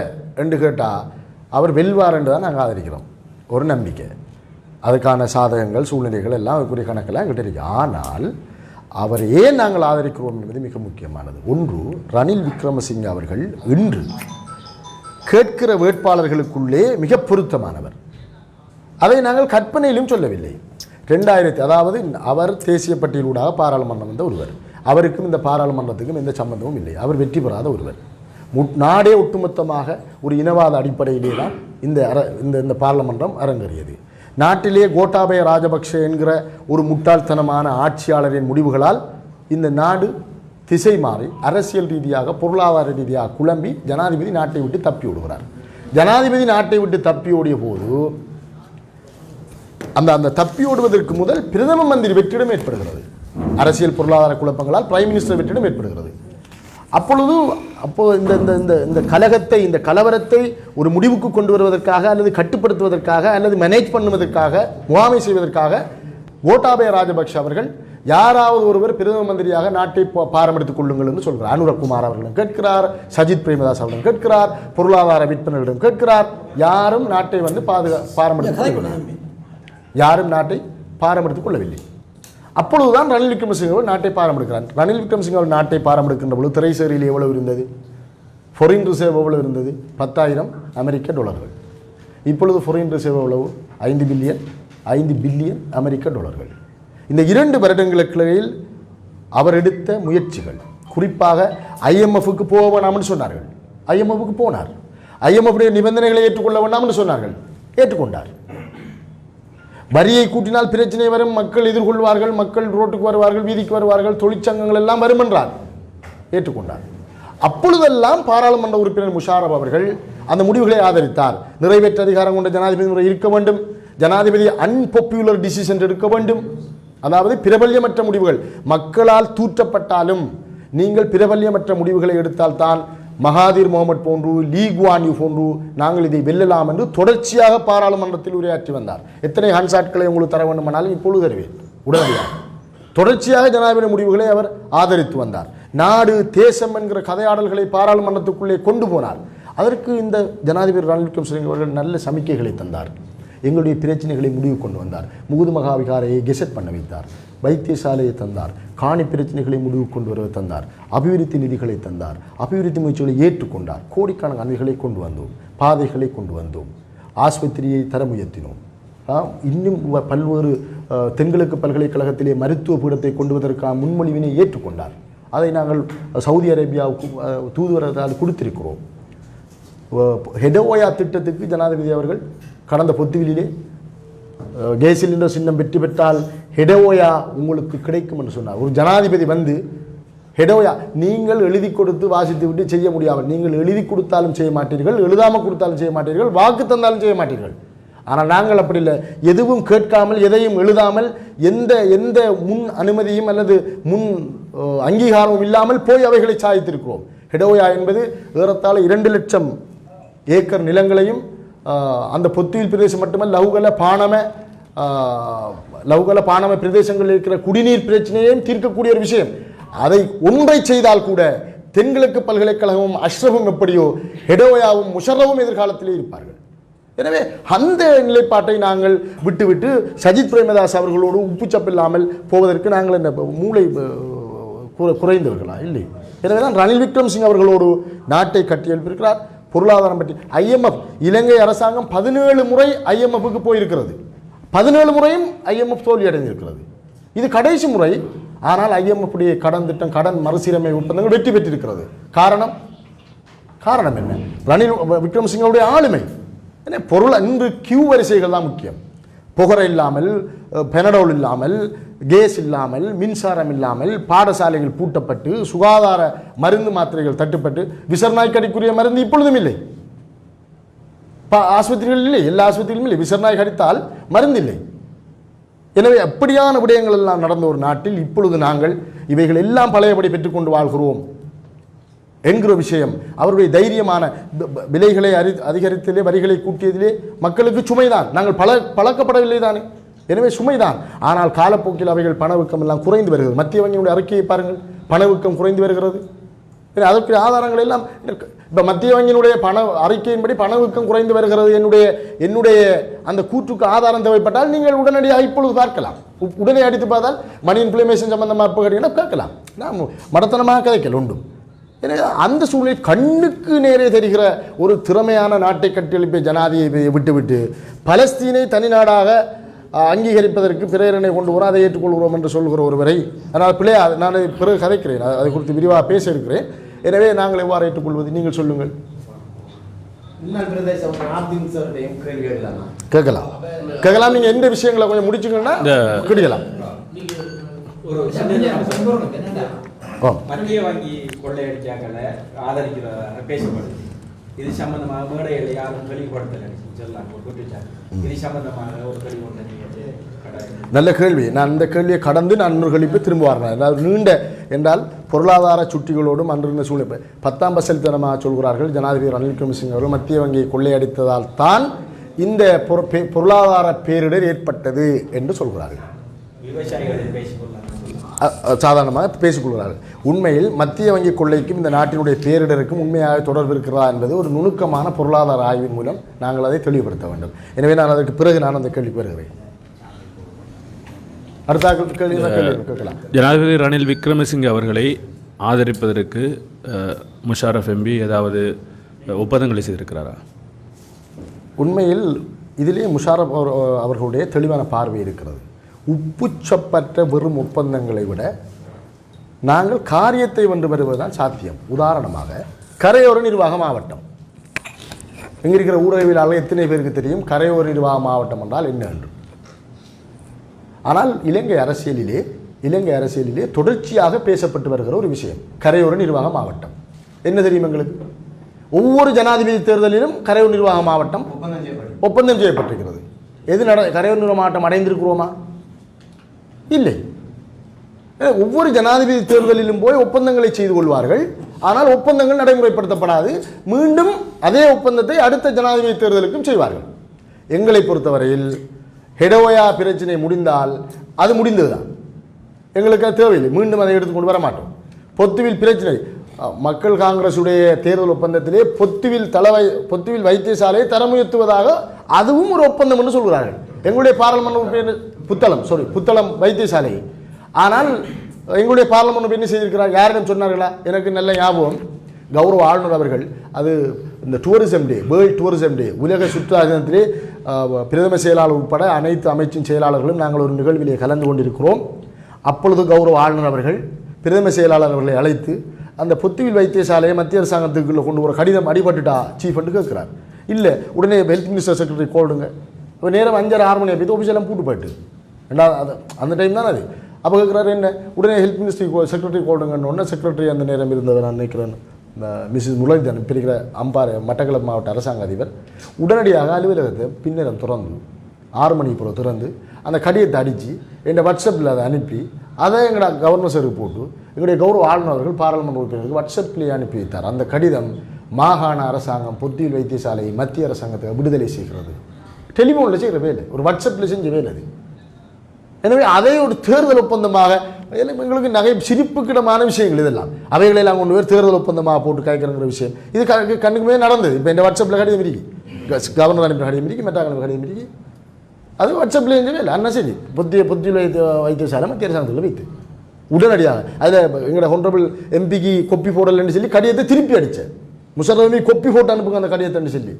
என்று கேட்டால் அவர் வெல்வார் என்று தான் நாங்கள் ஆதரிக்கிறோம். ஒரு நம்பிக்கை, அதுக்கான சாதகங்கள் சூழ்நிலைகள் எல்லாம் அதுக்குரிய கணக்கெல்லாம் எங்கிட்ட இருக்கு. ஆனால் அவர் ஏன் நாங்கள் ஆதரிக்கிறோம் என்பது மிக முக்கியமானது. ஒன்று, ரணில் விக்ரமசிங்கே அவர்கள் இன்று கேட்கிற வேட்பாளர்களுக்குள்ளே மிக பொருத்தமானவர். அதை நாங்கள் கற்பனையிலும் சொல்லவில்லை. 2000 அதாவது அவர் தேசிய பட்டியலூடாக பாராளுமன்றம் வந்த ஒருவர். அவருக்கும் இந்த பாராளுமன்றத்துக்கும் எந்த சம்பந்தமும் இல்லை. அவர் வெற்றி பெறாத ஒருவர். நாடே ஒட்டுமொத்தமாக ஒரு இனவாத அடிப்படையிலே தான் இந்த பாராளுமன்றம் அரங்கேறியது. நாட்டிலே கோட்டாபய ராஜபக்ஷ என்கிற ஒரு முட்டாள்தனமான ஆட்சியாளரின் முடிவுகளால் இந்த நாடு திசை மாறி அரசியல் ரீதியாக பொருளாதார ரீதியாக குழம்பி ஜனாதிபதி நாட்டை விட்டு தப்பி ஓடுகிறார். ஜனாதிபதி நாட்டை விட்டு தப்பி ஓடிய போது அந்த தப்பி ஓடுவதற்கு முதல் பிரதம மந்திரி வெற்றிடம் ஏற்படுகிறது. அரசியல் பொருளாதார குழப்பங்களால் பிரைம் மினிஸ்டர் வெற்றிடம் ஏற்படுகிறது. அப்போ இந்த கலகத்தை இந்த கலவரத்தை ஒரு முடிவுக்கு கொண்டு வருவதற்காக அல்லது கட்டுப்படுத்துவதற்காக அல்லது மேனேஜ் பண்ணுவதற்காக முகாமை செய்வதற்காக கோட்டாபய ராஜபக்ஷ அவர்கள் யாராவது ஒருவர் பிரதம மந்திரியாக நாட்டை பாரமெடுத்துக் கொள்ளுங்கள் என்று சொல்கிறார். அனுரகுமார் அவர்களும் கேட்கிறார், சஜித் பிரேமதாஸ் அவர்களும் கேட்கிறார், பொருளாதார விற்பனர்களிடம் கேட்கிறார். யாரும் நாட்டை வந்து யாரும் நாட்டை பாரமெடுத்துக் கொள்ளவில்லை. அப்பொழுதுதான் ரணில் விக்ரமசிங்கே அவர்கள் நாட்டை பாரமெடுக்கிறார். ரணில் விக்ரமசிங்கே அவர்கள் நாட்டை பாரமெடுக்கின்ற பொழுது திரைசேரியில் எவ்வளவு இருந்தது? ஃபாரின் ரிசர்வ் எவ்வளவு இருந்தது? 10,000 அமெரிக்க டாலர்கள். இப்பொழுது ஃபாரின் ரிசர்வ் எவ்வளவு? 5 பில்லியன் அமெரிக்க டாலர்கள். இந்த 2 வருடங்களுக்கிடையில் அவர் எடுத்த முயற்சிகள், குறிப்பாக IMFக்கு போக வேண்டாம்னு சொன்னார்கள். IMFக்கு போனார். IMF நிபந்தனைகளை ஏற்றுக்கொள்ள வேண்டாம்னு சொன்னார்கள், ஏற்றுக்கொண்டார். வரியை கூட்டினால் பிரச்சனை வரும், மக்கள் எதிர்கொள்வார்கள், மக்கள் ரோட்டுக்கு வருவார்கள், வீதிக்கு வருவார்கள், தொழிற்சங்கங்கள் எல்லாம் வரும் என்றார், ஏற்றுக்கொண்டார். அப்பொழுதெல்லாம் பாராளுமன்ற உறுப்பினர் முஷாரப் அவர்கள் அந்த முடிவுகளை ஆதரித்தார். நிறைவேற்ற அதிகாரம் கொண்ட ஜனாதிபதி முறை இருக்க வேண்டும், ஜனாதிபதி அன்பாப்புலர் டிசிஷன் எடுக்க வேண்டும், அதாவது பிரபல்யமற்ற முடிவுகள், மக்களால் தூற்றப்பட்டாலும் நீங்கள் பிரபல்யமற்ற முடிவுகளை எடுத்தால் தான் மகாதீர் முகமது போன்று லீ குவான் யூ போன்று நாங்கள் இதை வெல்லலாம் என்று தொடர்ச்சியாக பாராளுமன்றத்தில் உரையாற்றி வந்தார். எத்தனை ஹன்சாட்களை உங்களுக்கு தர வேண்டுமானாலும் இப்பொழுது தருவேன் உடனடியாக. தொடர்ச்சியாக ஜனாதிபதி முடிவுகளை அவர் ஆதரித்து வந்தார். நாடு தேசம் என்கிற கதையாடல்களை பாராளுமன்றத்துக்குள்ளே கொண்டு போனார். அதற்கு இந்த ஜனாதிபதி ரணில் விக்ரமசிங்கே அவர்கள் நல்ல சமிக்கைகளை தந்தார். எங்களுடைய பிரச்சனைகளை முடிவு கொண்டு வந்தார். முகுது மகாவிகாரையை கெசட் பண்ண வைத்தார், வைத்தியசாலையை தந்தார், காணி பிரச்சனைகளை முடிவு கொண்டு வர தந்தார், அபிவிருத்தி நிதிகளை தந்தார், அபிவிருத்தி முயற்சிகளை ஏற்றுக்கொண்டார், கோடிக்கணக்கான நிதிகளை கொண்டு வந்தோம், பாதைகளை கொண்டு வந்தோம், ஆஸ்பத்திரியை தர முயற்றினோம். இன்னும் பல்வேறு தென்கிழக்கு பல்கலைக்கழகத்திலே மருத்துவ பீடத்தை கொண்டு வருவதற்கான முன்மொழிவினை ஏற்றுக்கொண்டார். அதை நாங்கள் சவுதி அரேபியாவுக்கு தூதுவரால் கொடுத்திருக்கிறோம். ஹெடோயா திட்டத்துக்கு ஜனாதிபதி அவர்கள் கடந்த பொத்துவிலே கேஸ் சிலிண்டர் சின்னம் வெற்றி பெற்றால் ஹெடோயா உங்களுக்கு கிடைக்கும் என்று சொன்னார். ஒரு ஜனாதிபதி வந்து ஹெடோயா நீங்கள் எழுதி கொடுத்து வாசித்து விட்டு செய்ய முடியாமல், நீங்கள் எழுதி கொடுத்தாலும் செய்ய மாட்டீர்கள், எழுதாமல் கொடுத்தாலும் செய்ய மாட்டீர்கள், வாக்கு தந்தாலும் செய்ய மாட்டீர்கள். ஆனால் நாங்கள் அப்படி இல்லை, எதுவும் கேட்காமல் எதையும் எழுதாமல் எந்த முன் அனுமதியும் அல்லது முன் அங்கீகாரமும் இல்லாமல் போய் அவைகளை சாதித்திருக்கிறோம். ஹெடோயா என்பது ஏறத்தாழ 2 லட்சம் ஏக்கர் நிலங்களையும் அந்த பொத்துவில் பிரதேசம் மட்டுமல்ல லவுகல பானம பிரதேசங்களில் இருக்கிற குடிநீர் பிரச்சனையையும் தீர்க்கக்கூடிய ஒரு விஷயம். அதை ஒன்றை செய்தால் கூட தென்கிழக்கு பல்கலைக்கழகமும் அஷ்ரஃபும் எப்படியோ ஹெடோயாவும் முஷர்ரஃபும் எதிர்காலத்திலே இருப்பார்கள். எனவே அந்த நிலைப்பாட்டை நாங்கள் விட்டுவிட்டு சஜித் பிரேமதாஸ் அவர்களோடு உப்புச்சப்பில்லாமல் போவதற்கு நாங்கள் இந்த மூளை குறைந்தவர்களா இல்லை. எனவே தான் ரணில் விக்ரமசிங்கே அவர்களோடு நாட்டை கட்டியெழுப்பியிருக்கிறார். பொருளாதாரம் பற்றி IMF இலங்கை அரசாங்கம் 17 முறை IMFக்கு போயிருக்கிறது. 17 முறையும் IMF தோல்வி அடைந்திருக்கிறது. இது கடைசி முறை. ஆனால் IMF உடைய கடன் திட்டம், கடன் மறுசீரமை ஒப்பந்தங்கள் வெற்றி பெற்றிருக்கிறது. காரணம் என்ன? ரணில் விக்ரமசிங்கவுடைய ஆளுமை. என்ன பொருள் இன்று கியூ வரிசைகள் தான் முக்கியம். புகை இல்லாமல், பெனடோல் இல்லாமல், கேஸ் இல்லாமல், மின்சாரம் இல்லாமல், பாடசாலைகள் பூட்டப்பட்டு, சுகாதார மருந்து மாத்திரைகள் தட்டுப்பட்டு, விசர்நாய்க்கடிக்குரிய மருந்து இப்பொழுதும் இல்லை. ஆஸ்பத்திரிகள் இல்லை, எல்லா ஆஸ்பத்திரிகளும் இல்லை. விசர்நாய் கடித்தால் மருந்து இல்லை. எனவே அப்படியான விடயங்கள் எல்லாம் நடந்த ஒரு நாட்டில் இப்பொழுது நாங்கள் இவைகள் எல்லாம் பழையபடி பெற்றுக்கொண்டு வாழ்கிறோம் என்கிற விஷயம், அவருடைய தைரியமான விலைகளை அதிகரித்ததிலே, வரிகளை கூட்டியதிலே மக்களுக்கு சுமைதான். நாங்கள் பழக்கப்படவில்லை தானே, எனவே சுமைதான். ஆனால் காலப்போக்கில் அவைகள் பணவீக்கம் எல்லாம் குறைந்து வருகிறது. மத்திய வங்கியினுடைய அறிக்கையை பாருங்கள், பணவீக்கம் குறைந்து வருகிறது. அதற்கு ஆதாரங்கள் எல்லாம் இப்போ மத்திய வங்கியினுடைய பண அறிக்கையின்படி பணவீக்கம் குறைந்து வருகிறது. என்னுடைய அந்த கூற்றுக்கு ஆதாரம் தேவைப்பட்டால் நீங்கள் உடனடியாக இப்பொழுது பார்க்கலாம். உடனே அடித்து பார்த்தால் மணி இன்ஃப்ளமேஷன் சம்பந்தமாக இப்போ கேட்டீங்கன்னா கேட்கலாம். நான் மடத்தனமாக கதைக்கல் உண்டு. எனவே அந்த சூழ்நிலை கண்ணுக்கு நேரே தெரிகிற ஒரு திறமையான நாட்டை கட்டியெழுப்பிய ஜனாதிபதியை விட்டுவிட்டு பலஸ்தீனை தனிநாடாக அங்கீகரிப்பதற்கு பிரேரணை கொண்டு வரும், அதை ஏற்றுக்கொள்கிறோம் என்று சொல்கிற ஒருவரை, அதனால் பிள்ளை நான் பிறகு கதைக்கிறேன், அதை குறித்து விரிவாக பேச இருக்கிறேன். எனவே நாங்கள் எவ்வாறு ஏற்றுக்கொள்வது, நீங்கள் சொல்லுங்கள். கேட்கலாம். நீங்கள் எந்த விஷயங்களை கொஞ்சம் முடிச்சுங்கன்னா கிடைக்கலாம். மத்திய வங்கி கொள்ளையடிச்சாக்களை ஆதரிக்கிற பேசப்படுது. இது சம்பந்தமாக மேடைகளை யாரும் வெளிப்படுத்தலை சொல்லலாம். இது சம்பந்தமாக ஒரு வெளிப்படுத்த. நல்ல கேள்வி. நான் இந்த கேள்வியை கடந்து நான் இன்னொரு கேள்வி திரும்ப வரேன். அதாவது நீண்ட என்றால் பொருளாதார சுட்டிகளோடும் அன்றிருந்த சூழ்நிலை 10ஆம் பசலித்தனமாக சொல்கிறார்கள். ஜனாதிபதி ரணில் விக்ரமசிங்க அவர்கள் மத்திய வங்கியை கொள்ளையடித்ததால் தான் இந்த பொருளாதார பேரிடர் ஏற்பட்டது என்று சொல்கிறார்கள். விவசாயிகள் பேசிக்கொள்ளலாம், சாதாரணமாக பேசிக்கொள்கிறார்கள். உண்மையில் மத்திய வங்கி கொள்ளைக்கும் இந்த நாட்டினுடைய பேரிடருக்கும் உண்மையாக தொடர்பு இருக்கிறதா என்பது ஒரு நுணுக்கமான பொருளாதார ஆய்வின் மூலம் நாங்கள் அதை தெளிவுபடுத்த வேண்டும். எனவே நான் அதற்கு பிறகு நான் அந்த கேள்விக்கு வருகிறேன். அடுத்த கேள்வி கேட்கலாம். ஜனாதிபதி ரணில் விக்ரமசிங்கே அவர்களை ஆதரிப்பதற்கு முஷாரஃப் எம்பி ஏதாவது ஒப்பந்தங்களை செய்திருக்கிறாரா? உண்மையில் இதிலே முஷாரஃப் அவர்களுடைய தெளிவான பார்வை இருக்கிறது. உப்புச்சப்பற்ற வெறும் ஒப்பந்தங்களை விட நாங்கள் காரியத்தை வென்று வருவதுதான் சாத்தியம். உதாரணமாக கரையோர நிர்வாக மாவட்டம், இங்கே இருக்கிற ஊடகவியலாளர்கள் எத்தனை பேருக்கு தெரியும் கரையோர நிர்வாக மாவட்டம் என்றால் என்ன என்று? ஆனால் இலங்கை அரசியலிலே தொடர்ச்சியாக பேசப்பட்டு வருகிற ஒரு விஷயம் கரையோர நிர்வாக மாவட்டம். என்ன தெரியும் எங்களுக்கு? ஒவ்வொரு ஜனாதிபதி தேர்தலிலும் கரையோர நிர்வாக மாவட்டம் ஒப்பந்தம் செய்யப்பட்டிருக்கிறது. கரையோர நிர்வாக மாவட்டம் அடைந்திருக்கிறோமா? இல்லை. ஒவ்வொரு ஜனாதிபதி தேர்தலிலும் போய் ஒப்பந்தங்களை செய்து கொள்வார்கள். ஆனால் ஒப்பந்தங்கள் நடைமுறைப்படுத்தப்படாது. மீண்டும் அதே ஒப்பந்தத்தை அடுத்த ஜனாதிபதி தேர்தலுக்கும் செய்வார்கள். எங்களை பொறுத்தவரையில் ஹெடோயா பிரச்சனை முடிந்தால் அது முடிந்ததுதான். எங்களுக்கு அது தேவையில்லை, மீண்டும் அதை எடுத்துக்கொண்டு வர மாட்டோம். பொத்துவில் பிரச்சனை, மக்கள் காங்கிரசுடைய தேர்தல் ஒப்பந்தத்திலே பொத்துவில் வைத்தியசாலையை தரமுயர்த்துவதாக அதுவும் ஒரு ஒப்பந்தம் என்று சொல்கிறார்கள். எங்களுடைய பாராளுமன்ற புத்தளம் வைத்தியசாலை. ஆனால் எங்களுடைய பாராளுமன்ற என்ன செய்திருக்கிறார்? யாரிடம் சொன்னார்களா? எனக்கு நல்ல ஞாபகம், கௌரவ ஆளுநர் அவர்கள் அது இந்த டூரிசம் டே, வேர்ல்ட் டூரிசம் டே, உலக சுற்றுலா தினத்திலே பிரதம செயலாளர் உட்பட அனைத்து அமைச்சின் செயலாளர்களும் நாங்கள் ஒரு நிகழ்விலே கலந்து கொண்டிருக்கிறோம். அப்பொழுது கௌரவ ஆளுநர் அவர்கள் பிரதம செயலாளர் அவர்களை அழைத்து அந்த பொத்துவில் வைத்தியசாலையை மத்திய அரசாங்கத்துக்குள்ள கொண்டு ஒரு கடிதம் அடிபட்டுட்டா சீஃப் என்று கேட்குறார். இல்லை, உடனே ஹெல்த் மினிஸ்டர் செக்ரட்டரி கோல்டுங்க. இப்போ நேரம் 5:30-6 மணி போய் ஆஃபீஸெல்லாம் பூட்டு போயிட்டு ரெண்டாவது அந்த டைம் தான் அது. அப்போ கேட்குறாரு என்ன, உடனே ஹெல்த் மினிஸ்ட்ரி செக்ரட்டரி கோல்டுங்கன்னு செக்ரட்டரி அந்த நேரம் இருந்தவர் நான் நினைக்கிறேன் மிஸ்ஸஸ் முரளிதரன், இப்போ இருக்கிற மட்டக்களப்பு மாவட்ட அரசாங்க அதிபர், உடனடியாக அலுவலகத்தை பின்னரம் திறந்து 6 மணிக்கு பிறகு திறந்து அந்த கடிதத்தை அடித்து எங்கள் வாட்ஸ்அப்பில் அதை அனுப்பி அதை எங்களோட கவர்னர் சருக்கு போட்டு எங்களுடைய கௌரவ ஆளுநர்கள் பாராளுமன்ற உறுப்பினருக்கு வாட்ஸ்அப்லேயே அனுப்பி வைத்தார். அந்த கடிதம் மாகாண அரசாங்கம் பொத்தியில் வைத்தியசாலையை மத்திய அரசாங்கத்தை விடுதலை செய்கிறது. டெலிஃபோனில் செய்கிற வேலை, ஒரு வாட்ஸ்அப்பில் செஞ்ச வேலை அது. எனவே அதை ஒரு தேர்தல் ஒப்பந்தமாக எங்களுக்கு நகை சிரிப்புக்கிடமான விஷயங்கள் இதெல்லாம், அவைகளெல்லாம் கொண்டு போய் தேர்தல் ஒப்பந்தமாக போட்டு கேட்குறங்கிற விஷயம் இது கண்ணுக்குமே நடந்தது. இப்போ இந்த வாட்ஸ்அப்பில் கடிதம் இருக்கு, கவர்னர் அனுப்பி கடிதம் இருக்கு, மெட்டாக்கள் கடிதம் இருக்கு, அது வாட்ஸ்அப்பில் செஞ்சவே இல்லை. அண்ணா சரி பொத்தியில் வைத்தியசாலை மத்திய அரசாங்கத்தில் வைத்து உடனடியாக அதில் எங்களோட ஹொனரபிள் எம்பிக்கு கொப்பி போடலைன்னு சொல்லி கடிதத்தை திருப்பி அடித்தேன். முஷரஃபை கொப்பி போட்டு அனுப்புங்க அந்த கடிதத்தை சொல்லி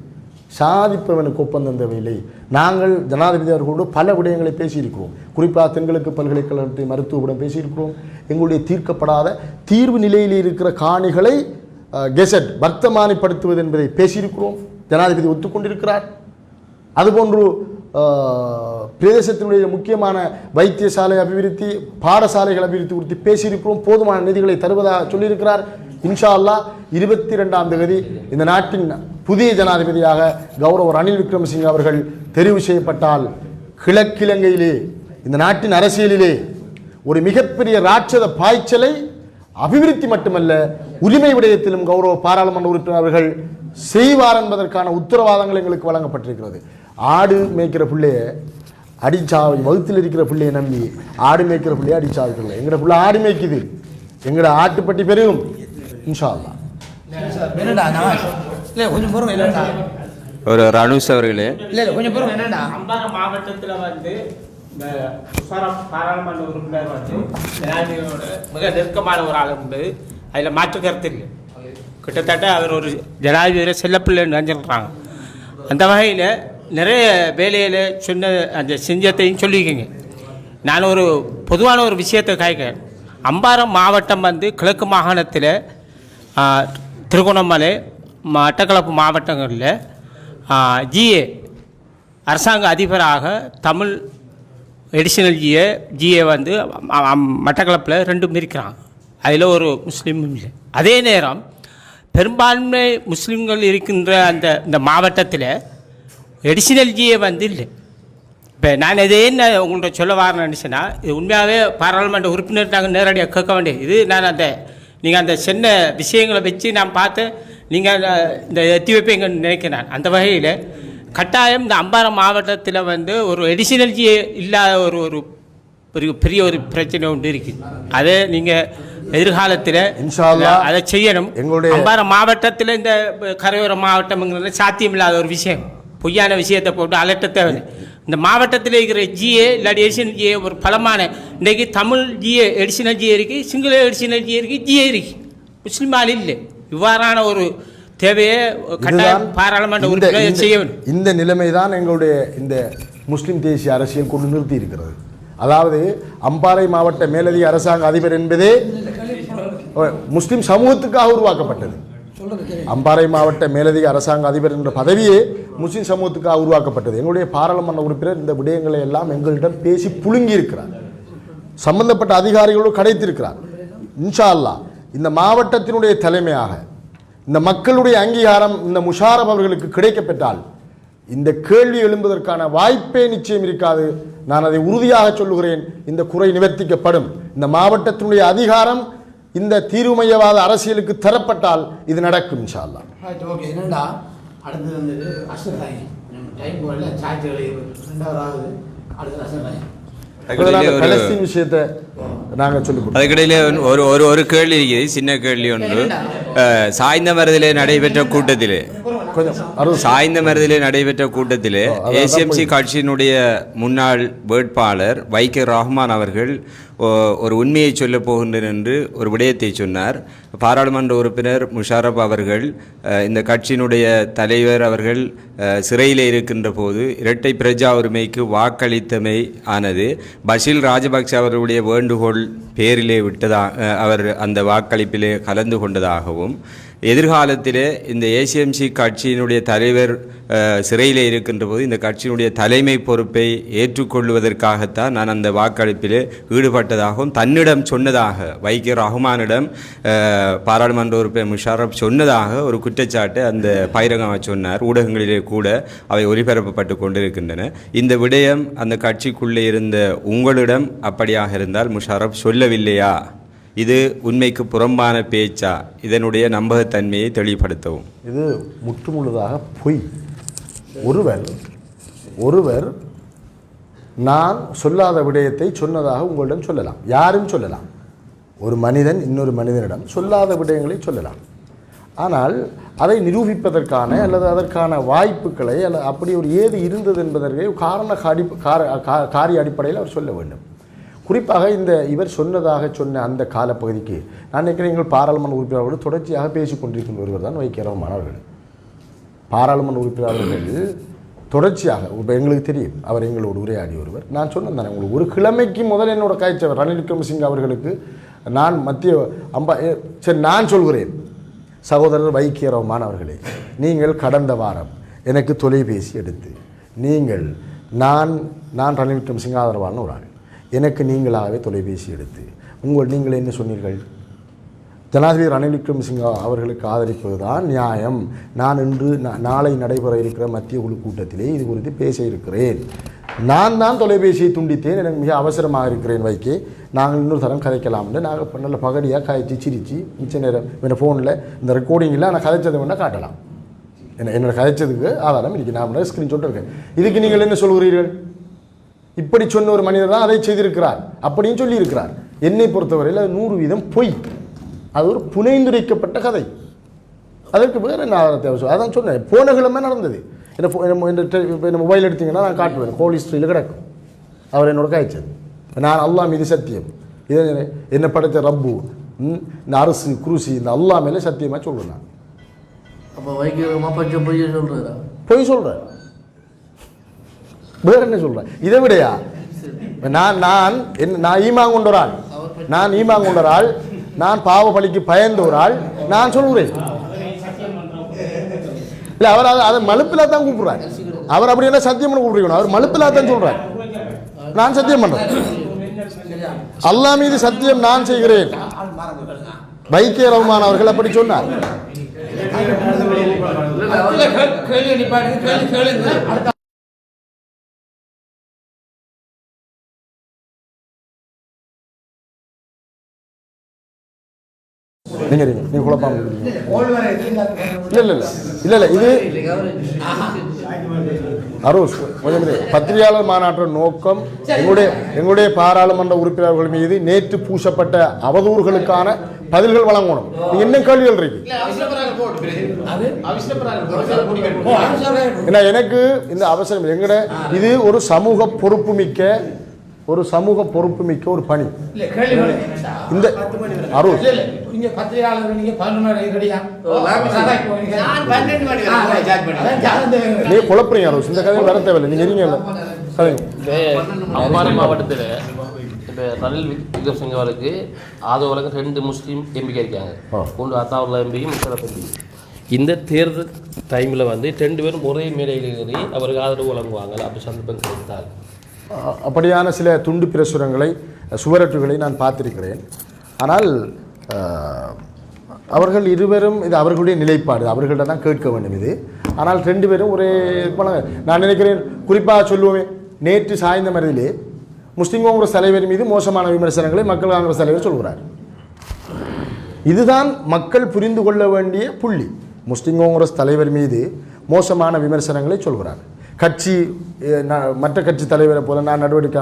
சாதிப்பவனுக்கு ஒப்பந்தம் தேவையில்லை. நாங்கள் ஜனாதிபதி அவர்களோடு பல விடயங்களை பேசியிருக்கிறோம். குறிப்பாக தென்கிழக்கு பல்கலைக்கழகத்தை மருத்துவபுரம் பேசியிருக்கிறோம். எங்களுடைய தீர்க்கப்படாத தீர்வு நிலையில் இருக்கிற காணிகளை கெசட் வர்த்தமானிப்படுத்துவது என்பதை பேசியிருக்கிறோம். ஜனாதிபதி ஒத்துக்கொண்டிருக்கிறார். அதுபோன்று பிரதேசத்தினுடைய முக்கியமான வைத்தியசாலை அபிவிருத்தி, பாடசாலைகள் அபிவிருத்தி குறித்து பேசியிருக்கிறோம். போதுமான நிதிகளை தருவதாக சொல்லியிருக்கிறார். இன்ஷா அல்லாஹ் 22ஆம் தேதி இந்த நாட்டின் புதிய ஜனாதிபதியாக கௌரவ ரணில் விக்ரமசிங்கே அவர்கள் தெரிவு செய்யப்பட்டால் கிழக்கிலங்கையிலே இந்த நாட்டின் அரசியலிலே ஒரு மிகப்பெரிய ராட்சத பாய்ச்சலை அபிவிருத்தி மட்டுமல்ல உரிமை விடயத்திலும் கௌரவ பாராளுமன்ற உறுப்பினர் அவர்கள் செய்வார் என்பதற்கான உத்தரவாதங்கள் எங்களுக்கு வழங்கப்பட்டிருக்கிறது. ஆடு மேய்க்கிற பிள்ளைய அடிச்சாவை வகுத்தில் இருக்கிற பிள்ளையை நம்பி ஆடு மேய்க்கிற பிள்ளையை அடிச்சாவிக்கல. எங்களோட பிள்ளை ஆடு மேய்க்குது, எங்களோட ஆட்டுப்பட்டி பெருகும் இன்ஷா அல்லாஹ். ஒரு ரனுஷ் அவர்களே கொஞ்சம் பொறுமை. என்னடா அம்பாறை மாவட்டத்தில் வந்து இந்த பாராளுமன்ற உறுப்பினர் வந்து ஜனாதிபதியோட மிக நெருக்கமான ஒரு ஆள் என்பது அதில் மாற்று கருத்து இல்லை. கிட்டத்தட்ட அவர் ஒரு ஜனாதிபதியில் செல்லப்பிள்ளைன்னு நினைச்சிருக்கிறாங்க. அந்த வகையில் நிறைய வேலையில் சொன்ன அந்த செஞ்சத்தையும் சொல்லியிருக்கீங்க. நான் ஒரு பொதுவான ஒரு விஷயத்தை கேட்கிறேன். அம்பாறை மாவட்டம் வந்து கிழக்கு மாகாணத்தில் திருகோணமலை மட்டக்களப்பு மாவட்டங்களில் ஜிஏ அரசாங்க அதிபராக தமிழ் எடிஷனல் ஜிஏ வந்து மட்டக்களப்பில் ரெண்டும் இருக்கிறாங்க. அதில் ஒரு முஸ்லீமும் இல்லை. அதே நேரம் பெரும்பான்மை முஸ்லீம்கள் இருக்கின்ற இந்த மாவட்டத்தில் எடிஷனல் ஜிஏ வந்து இல்லை. இப்போ நான் இதே என்ன உங்கள்கிட்ட சொல்ல வரேன்னு நினச்சேன்னா, இது உண்மையாகவே பாராளுமன்ற உறுப்பினர் நாங்கள் நேரடியாக கேட்க வேண்டியது. இது நான் நீங்கள் அந்த சின்ன விஷயங்களை வச்சு நான் பார்த்து நீங்கள் இந்த எத்தி வைப்பீங்கன்னு நினைக்கிறேன். அந்த வகையில் கட்டாயம் இந்த அம்பாறை மாவட்டத்தில் வந்து ஒரு எடிஷனல் ஜிஏ இல்லாத ஒரு பெரிய ஒரு பிரச்சனை ஒன்று இருக்குது. அதை நீங்கள் எதிர்காலத்தில் இன்ஷா அல்லாஹ் அதை செய்யணும். எங்களுடைய அம்பாறை மாவட்டத்தில் இந்த கரையோர மாவட்டம்ங்கிறது சாத்தியமில்லாத ஒரு விஷயம். பொய்யான விஷயத்தை போட்டு அலட்ட தேவை. இந்த மாவட்டத்தில் இருக்கிற ஜிஏ இல்லாட்டி எடிஷனல் ஜிஏ ஒரு பலமான இன்றைக்கு தமிழ் ஜிஏ எடிஷனல் ஜிஏ இருக்குது, சிங்கள எடிஷனல் ஜிஏ இருக்குது, ஜிஏ இருக்குது, முஸ்லீமால் இல்லை. இவ்வாறான ஒரு தேவையை கட்டாயம் பாராளுமன்ற உறுப்பினர் செய்ய வேண்டும். இந்த நிலைமை தான் எங்களுடைய இந்த முஸ்லீம் தேசிய அரசியல் கொண்டு நிறுத்தி இருக்கிறது. அதாவது அம்பாறை மாவட்ட மேலதிக அரசாங்க அதிபர் என்பதே முஸ்லீம் சமூகத்துக்காக உருவாக்கப்பட்டது. அம்பாறை மாவட்ட மேலதிக அரசாங்க அதிபர் என்ற பதவியே முஸ்லீம் சமூகத்துக்காக உருவாக்கப்பட்டது. எங்களுடைய பாராளுமன்ற உறுப்பினர் இந்த விடயங்களை எல்லாம் எங்களிடம் பேசி புழுங்கி இருக்கிறார். சம்பந்தப்பட்ட அதிகாரிகளோடு கிடைத்திருக்கிறார். இன்ஷா அல்லாஹ் இந்த மாவட்டத்தினுடைய தலைமையாக இந்த மக்களுடைய அங்கீகாரம் இந்த முஷாரப் அவர்களுக்கு கிடைக்கப்பெற்றால் இந்த கேள்வி எழும்புவதற்கான வாய்ப்பே நிச்சயம் இருக்காது. நான் அதை உறுதியாக சொல்லுகிறேன். இந்த குறை நிவர்த்திக்கப்படும். இந்த மாவட்டத்தினுடைய அதிகாரம் இந்த தீர்வுமையவாத அரசியலுக்கு தரப்பட்டால் இது நடக்கும் இன்ஷா அல்லாஹ். ஓகே. என்னடா அடுத்து வந்து அஷ்ரஃபாய் டைம் போகல சார்ஜ்களை 2வது அடுத்து அஷ்ரஃபாய் பலஸ்தீன் விஷயத்தை நாங்கள் சொல்லிக் அதுக்கிடையிலே ஒரு கேள்வி இருக்குது, சின்ன கேள்வி ஒன்று. சாய்ந்த மருதிலே நடைபெற்ற கூட்டத்திலே ஏசிஎம்சி கட்சியினுடைய முன்னாள் வேட்பாளர் வைகே ரஹ்மான் அவர்கள் ஒரு உண்மையை சொல்லப் போகின்றனர் என்று ஒரு விடயத்தை சொன்னார். பாராளுமன்ற உறுப்பினர் முஷாரப் அவர்கள் இந்த கட்சியினுடைய தலைவர் அவர்கள் சிறையில் இருக்கின்ற போது இரட்டை பிரஜா உரிமைக்கு வாக்களித்தமை ஆனது பஷீல் ராஜபக்ஷ அவர்களுடைய வேண்டுகோள் பேரிலே அவர் அந்த வாக்களிப்பிலே கலந்து கொண்டதாகவும், எதிர்காலத்திலே இந்த ஏசிஎம்சி கட்சியினுடைய தலைவர் சிறையில் இருக்கின்ற போது இந்த கட்சியினுடைய தலைமை பொறுப்பை ஏற்றுக்கொள்வதற்காகத்தான் நான் அந்த வாக்களிப்பிலே ஈடுபட்டதாகவும் தன்னிடம் சொன்னதாக வைகே ரஹ்மானிடம் பாராளுமன்ற உறுப்பினர் முஷாரப் சொன்னதாக ஒரு குற்றச்சாட்டு அந்த பகிரங்கமாக சொன்னார். ஊடகங்களிலே கூட அவை ஒலிபரப்பப்பட்டு கொண்டிருக்கின்றன. இந்த விடயம் அந்த கட்சிக்குள்ளே இருந்த உங்களிடம் அப்படியாக இருந்தால் முஷாரப் சொல்லவில்லையா? இது உண்மைக்கு புறம்பான பேச்சா? இதனுடைய நம்பகத்தன்மையை தெளிவுபடுத்தவும். இது முற்றுமுழுதாக பொய். ஒருவர் நான் சொல்லாத விடயத்தை சொன்னதாக உங்களிடம் சொல்லலாம், யாரும் சொல்லலாம். ஒரு மனிதன் இன்னொரு மனிதனிடம் சொல்லாத விடயங்களை சொல்லலாம். ஆனால் அதை நிரூபிப்பதற்கான அல்லது அதற்கான வாய்ப்புகளை அப்படி ஒரு ஏது இருந்தது என்பதற்கு காரிய அடிப்படையில் அவர் சொல்ல வேண்டும். குறிப்பாக இவர் சொன்ன அந்த காலப்பகுதிக்கு நான் நினைக்கிறேன் எங்கள் பாராளுமன்ற உறுப்பினர்களோடு தொடர்ச்சியாக பேசிக் கொண்டிருக்கின்ற ஒருவர் தான் வைகோ ரஹ்மான் அவர்கள். பாராளுமன்ற உறுப்பினர்கள் தொடர்ச்சியாக இப்போ எங்களுக்கு தெரியும் அவர் எங்களோடு உரையாடி ஒருவர். நான் சொன்னேன் தானே உங்களுக்கு ஒரு கிழமைக்கு முதல் என்னோட காய்ச்சவர் ரணில் விக்ரமசிங்கே அவர்களுக்கு நான் சரி நான் சொல்கிறேன், சகோதரர் வைகோ ரஹ்மான் அவர்களே, நீங்கள் கடந்த வாரம் எனக்கு தொலைபேசி எடுத்து நீங்கள் நான் ரணில் விக்ரமசிங்கே ஆதரவான ஒரு ஆள், எனக்கு நீங்களாகவே தொலைபேசி எடுத்து நீங்கள் என்ன சொன்னீர்கள்? ஜனாதிபதி ரணில் விக்ரமசிங்கே அவர்களுக்கு ஆதரிப்பது தான் நியாயம். நான் இன்று நாளை நடைபெற இருக்கிற மத்திய குழு கூட்டத்திலே இது குறித்து பேச இருக்கிறேன். நான் தான் தொலைபேசியை துண்டித்தேன், எனக்கு மிக அவசரமாக இருக்கிறேன் வைக்கே, நாங்கள் இன்னொரு தரம் கதைக்கலாம்னு நாங்கள் நல்ல பகடியாக காய்ச்சி சிரித்து மிச்ச நேரம் என்னோடய ஃபோனில் இந்த ரெக்கார்டிங்கில் நான் கதைச்சதை வேணால் காட்டலாம். என்னோட கதைச்சதுக்கு ஆதாரம் இருக்குது, நான் ஸ்க்ரீன்ஷாட் இருக்கேன். இதுக்கு நீங்கள் என்ன சொல்கிறீர்கள்? இப்படி சொன்ன ஒரு மனிதர் தான் அதை செய்திருக்கிறார் அப்படின்னு சொல்லியிருக்கிறார். என்னை பொறுத்தவரையில் அது 100% பொய். அது ஒரு புனைந்துரைக்கப்பட்ட கதை. அதற்கு வேறு என்ன ஆதாரத்தை அவசியம்? அதான் சொன்னேன், போன கிழமை நடந்தது. என்ன மொபைல் எடுத்தீங்கன்னா நான் காட்டுவேன், கோல் ஹிஸ்ட்ரியில் கிடக்கும் அவர் என்னோட காய்ச்சது. நான் அல்லாஹ் மீது சத்தியம், இதை என்னை படைத்த ரப்பு, இந்த அரசு குருசி, இந்த அல்லாஹ் மேலே சத்தியமாக சொல்கிறேன். நான் அப்போ வைக்கிறோமா பச்சை பொய்ய சொல்கிறா? பொய் சொல்கிறேன், வேற என்ன சொல்கிறேன்? இதை விடையா? நான் ஈமான் கொண்ட ஒரு ஆள், நான் பாவ பலிக்கு பயந்த ஒரு ஆள், நான் சொல்கிறேன். இல்லை, அவர் அதை மலுப்பிலா தான் கூப்பிடுறார். அவர் அப்படி என்ன சத்தியம் பண்ண கூப்பிடுறீங்க? அவர் மலுப்பிலா தான் சொல்றார். நான் சத்தியம் பண்றேன், அல்லாஹ் மீது சத்தியம் நான் செய்கிறேன். வைகோ ரஹ்மான் அவர்கள் அப்படி சொன்னார். நீங்க குழப்பாம இல்லை இது அரோஸ் பத்திரிகையாளர் மாநாட்டின் நோக்கம் எங்களுடைய பாராளுமன்ற உறுப்பினர்கள் மீது நேற்று பூசப்பட்ட அவதூறுகளுக்கான பதில்கள் வழங்கணும். என்ன கேள்விகள் இருக்கு? எனக்கு இந்த அவசரம் எங்கட இது ஒரு சமூக பொறுப்புமிக்க ஒரு பணி. இந்த அருள் நீ குழப்பறீங்க அருள், இந்த கதையை வர தேவையில்லை. நீங்க இருங்க அம்பாறை மாவட்டத்தில் இப்போ ரணில் விக்ரமசிங்கே அவருக்கு ஆதரவாளர்கள் 2 முஸ்லீம் எம்பிக்கா இருக்காங்க. ஒன்று அத்தாவுல்லா எம்பியும் முஷரப் எம்பி. இந்த தேர்தல் டைமில் 2 பேரும் ஒரே மேடையில் ஏறி அவருக்கு ஆதரவு வழங்குவாங்க. அப்படி சந்தர்ப்பம் கிடைத்தால் அப்படியான சில துண்டு பிரசுரங்களை சுவரொட்டுகளை நான் பார்த்திருக்கிறேன். ஆனால் அவர்கள் இருவரும் இது அவர்களுடைய நிலைப்பாடு, அவர்கள்ட்ட தான் கேட்க வேண்டும் இது. ஆனால் 2 பேரும் ஒரே நான் நினைக்கிறேன். குறிப்பாக சொல்லுவோமே, நேற்று சாய்ந்த மருதிலே முஸ்லிம் காங்கிரஸ் தலைவர் மீது மோசமான விமர்சனங்களை மக்கள் காங்கிரஸ் தலைவர் சொல்கிறார். இதுதான் மக்கள் புரிந்து கொள்ள வேண்டிய புள்ளி. முஸ்லிம் காங்கிரஸ் தலைவர் மீது மோசமான விமர்சனங்களை சொல்கிறார். கட்சி மற்ற கட்சி தலைவரை போல நான் நடவடிக்கை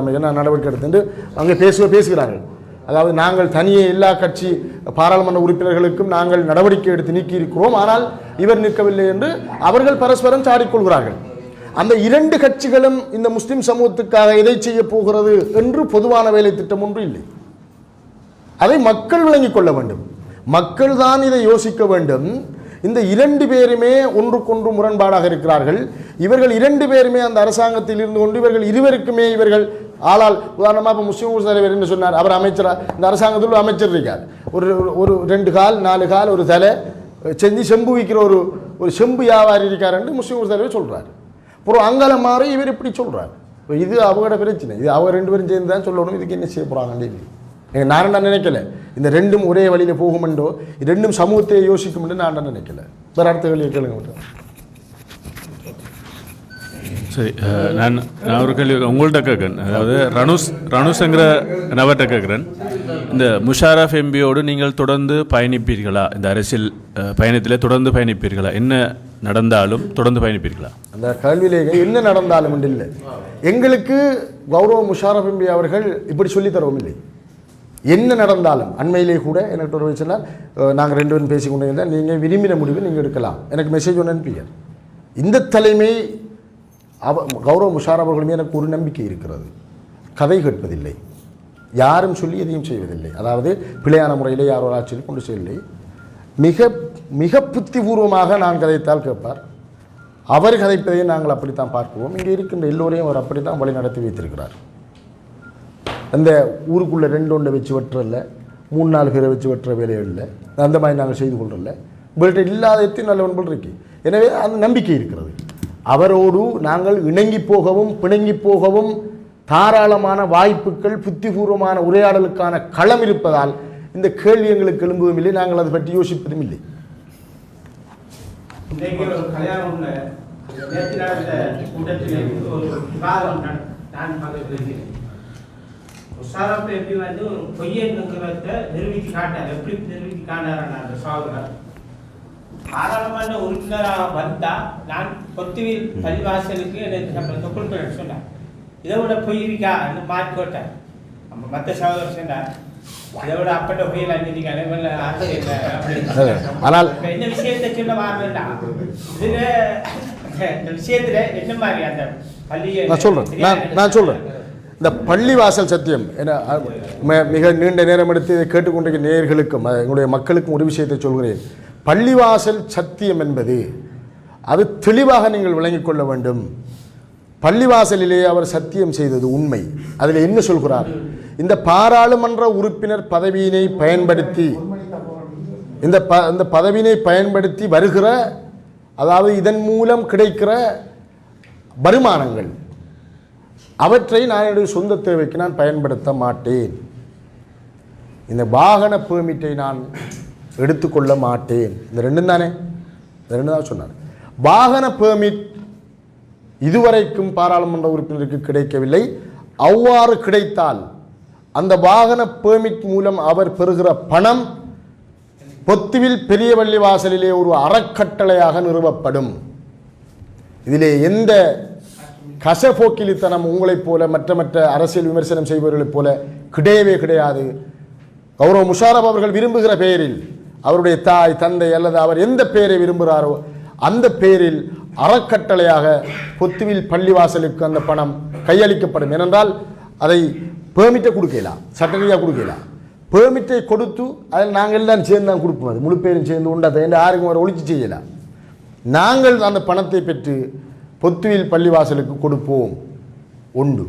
எடுத்து அங்கே பேசுகிறார்கள். அதாவது நாங்கள் தனியே எல்லா கட்சி பாராளுமன்ற உறுப்பினர்களுக்கும் நாங்கள் நடவடிக்கை எடுத்து நீக்கி இருக்கிறோம், ஆனால் இவர் நிற்கவில்லை என்று அவர்கள் பரஸ்பரம் சாடிக்கொள்கிறார்கள். அந்த 2 கட்சிகளும் இந்த முஸ்லிம் சமூகத்துக்காக எதை செய்ய போகிறது என்று பொதுவான வேலை திட்டம் ஒன்று இல்லை. அதை மக்கள் விளங்கிக் கொள்ள வேண்டும். மக்கள் தான் இதை யோசிக்க வேண்டும். இந்த 2 பேருமே ஒன்றுக்கொன்று முரண்பாடாக இருக்கிறார்கள். இவர்கள் 2 பேருமே அந்த அரசாங்கத்தில் இருந்து கொண்டு இவர்கள் ஆளால் உதாரணமாக இப்போ முஸ்லிம் தலைவர் என்ன சொன்னார்? அவர் அமைச்சராக இந்த அரசாங்கத்தில் ஒரு அமைச்சர் இருக்கார். ஒரு 2 கால் 4 கால் ஒரு தலை செஞ்சு செம்பு விற்கிற ஒரு செம்பு வியாபாரி இருக்கார் என்று முஸ்லிம் தலைவர் சொல்கிறார். அப்புறம் அங்கால மாறி இவர் இப்படி சொல்கிறார். இது அவங்களோட பிரச்சனை. இது அவங்க 2 பேரும் சேர்ந்து தான் சொல்லணும். இதுக்கு என்ன செய்ய போகிறாங்கன்னு நான் நினைக்கல. இந்த 2ம் ஒரே வழியில் போகுமென்றோ 2ம் சமூகத்தை யோசிக்கும் என்று நான் நினைக்கல. வேறு அடுத்த கேள்வியை கேளுங்க மட்டும். சரி, நான் ஒரு கேள்வி உங்கள்கிட்ட கேட்குறேன். அதாவது ரணுஸ்ங்கிற நபர்கிட்ட கேட்குறேன். இந்த முஷாரஃப் எம்பியோடு நீங்கள் தொடர்ந்து பயணிப்பீர்களா? இந்த அரசியல் பயணத்தில் தொடர்ந்து பயணிப்பீர்களா? என்ன நடந்தாலும் தொடர்ந்து பயணிப்பீர்களா? அந்த கேள்வியிலேயே என்ன நடந்தாலும் இல்லை. எங்களுக்கு கௌரவ முஷாரஃப் எம்பி அவர்கள் இப்படி சொல்லி தரவும் இல்லை. என்ன நடந்தாலும் அண்மையிலே கூட எனக்கு ஒரு சொன்னால் நாங்கள் 2 பேரும் பேசிக்கொண்டே இருந்தால் நீங்கள் விரும்பின முடிவு நீங்கள் எடுக்கலாம். எனக்கு மெசேஜ் ஒன்று அனுப்பியார். இந்த தலைமை கௌரவ முஷாரஃப் அவர்களுமே எனக்கு ஒரு நம்பிக்கை இருக்கிறது. கதை கேட்பதில்லை. யாரும் சொல்லி எதையும் செய்வதில்லை. அதாவது பிழையான முறையிலே யாரோ ஆட்சியில் கொண்டு செல்லவில்லை. மிக மிக புத்திபூர்வமாக நான் கதைத்தால் கேட்பார். அவர் கதைப்பதை நாங்கள் அப்படித்தான் பார்க்குவோம். இங்கே இருக்கின்ற எல்லோரையும் அவர் அப்படித்தான் வழி நடத்தி வைத்திருக்கிறார். அந்த ஊருக்குள்ளே 2 ஒன்றை வச்சு வெட்டுறதில்ல, 3-4 பேரை வச்சு வெட்டுற வேலைகள் இல்லை. அந்த மாதிரி நாங்கள் செய்து கொள்றதில்ல. உங்கள்கிட்ட இல்லாத எத்தனை நல்ல ஒன்பது இருக்கு. எனவே அந்த நம்பிக்கை இருக்கிறது. அவரோடு நாங்கள் இணங்கி போகவும் பிணங்கி போகவும் தாராளமான வாய்ப்புகள், புத்திபூர்வமான உரையாடலுக்கான களம் இருப்பதால் இந்த கேள்வி எங்களுக்கு எழும்புவதும் இல்லை. நாங்கள் அதை பற்றி யோசிப்பதும் இல்லை. இன்றைக்கு ஒரு கல்யாணம் நேற்று நடந்த கூட்டத்தில் ஒரு விவாதம் நான் பார்க்கிறேன். முஷாரப் எப்படி வந்து ஒரு பொய்யங்கிறத நிரூபித்து காட்டார். எப்படி நிரூபித்து காட்டார் அந்த சகோதரர் பாராளுமன்ற உறுப்பினராக வந்தால் நான் பொத்துவில் பள்ளிவாசலுக்கு எனக்கு கொடுப்பேன் சொன்னார். இதை விட பொய் இருக்கா என்று மாற்றி போட்டார். நம்ம மற்ற சகோதரர் சொன்னார் இதை விட அப்பட்ட பொய்யில் அஞ்சிருக்காங்க. ஆனால் என்ன விஷயத்தை சொல்ல வேண்டாம். இதுல இந்த விஷயத்துல என்ன மாதிரி அந்த பள்ளியை நான் சொல்றேன். இந்த பள்ளிவாசல் சத்தியம் மிக நீண்ட நேரம் எடுத்து இதை கேட்டுக்கொண்டிருக்கிற நேயர்களுக்கும் எங்களுடைய மக்களுக்கும் ஒரு விஷயத்தை சொல்கிறேன். பள்ளிவாசல் சத்தியம் என்பது அது தெளிவாக நீங்கள் விளங்கிக் கொள்ள வேண்டும். பள்ளிவாசலிலே அவர் சத்தியம் செய்தது உண்மை. அதில் என்ன சொல்கிறார்? இந்த பாராளுமன்ற உறுப்பினர் பதவியினை பயன்படுத்தி இந்த பதவியினை பயன்படுத்தி வருகிற, அதாவது இதன் மூலம் கிடைக்கிற வருமானங்கள் அவற்றை நான் என்னுடைய சொந்த தேவைக்கு நான் பயன்படுத்த மாட்டேன். இந்த வாகன பெர்மிட்டை நான் எடுத்துக்கொள்ள மாட்டேன். இந்த 2 தானே, இந்த 2 தான் சொன்னார். வாகன பெர்மிட் இதுவரைக்கும் பாராளுமன்ற உறுப்பினருக்கு கிடைக்கவில்லை. அவ்வாறு கிடைத்தால் அந்த வாகன பெர்மிட் மூலம் அவர் பெறுகிற பணம் பொத்துவில் பெரிய பள்ளிவாசலிலே ஒரு அறக்கட்டளையாக நிறுவப்படும். இதிலே எந்த கசபோக்கிலித்தனம் உங்களைப் போல மற்ற அரசியல் விமர்சனம் செய்பவர்களைப் போல கிடையவே கிடையாது. கௌரவ முஷாரப் அவர்கள் விரும்புகிற பெயரில் அவருடைய தாய் தந்தை அல்லது அவர் எந்த பெயரை விரும்புகிறாரோ அந்த பெயரில் அறக்கட்டளையாக பொத்துவில் பள்ளிவாசலுக்கு அந்த பணம் கையளிக்கப்படும். ஏனென்றால் அதை பெர்மிட்டை கொடுக்கலாம், சட்டரீதியாக கொடுக்கலாம். பெர்மிட்டை கொடுத்து அதில் நாங்கள் எல்லாம் சேர்ந்து தான் கொடுப்போம். அது முழு பேரும் சேர்ந்து உண்டு. அதை யாருக்கும் வர ஒழிச்சு செய்யலாம். நாங்கள் அந்த பணத்தை பெற்று பொத்துவில் பள்ளிவாசலுக்கு கொடுப்போம். ஒன்று.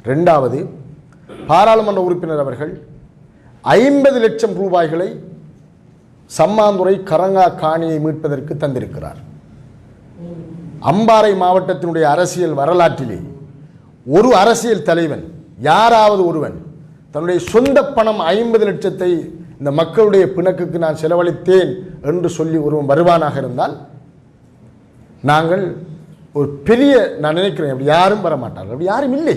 2வது, பாராளுமன்ற உறுப்பினர் அவர்கள் 50 லட்சம் ரூபாய்களை சம்மாந்துறை கரங்கா காணியை மீட்பதற்கு தந்திருக்கிறார். அம்பாறை மாவட்டத்தினுடைய அரசியல் வரலாற்றிலே ஒரு அரசியல் தலைவன், யாராவது ஒருவன் தன்னுடைய சொந்த பணம் 50 லட்சத்தை இந்த மக்களுடைய பிணக்குக்கு நான் செலவழித்தேன் என்று சொல்லி ஒருவன் வருவானாக இருந்தால் நாங்கள் ஒரு பெரிய, நான் நினைக்கிறேன் அப்படி யாரும் வர மாட்டார்கள். அப்படி யாரும் இல்லை.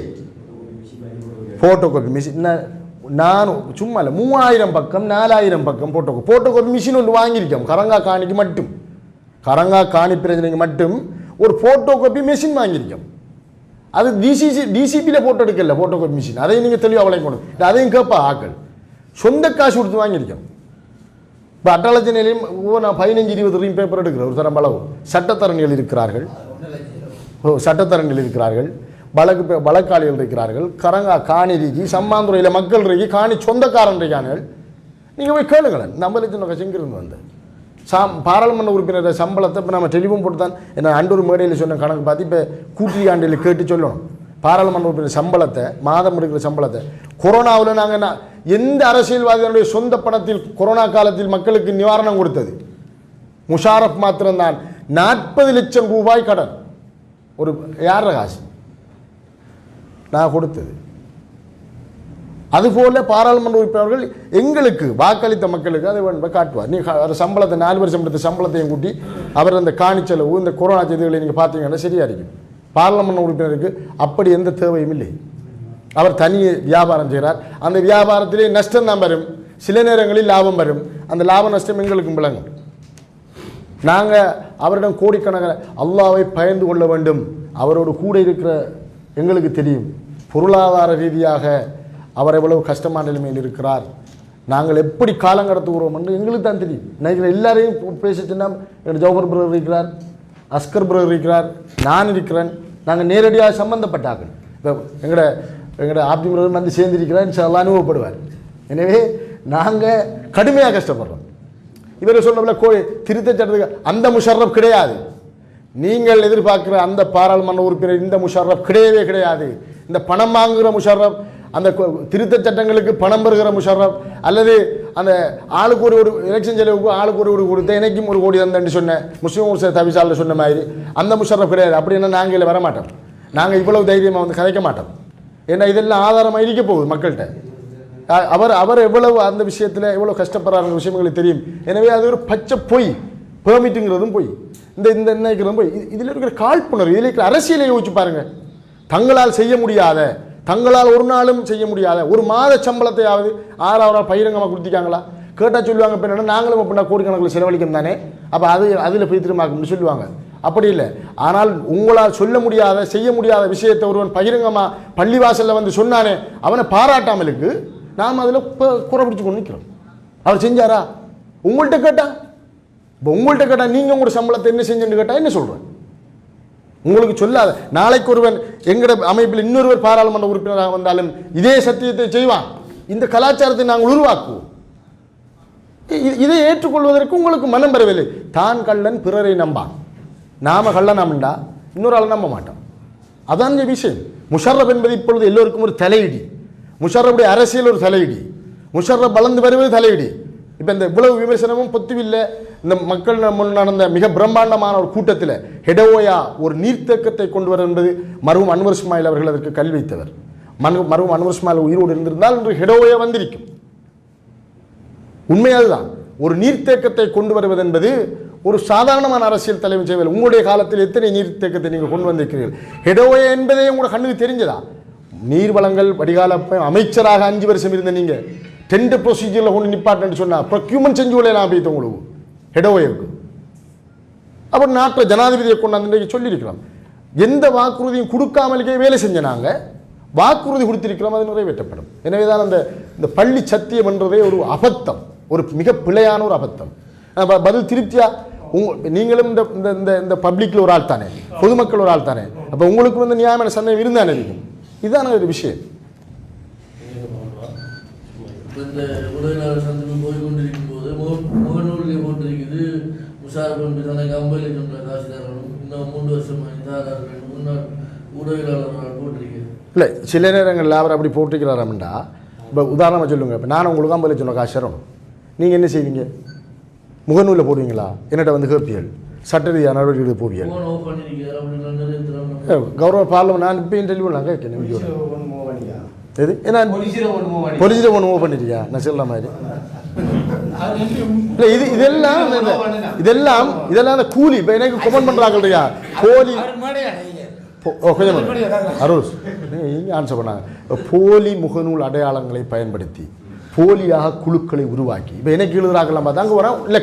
ஃபோட்டோ காப்பி மிஷின் நான் சும்மா இல்லை, 3000 பக்கம் 4000 பக்கம் ஃபோட்டோ காப்பி மிஷின் ஒன்று வாங்கியிருக்கோம். கரங்கா காணிக்கு மட்டும், கரங்கா காணி பிரச்சனைக்கு மட்டும் ஒரு ஃபோட்டோ காப்பி மிஷின் வாங்கியிருக்கோம். அது டிசிபியில் ஃபோட்டோ எடுக்கல, ஃபோட்டோ காப்பி மிஷின். அதையும் நீங்கள் தெளிவாக அவளை கொண்டு அதையும் கேட்பா ஆக்கள் சொந்த காசு கொடுத்து வாங்கியிருக்கோம். இப்போ அட்டாளச்சி நிலையம் நான் 15-20 பேப்பர் எடுக்கிறேன் ஒரு தரம் அளவு. சட்டத்தரணிகள் இருக்கிறார்கள், சட்டத்தரணிகள் இருக்கிறார்கள், வழக்காளிகள் இருக்கிறார்கள், கரங்கா காணி இருக்கி, சம்மாந்துறையில் மக்கள் இருக்கி, காணி சொந்தக்காரன் இருக்கார்கள். நீங்கள் போய் கேளுங்களேன். நம்ம லட்சம் செங்கிருந்து வந்த பாராளுமன்ற உறுப்பினர் சம்பளத்தை இப்போ நம்ம டெலிஃபோன் போட்டு தான் என்ன அண்டூர் மேடையில் சொன்ன கணக்கு பார்த்து இப்போ கூட்டி ஆண்டில் கேட்டு சொல்லணும். பாராளுமன்ற உறுப்பினர் சம்பளத்தை, மாதம் இருக்கிற சம்பளத்தை கொரோனாவில் நாங்கள் என்ன எந்த அரசியல்வாதிகளுடைய சொந்த பணத்தில் கொரோனா காலத்தில் மக்களுக்கு நிவாரணம் கொடுத்தது? முஷாரப் மாத்திரம்தான் 40 லட்சம் ரூபாய் கடன். ஒரு யார காசு நான் கொடுத்தது. அதுபோல பாராளுமன்ற உறுப்பினர்கள் எங்களுக்கு வாக்களித்த மக்களுக்கு அதை வேணும் காட்டுவார். நீ சம்பளத்தை 4 வருஷம் எடுத்த சம்பளத்தையும் கூட்டி அவர் அந்த காணி செலவு இந்த கொரோனா செய்திகளை நீங்கள் பார்த்தீங்கன்னா சரியா இருக்கும். பாராளுமன்ற உறுப்பினருக்கு அப்படி எந்த தேவையும் இல்லை. அவர் தனி வியாபாரம் செய்கிறார். அந்த வியாபாரத்திலே நஷ்டம் தான் வரும், சில நேரங்களில் லாபம் வரும். அந்த லாப நஷ்டம் எங்களுக்கும் விளங்கும். நாங்கள் அவரிடம் கோடிக்கணக்கான அல்லாஹ்வை பயந்து கொள்ள வேண்டும். அவரோடு கூட இருக்கிற எங்களுக்கு தெரியும் பொருளாதார ரீதியாக அவர் எவ்வளவு கஷ்டமான நிலைமையில் இருக்கிறார். நாங்கள் எப்படி காலம் கடத்துகிறோம் என்று எங்களுக்கு தான் தெரியும். நினைக்கிற எல்லாரையும் பேசிட்டுன்னா எங்கள் ஜவஹர் பிரதர் இருக்கிறார், அஸ்கர் பிரதர் இருக்கிறார், நான் இருக்கிறேன். நாங்கள் நேரடியாக சம்பந்தப்பட்டார்கள். இப்போ எங்களோட எங்களோட ஆப்திமுடன் வந்து சேர்ந்திருக்கிறார், இன்ஷால்லா அனுபவப்படுவார். எனவே நாங்கள் கடுமையாக கஷ்டப்படுறோம். இவர் சொன்னபோல திருத்த சட்டத்துக்கு அந்த முஷர்ரப் கிடையாது. நீங்கள் எதிர்பார்க்குற அந்த பாராளுமன்ற உறுப்பினர் இந்த முஷர்ரப் கிடையவே கிடையாது. இந்த பணம் வாங்குகிற முஷர்ரப், அந்த திருத்த சட்டங்களுக்கு பணம் பெறுகிற முஷர்ரப், அல்லது அந்த ஆளுக்கு ஒரு எலெக்ஷன் செலவுக்கு ஆளுக்கு ஒரு கொடுத்த எனக்கும் ஒரு கோடி தந்தேன்னு சொன்னேன் முஸ்லீம் தவிசாலில் சொன்ன மாதிரி அந்த முஷர்ரப் கிடையாது. அப்படின்னா நாங்கள் இல்லை வரமாட்டோம். நாங்கள் இவ்வளவு தைரியமாக வந்து கதைக்க மாட்டோம். ஏன்னா இதெல்லாம் ஆதாரமாக இருக்க போகுது மக்கள்கிட்ட. அவர் எவ்வளவு அந்த விஷயத்தில் எவ்வளோ கஷ்டப்படுறாங்க விஷயம் எங்களுக்கு தெரியும். எனவே அது ஒரு பச்சை பொய். பெர்மிட்டுங்கிறதும் போய் இந்த நினைக்கிறதும் போய். இதில் இருக்கிற காழ்ப்புணர்வு, இதில் இருக்கிற அரசியலை யோசிச்சு பாருங்கள். தங்களால் செய்ய முடியாத, தங்களால் ஒரு நாளும் செய்ய முடியாத ஒரு மாத சம்பளத்தையாவது 6,000 பகிரங்கமாக கொடுத்திருக்காங்களா? கேட்டால் சொல்லுவாங்க, இப்போ என்னென்னா நாங்களும் அப்படின்னா கோடிக்கணக்கில் செலவழிக்கும் தானே, அப்போ அதில் போய் திருமாக்கும்னு சொல்லுவாங்க. அப்படி இல்லை. ஆனால் உங்களால் சொல்ல முடியாத, செய்ய முடியாத விஷயத்தை ஒருவன் பகிரங்கமாக பள்ளிவாசலில் வந்து சொன்னானே, அவனை பாராட்டாமலுக்கு நாம் அதில் குறை பிடிச்சி கொண்டு நிற்கிறோம். அவர் செஞ்சாரா? உங்கள்கிட்ட கேட்டால், இப்போ உங்கள்கிட்ட கேட்டால் நீங்கள் உங்களோட சம்பளத்தை என்ன செஞ்சுன்னு கேட்டால் என்ன சொல்கிறேன்? உங்களுக்கு சொல்லாத. நாளைக்கு ஒருவன் எங்கட அமைப்பில் இன்னொருவர் பாராளுமன்ற உறுப்பினராக வந்தாலும் இதே சத்தியத்தை செய்வான். இந்த கலாச்சாரத்தை நாங்கள் உருவாக்குவோம். இதை ஏற்றுக்கொள்வதற்கு உங்களுக்கு மனம் பெறவில்லை. தான் கள்ளன் பிறரை நம்பான். நாம கள்ளன் நம்பா இன்னொரு ஆள் நம்ப மாட்டோம். அதான் விஷயம். முஷர்ரப் என்பது இப்பொழுது எல்லோருக்கும் ஒரு தலையிடி. முஷர்ரப்புடைய அரசியல் ஒரு தலையிடி. முஷர்ரப் வளர்ந்து வருவது தலையிடி. இப்போ இந்த இவ்வளவு விமர்சனமும் பொத்துவில்லை. இந்த மக்கள் முன் நடந்த மிக பிரம்மாண்டமான ஒரு கூட்டத்தில் ஹெடோயா ஒரு நீர்த்தேக்கத்தை கொண்டு வர என்பது மருவும் அன்வர் இஸ்மாயில் அவர்கள் அதற்கு கல் வைத்தவர். மருவும் அன்வர் இஸ்மாயில் உயிரோடு இருந்திருந்தால் இன்று ஹெடோயா வந்திருக்கும். உண்மை அதுதான். ஒரு நீர்த்தேக்கத்தை கொண்டு வருவது என்பது ஒரு சாதாரணமான அரசியல் தலைமை செய்வதில்லை. உங்களுடைய காலத்தில் எத்தனை நீர்த்தேக்கத்தை நீங்கள் கொண்டு வந்திருக்கிறீர்கள்? ஹெடோயா என்பதே உங்களோட கண்ணுக்கு தெரிஞ்சதா? நீர்வளங்கள் வடிகால அமைச்சராக 5 வருஷம் இருந்த நீங்கள் டெண்டர் ப்ரொசீஜரில் கொண்டு நிப்பாட்டுன்னு சொன்னால் ப்ரொக்யூமெண்ட் செஞ்சு நான் போய்த்து உங்களுக்கு ஹெடோயாவுக்கு. அப்புறம் நாட்டில் ஜனாதிபதியை கொண்டாந்து சொல்லியிருக்கிறோம். எந்த வாக்குறுதியும் கொடுக்காமலுக்கே வேலை செஞ்ச நாங்கள் வாக்குறுதி கொடுத்திருக்கிறோம், அது நிறைவேற்றப்படும். எனவே தான் இந்த பள்ளி சத்தியம் என்றதே ஒரு அபத்தம், ஒரு மிக பிழையான ஒரு அபத்தம். பதில் திருப்தியா? நீங்களும் இந்த பப்ளிக்கில் ஒரு ஆள் தானே, பொதுமக்கள் ஒரு ஆள் தானே. அப்போ உங்களுக்கு நியாயமான சந்தேகம் இருந்தானே இருக்கும். இதுதான ஒரு விஷயம். இந்த உலக சந்திப்பு போய் கொண்டிருக்கும் போது முகநூலிலே போட்டிருக்குது முஷாரப் என்று தனக்கு 50 லட்சம் காசு தரணும், இன்னும் 3 வருஷம் தாரார்கள் முன்னாள் ஊடகவியலாளர்கள் போட்டிருக்கிறது. இல்லை, சில நேரங்களில் அவர் அப்படி போட்டிருக்கிறாராம்டா. இப்போ உதாரணமாக சொல்லுங்கள். இப்போ நான் உங்களுக்கு 50 லட்சம் காசு தரணும், நீங்கள் என்ன செய்வீங்க? முகநூலில் போடுவீங்களா? என்னட்ட வந்து கேட்பீர்கள், சட்ட ரீதியான நடவடிக்கை போவீர்கள். கௌரவ பார்லமெண்ட் நான் இப்போ இன்டர்வியூ நான் கேட்கணும். எது ஏன்னா பொலிசில் ஒன்று மூவ் பண்ணிருக்கியா? நான் சொல்ல மாதிரி இல்லை. இதெல்லாம் அந்த கூலி. இப்போ எனக்கு கமெண்ட் பண்ணுறாங்க இல்லையா, போலி கொஞ்சம் அரோஸ் இங்கே ஆன்சர் பண்ணாங்க. போலி முகநூல் அடையாளங்களை பயன்படுத்தி போலியாக குழுக்களை உருவாக்கி இப்போ எனக்கு எழுதுறாங்கலாம் பார்த்தா அங்கே வரேன் இல்லை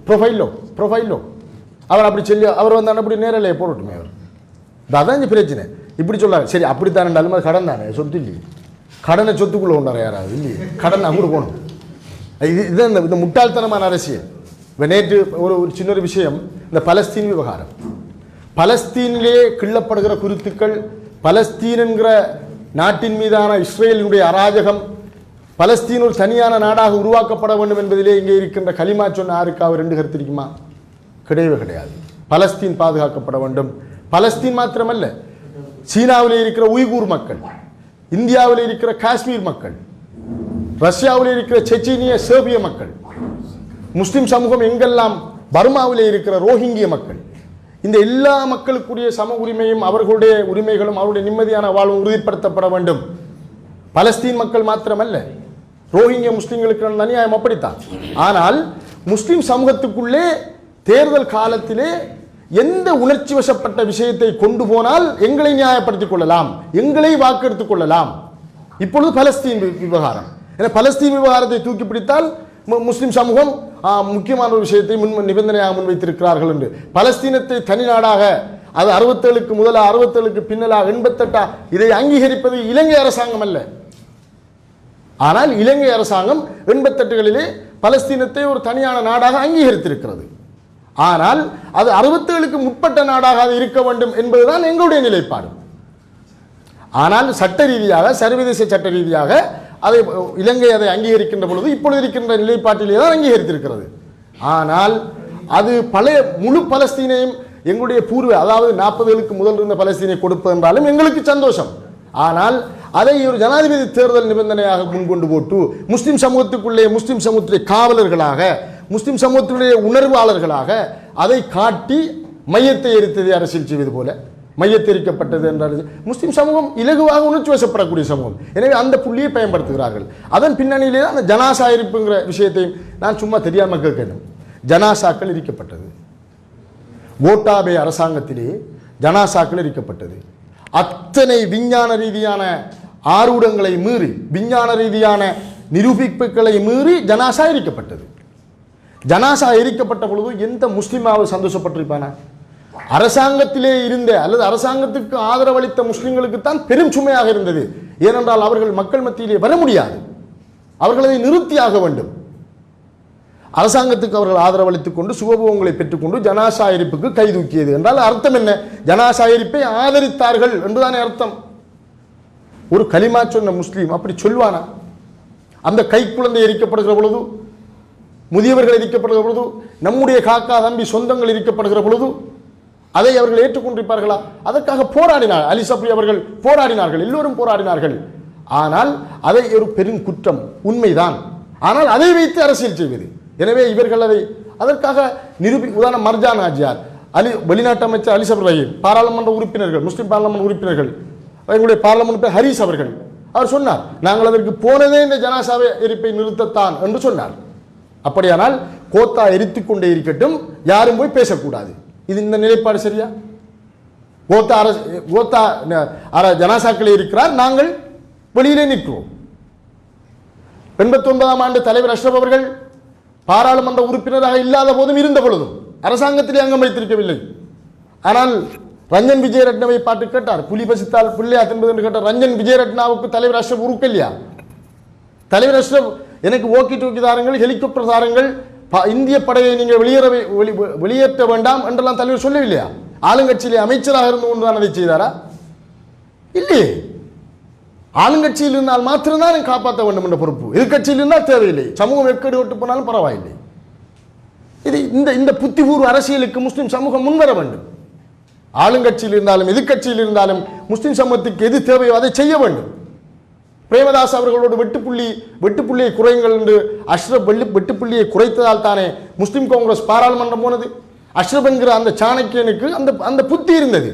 ப்ரொஃபைலோ அவர் அப்படி சொல்லி அவர் வந்து அப்படி நேரில் போடட்டுமே. அவர் அதான் இங்கே பிரச்சனை. இப்படி சொல்லாங்க. சரி அப்படித்தான் இருந்தாலும் அது கடன் தானே, சொத்து இல்லையே. கடனை சொத்துக்குள்ளே கொண்டார யாராவது இல்லையே, கடன் அங்கே போகணும். இதுதான் இந்த முட்டாள்தனமான அரசியல். இப்போ நேற்று ஒரு சின்ன விஷயம், இந்த பலஸ்தீன் விவகாரம். பலஸ்தீனிலே கிள்ளப்படுகிற குருத்துக்கள், பலஸ்தீன் என்கிற நாட்டின் மீதான இஸ்ரேலினுடைய அராஜகம், பலஸ்தீன் ஒரு தனியான நாடாக உருவாக்கப்பட வேண்டும் என்பதிலே இங்கே இருக்கின்ற கலிமா சொன்ன யாருக்காவது 2 கருத்து இருக்குமா? கிடையவே கிடையாது. பலஸ்தீன் பாதுகாக்கப்பட வேண்டும். பலஸ்தீன் மாத்திரமல்ல, சீனாவில் இருக்கிற உய்கூர் மக்கள், இந்தியாவில் இருக்கிற காஷ்மீர் மக்கள், ரஷ்யாவில் இருக்கிற செச்சினிய சேர்பிய மக்கள், முஸ்லிம் சமூகம் எங்கெல்லாம், பர்மாவில் இருக்கிற ரோஹிங்கிய மக்கள், இந்த எல்லா மக்களுக்குரிய சம உரிமையும் அவர்களுடைய உரிமைகளும் அவருடைய நிம்மதியான வாழ்வும் உறுதிப்படுத்தப்பட வேண்டும். பலஸ்தீன் மக்கள் மாத்திரமல்ல, ரோஹிங்கிய முஸ்லிம்களுக்கு அநியாயம் அப்படித்தான். ஆனால் முஸ்லிம் சமூகத்துக்குள்ளே தேர்தல் காலத்திலே எந்த உணர்ச்சி வசப்பட்ட விஷயத்தை கொண்டு போனால் எங்களை நியாயப்படுத்திக் கொள்ளலாம், எங்களை வாக்கெடுத்துக் கொள்ளலாம். இப்பொழுது பலஸ்தீன் விவகாரம். ஏன்னா பலஸ்தீன் விவகாரத்தை தூக்கி பிடித்தால் முஸ்லிம் சமூகம் முக்கியமான ஒரு விஷயத்தை நிபந்தனையாக முன்வைத்திருக்கிறார்கள் என்று. பலஸ்தீனத்தை தனி நாடாக, அது 67க்கு முதலா 67க்கு பின்னலா 88 இதை அங்கீகரிப்பது இலங்கை அரசாங்கம் அல்ல. ஆனால் இலங்கை அரசாங்கம் 88களிலே பலஸ்தீனத்தை ஒரு தனியான நாடாக அங்கீகரித்திருக்கிறது. ஆனால் அது 67க்கு முற்பட்ட நாடாக அது இருக்க வேண்டும் என்பதுதான் எங்களுடைய நிலைப்பாடு. ஆனால் சட்ட ரீதியாக சர்வதேச சட்ட ரீதியாக அதை இலங்கை அதை அங்கீகரிக்கின்ற பொழுது இப்பொழுது இருக்கின்ற நிலைப்பாட்டிலே தான் அங்கீகரித்திருக்கிறது. ஆனால் அது பழைய முழு பலஸ்தீனையும் எங்களுடைய பூர்வ அதாவது 40களுக்கு முதல் இருந்த பலஸ்தீனை கொடுப்பது என்றாலும் எங்களுக்கு சந்தோஷம். ஆனால் அதை ஒரு ஜனாதிபதி தேர்தல் நிபந்தனையாக முன்கொண்டு போட்டு முஸ்லிம் சமூகத்துக்குள்ளே முஸ்லிம் சமூகத்துடைய காவலர்களாக முஸ்லிம் சமூகத்துடைய உணர்வாளர்களாக அதை காட்டி மையத்தை எரித்ததை அரசியல் செய்வது போல மையத்தை எரிக்கப்பட்டது என்றால் முஸ்லிம் சமூகம் இலகுவாக உணர்ச்சி வசப்படக்கூடிய சமூகம். எனவே அந்த புள்ளியை பயன்படுத்துகிறார்கள். அதன் பின்னணியிலே தான் அந்த ஜனாசா எரிப்புங்கிற விஷயத்தையும் நான் சும்மா தெரியாமல் கேட்கணும். ஜனாசாக்கள் எரிக்கப்பட்டது. கோட்டாபே அரசாங்கத்திலே ஜனாசாக்கள் எரிக்கப்பட்டது. அத்தனை விஞ்ஞான ரீதியான ஆரூடங்களை மீறி விஞ்ஞான ரீதியான நிரூபிப்புகளை மீறி ஜனாசா எரிக்கப்பட்டது. ஜனாசா எரிக்கப்பட்ட பொழுது எந்த முஸ்லிமாவது சந்தோஷப்பட்டிருப்பானா? அரசாங்கத்திலே இருந்த அல்லது அரசாங்கத்துக்கு ஆதரவளித்த முஸ்லிம்களுக்கு தான் பெரும் சுமையாக இருந்தது. ஏனென்றால் அவர்கள் மக்கள் மத்தியிலே வர முடியாது, அவர்கள் அதை நிறுத்தியாக வேண்டும். அரசாங்கத்துக்கு அவர்கள் ஆதரவளித்துக் கொண்டு சுகபோகங்களை பெற்றுக்கொண்டு ஜனாசா எரிப்புக்கு கை தூக்கியது என்றால் அர்த்தம் என்ன? ஜனாசா எரிப்பை ஆதரித்தார்கள் என்றுதானே அர்த்தம். ஒரு கலிமா சொன்ன முஸ்லீம் அப்படி சொல்வானா? அந்த கை குழந்தை எரிக்கப்படுகிற பொழுது, முதியவர்கள் எரிக்கப்படுகிற பொழுது, நம்முடைய காக்கா தம்பி சொந்தங்கள் எரிக்கப்படுகிற பொழுது அதை அவர்கள் ஏற்றுக்கொண்டிருப்பார்களா? அதற்காக போராடினார். அலி சப்ரி அவர்கள் போராடினார்கள், எல்லோரும் போராடினார்கள். ஆனால் அதை ஒரு பெரும் குற்றம் உண்மைதான். ஆனால் அதை வைத்து அரசியல் செய்வது. எனவே இவர்கள் அதை அதற்காக உதாரணம் மர்ஜான் ஆஜியார், வெளிநாட்டு அமைச்சர் அலி சப்ரி ரஹீம், பாராளுமன்ற உறுப்பினர்கள், முஸ்லிம் பாராளுமன்ற உறுப்பினர்கள், எங்களுடைய பார்லமெண்ட் ஹரீஸ் அவர்கள், அவர் சொன்னார் நாங்கள் அதற்கு போனதே இந்த ஜனாசாவை எரிப்பை நிறுத்தத்தான் என்று சொன்னார். அப்படியானால் கோத்தா எரித்துக் கொண்டே இருக்கட்டும், யாரும் போய் பேசக்கூடாது. இது இந்த நிலைப்பாடு சரியா? கோத்தா ஜனாசாக்களே இருக்கிறார், நாங்கள் வெளியிலே நிற்கிறோம். 89ஆம் ஆண்டு தலைவர் அஷ்ரப் அவர்கள் பாராளுமன்ற உறுப்பினராக இல்லாத போதும் இருந்த பொழுதும் அரசாங்கத்திலே அங்கம் வைத்திருக்கவில்லை. ஆனால் ரஞ்சன் விஜயரட்னவை பாட்டு கேட்டார், புலி பசித்தால் புள்ளையா தின்பது என்று கேட்டார். ரஞ்சன் விஜயரட்னாவுக்கு தலைவர் அஷ்ரப் உருக்கல்லையா? தலைவர் அஷ்ரப் எனக்கு ஓக்கி டோக்கி தாருங்கள், ஹெலிகாப்டர் தாருங்கள், இந்திய படையை நீங்கள் வெளியேற்ற வேண்டாம் என்றெல்லாம் தலைவர் சொல்லவில்லையா? ஆளுங்கட்சியிலே அமைச்சராக இருந்து கொண்டு தான் அதை செய்தாரா? இல்லையே. ஆளுங்கட்சியில் இருந்தால் மாத்திரம்தான் காப்பாற்ற வேண்டும் என்ற பொறுப்பு, எதிர்கட்சியில் இருந்தால் தேவையில்லை. சமூகம் எக்கடி விட்டு போனாலும் பரவாயில்லை. இது இந்த புத்திபூர்வ அரசியலுக்கு முஸ்லிம் சமூகம் முன்வர வேண்டும். ஆளுங்கட்சியில் இருந்தாலும் எதிர்கட்சியில் இருந்தாலும் முஸ்லிம் சமூகத்துக்கு எது தேவையோ அதை செய்ய வேண்டும். பிரேமதாஸ் அவர்களோடு வெட்டுப்புள்ளியை குறையுங்கள் என்று அஷ்ரப் வெட்டுப்புள்ளியை குறைத்ததால் தானே முஸ்லிம் காங்கிரஸ் பாராளுமன்றம் போனது. அஷ்ரப் என்கிற அந்த சாணக்கியனுக்கு அந்த புத்தி இருந்தது.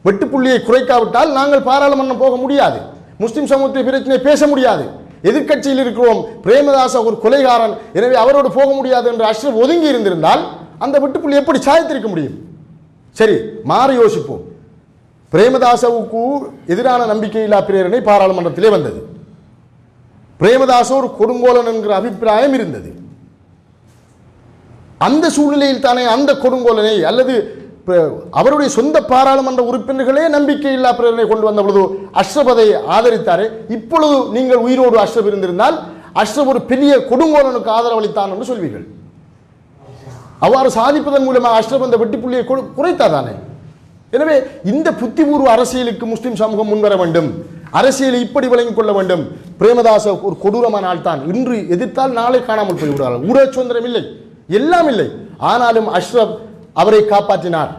வெட்டுப்புள்ளியை குறைக்காவிட்டால் நாங்கள் பாராளுமன்றம் போக முடியாது, முஸ்லிம் சமூகத்தை பிரச்சனை பேச முடியாது, எதிர்கட்சியில் இருக்கிறோம், பிரேமதாஸ் ஒரு கொலைகாரன், எனவே அவரோடு போக முடியாது என்று அஷ்ரப் ஒதுங்கி இருந்திருந்தால் அந்த வெட்டுப்புள்ளி எப்படி சாய்த்திருக்க முடியும்? சரி, மாறி யோசிப்போம். பிரேமதாசவுக்கு எதிரான நம்பிக்கையில்லா பிரேரணை பாராளுமன்றத்திலே வந்தது. பிரேமதாச ஒரு கொடுங்கோலன் என்கிற அபிப்பிராயம் இருந்தது. அந்த சூழ்நிலையில் தானே அந்த கொடுங்கோலனை அல்லது அவருடைய சொந்த பாராளுமன்ற உறுப்பினர்களே நம்பிக்கையில்லா பிரேரணை கொண்டு வந்த பொழுது அஷ்ரப் அதை ஆதரித்தாரே. இப்பொழுது நீங்கள் உயிரோடு அஷ்ரப் இருந்திருந்தால் அஷ்ரப் ஒரு பெரிய கொடுங்கோலனுக்கு ஆதரவளித்தான் என்று சொல்வீர்கள். அவ்வாறு சாதிப்பதன் மூலமாக அஷ்ரப் அந்த வெட்டுப்புள்ளியை குறைத்தாதானே. எனவே இந்த புத்திபூர்வ அரசியலுக்கு முஸ்லிம் சமூகம் முன்வர வேண்டும். அரசியலை இப்படி விளங்கிக் கொள்ள வேண்டும். பிரேமதாச ஒரு கொடூரமான ஆள் தான், இன்று எதிர்த்தால் நாளை காணாமல் போய்விடுவார்கள். ஊடக சுதந்திரம் இல்லை, எல்லாம் இல்லை. ஆனாலும் அஷ்ரப் அவரை காப்பாற்றினார்.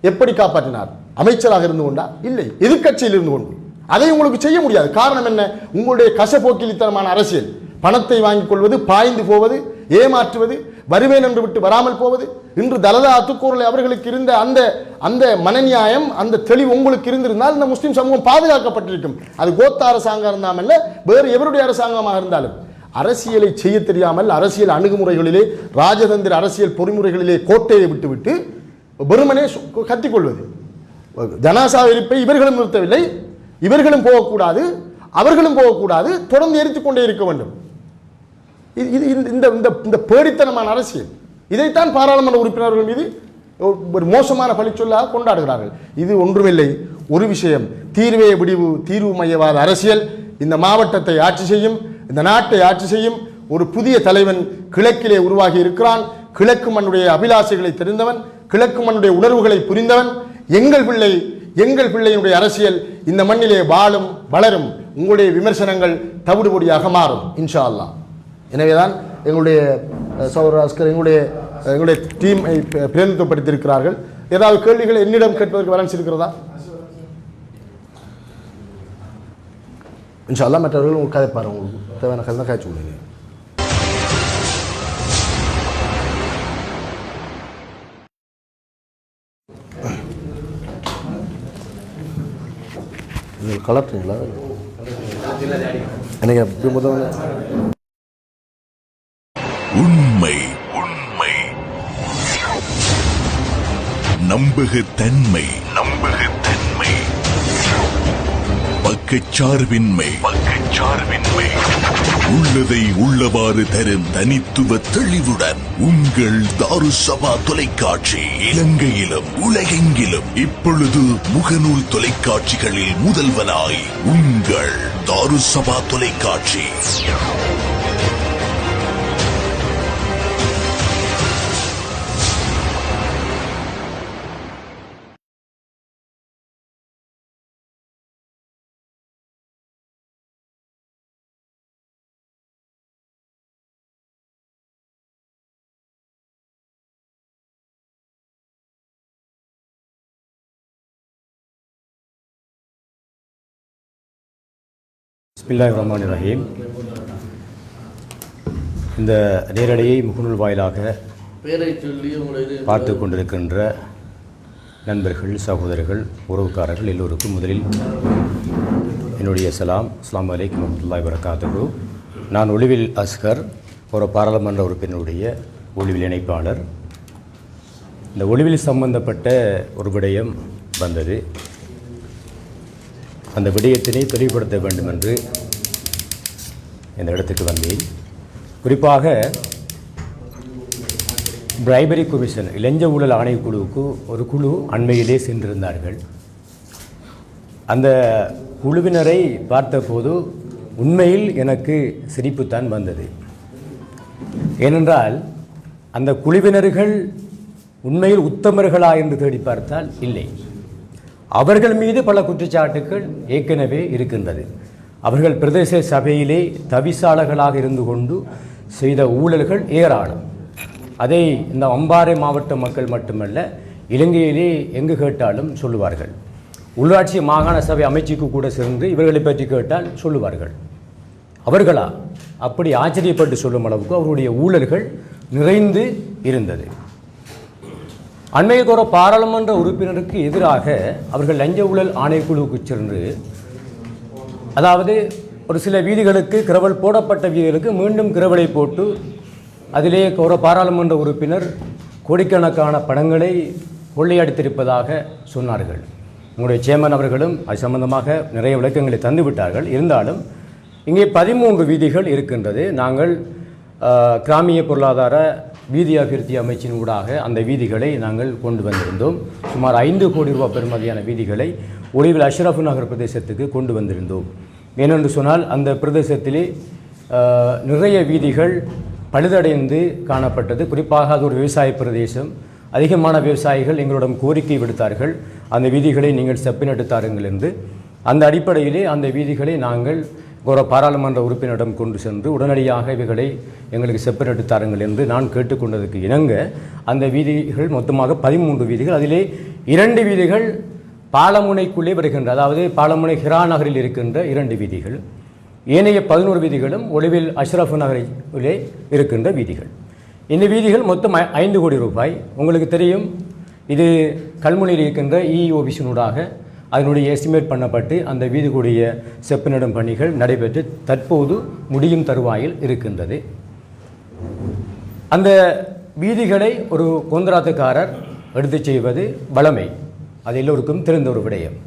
எப்படி காப்பாற்றினார்? அமைச்சராக இருந்து கொண்டா? இல்லை, எதிர்கட்சியில் இருந்து கொண்டு. அதை உங்களுக்கு செய்ய முடியாது. காரணம் என்ன? உங்களுடைய கசப்போக்கிலித்தனமான அரசியல். பணத்தை வாங்கிக் கொள்வது, பாய்ந்து போவது, ஏமாற்றுவது, வருவேன் என்று விட்டு வராமல் போவது. இன்று தலதா அத்துக்கூரலை அவர்களுக்கு இருந்த அந்த மனநியாயம், அந்த தெளிவு உங்களுக்கு இருந்திருந்தால் இந்த முஸ்லிம் சமூகம் பாதுகாக்கப்பட்டிருக்கும். அது கோத்தா அரசாங்கம் இருந்தாமல் வேறு எவருடைய அரசாங்கமாக இருந்தாலும். அரசியலை செய்ய தெரியாமல் அரசியல் அணுகுமுறைகளிலே, ராஜதந்திர அரசியல் பொறிமுறைகளிலே கோட்டையை விட்டுவிட்டு வெறுமனே கத்திக்கொள்வது. ஜனாசா எரிப்பை இவர்களும் நிறுத்தவில்லை, இவர்களும் போகக்கூடாது, அவர்களும் போகக்கூடாது, தொடர்ந்து எரித்துக் கொண்டே இருக்க வேண்டும். இந்த பேடித்தனமான அரசியல். இதைத்தான் பாராளுமன்ற உறுப்பினர்கள் மீது ஒரு மோசமான பழிச்சொல்லாக கொண்டாடுகிறார்கள். இது ஒன்றுமில்லை, ஒரு விஷயம், தீர்வே விடிவு, தீர்வு மையவாத அரசியல் இந்த மாவட்டத்தை ஆட்சி செய்யும், இந்த நாட்டை ஆட்சி செய்யும். ஒரு புதிய தலைவன் கிழக்கிலே உருவாகி இருக்கிறான். கிழக்கு மண்ணுடைய அபிலாஷைகளை தெரிந்தவன், கிழக்கு மண்ணுடைய உணர்வுகளை புரிந்தவன். எங்கள் பிள்ளை எங்கள் பிள்ளையினுடைய அரசியல் இந்த மண்ணிலே வாழும் வளரும். உங்களுடைய விமர்சனங்கள் தவிடுபொடியாக மாறும் இன்ஷா அல்லாஹ். எனவேதான் எங்களுடைய சௌராஸ்கர் எங்களுடைய டீமை பிரதிநிதித்துவப்படுத்தியிருக்கிறார்கள். ஏதாவது கேள்விகள் என்னிடம் கேட்பதற்கு வளர்ச்சி இருக்கிறதா? இன்ஷா அல்லாஹ் மற்றவர்கள் உங்களுக்கு கதைப்பாரு, உங்களுக்கு தேவையான கதை தான் காய்ச்சி விடுங்க. நீங்கள் கலட்டுறீங்களா? எனக்கு எப்படி முதல்ல உண்மை உண்மை நம்பகத்தன்மை நம்பகத்தன்மை பக்கச்சார்பின்மை பக்கச்சார்பின்மை உள்ளதை உள்ளவாறு தரும் தனித்துவ தெளிவுடன் உங்கள் தாருசபா தொலைக்காட்சி இலங்கையிலும் உலகெங்கிலும் இப்பொழுது முகநூல் தொலைக்காட்சிகளில் முதல்வனாய் உங்கள் தாருசபா தொலைக்காட்சி. பிஸ்மில்லாஹிர் ரஹ்மானிர் ரஹீம். இந்த நேரடியை முகநூல் வாயிலாக பார்த்து கொண்டிருக்கின்ற நண்பர்கள், சகோதரர்கள், உறவுக்காரர்கள் எல்லோருக்கும் முதலில் என்னுடைய சலாம். அஸ்ஸலாமு அலைக்கும் வரஹ்மத்துல்லாஹி வபரகாத்துஹு. நான் ஒளிவில் அஸ்கர், ஒரு பாராளுமன்ற உறுப்பினருடைய ஒளிவில் இணைப்பாளர். இந்த ஒளிவில் சம்பந்தப்பட்ட ஒரு விடயம் வந்தது. அந்த விடயத்தினை தெளிவுபடுத்த வேண்டும் என்று இந்த இடத்துக்கு வந்தேன். குறிப்பாக பிரைபரி கமிஷன், இலஞ்ச ஊழல் ஆணைக்குழுவுக்கு ஒரு குழு அண்மையிலே சென்றிருந்தார்கள். அந்த குழுவினரை பார்த்தபோது உண்மையில் எனக்கு சிரிப்புத்தான் வந்தது. ஏனென்றால் அந்த குழுவினர்கள் உண்மையில் உத்தமர்களா என்று தேடி பார்த்தால் இல்லை. அவர்கள் மீது பல குற்றச்சாட்டுகள் ஏற்கனவே இருக்கின்றது. அவர்கள் பிரதேச சபையிலே தவிசாளர்களாக இருந்து கொண்டு செய்த ஊழல்கள் ஏராளம். அதை இந்த அம்பாறை மாவட்ட மக்கள் மட்டுமல்ல, இலங்கையிலே எங்கு கேட்டாலும் சொல்லுவார்கள். உள்ளாட்சி மாகாண சபை அமைச்சுக்கு கூட சென்று இவர்களை பற்றி கேட்டால் சொல்லுவார்கள். அவர்களா அப்படி ஆச்சரியப்பட்டு சொல்லும் அளவுக்கு அவருடைய ஊழல்கள் நிறைந்து இருந்தது. அண்மைக்கு ஒரு பாராளுமன்ற உறுப்பினருக்கு எதிராக அவர்கள் லஞ்ச ஊழல் ஆணைக்குழுவுக்கு சென்று, அதாவது ஒரு சில வீதிகளுக்கு கிரவல் போடப்பட்ட வீதிகளுக்கு மீண்டும் கிரவலை போட்டு அதிலே ஒரு பாராளுமன்ற உறுப்பினர் கோடிக்கணக்கான பணங்களை கொள்ளையடித்திருப்பதாக சொன்னார்கள். உங்களுடைய சேர்மன் அவர்களும் அது சம்பந்தமாக நிறைய விளக்கங்களை தந்துவிட்டார்கள். இருந்தாலும் இங்கே 13 வீதிகள் இருக்கின்றது. நாங்கள் கிராமிய பொருளாதார வீதி அபிவிருத்தி அமைச்சின் ஊடாக அந்த வீதிகளை நாங்கள் கொண்டு வந்திருந்தோம். சுமார் 5 கோடி ரூபாய் பெறுமதியான வீதிகளை ஒளிவில் அஷ்ரஃப் நகர் பிரதேசத்துக்கு கொண்டு வந்திருந்தோம். ஏனென்று சொன்னால் அந்த பிரதேசத்திலே நிறைய வீதிகள் பழுதடைந்து காணப்பட்டது. குறிப்பாக அது ஒரு விவசாய பிரதேசம். அதிகமான விவசாயிகள் எங்களிடம் கோரிக்கை விடுத்தார்கள், அந்த வீதிகளை நீங்கள் செப்பினிட்டு தாருங்கள் என்று. அந்த அடிப்படையிலே அந்த வீதிகளை நாங்கள் ஒரு பாராளுமன்ற உறுப்பினரிடம் கொண்டு சென்று உடனடியாக இவைகளை எங்களுக்கு செப்பரேட்டு தாருங்கள் என்று நான் கேட்டுக்கொண்டதுக்கு இணங்க அந்த வீதிகள் மொத்தமாக 13 வீதிகள், அதிலே 2 வீதிகள் பாலமுனைக்குள்ளே வருகின்ற, அதாவது பாலமுனை ஹிரா நகரில் இருக்கின்ற 2 வீதிகள். ஏனைய 11 வீதிகளும் ஒளிவில் அஷ்ரஃப் நகரிலே இருக்கின்ற வீதிகள். இந்த வீதிகள் மொத்தம் 5 கோடி ரூபாய். உங்களுக்கு தெரியும், இது கல்முனையில் இருக்கின்ற ஆஃபீஸினூடாக அதனுடைய எஸ்டிமேட் பண்ணப்பட்டு அந்த வீதிக்குடைய செப்பனிடும் பணிகள் நடைபெற்று தற்போது முடியும் தருவாயில் இருக்கின்றது. அந்த வீதிகளை ஒரு கொந்தராத்துக்காரர் எடுத்து செய்வது வளமை, அது எல்லோருக்கும் தெரிந்த ஒரு விடயம்.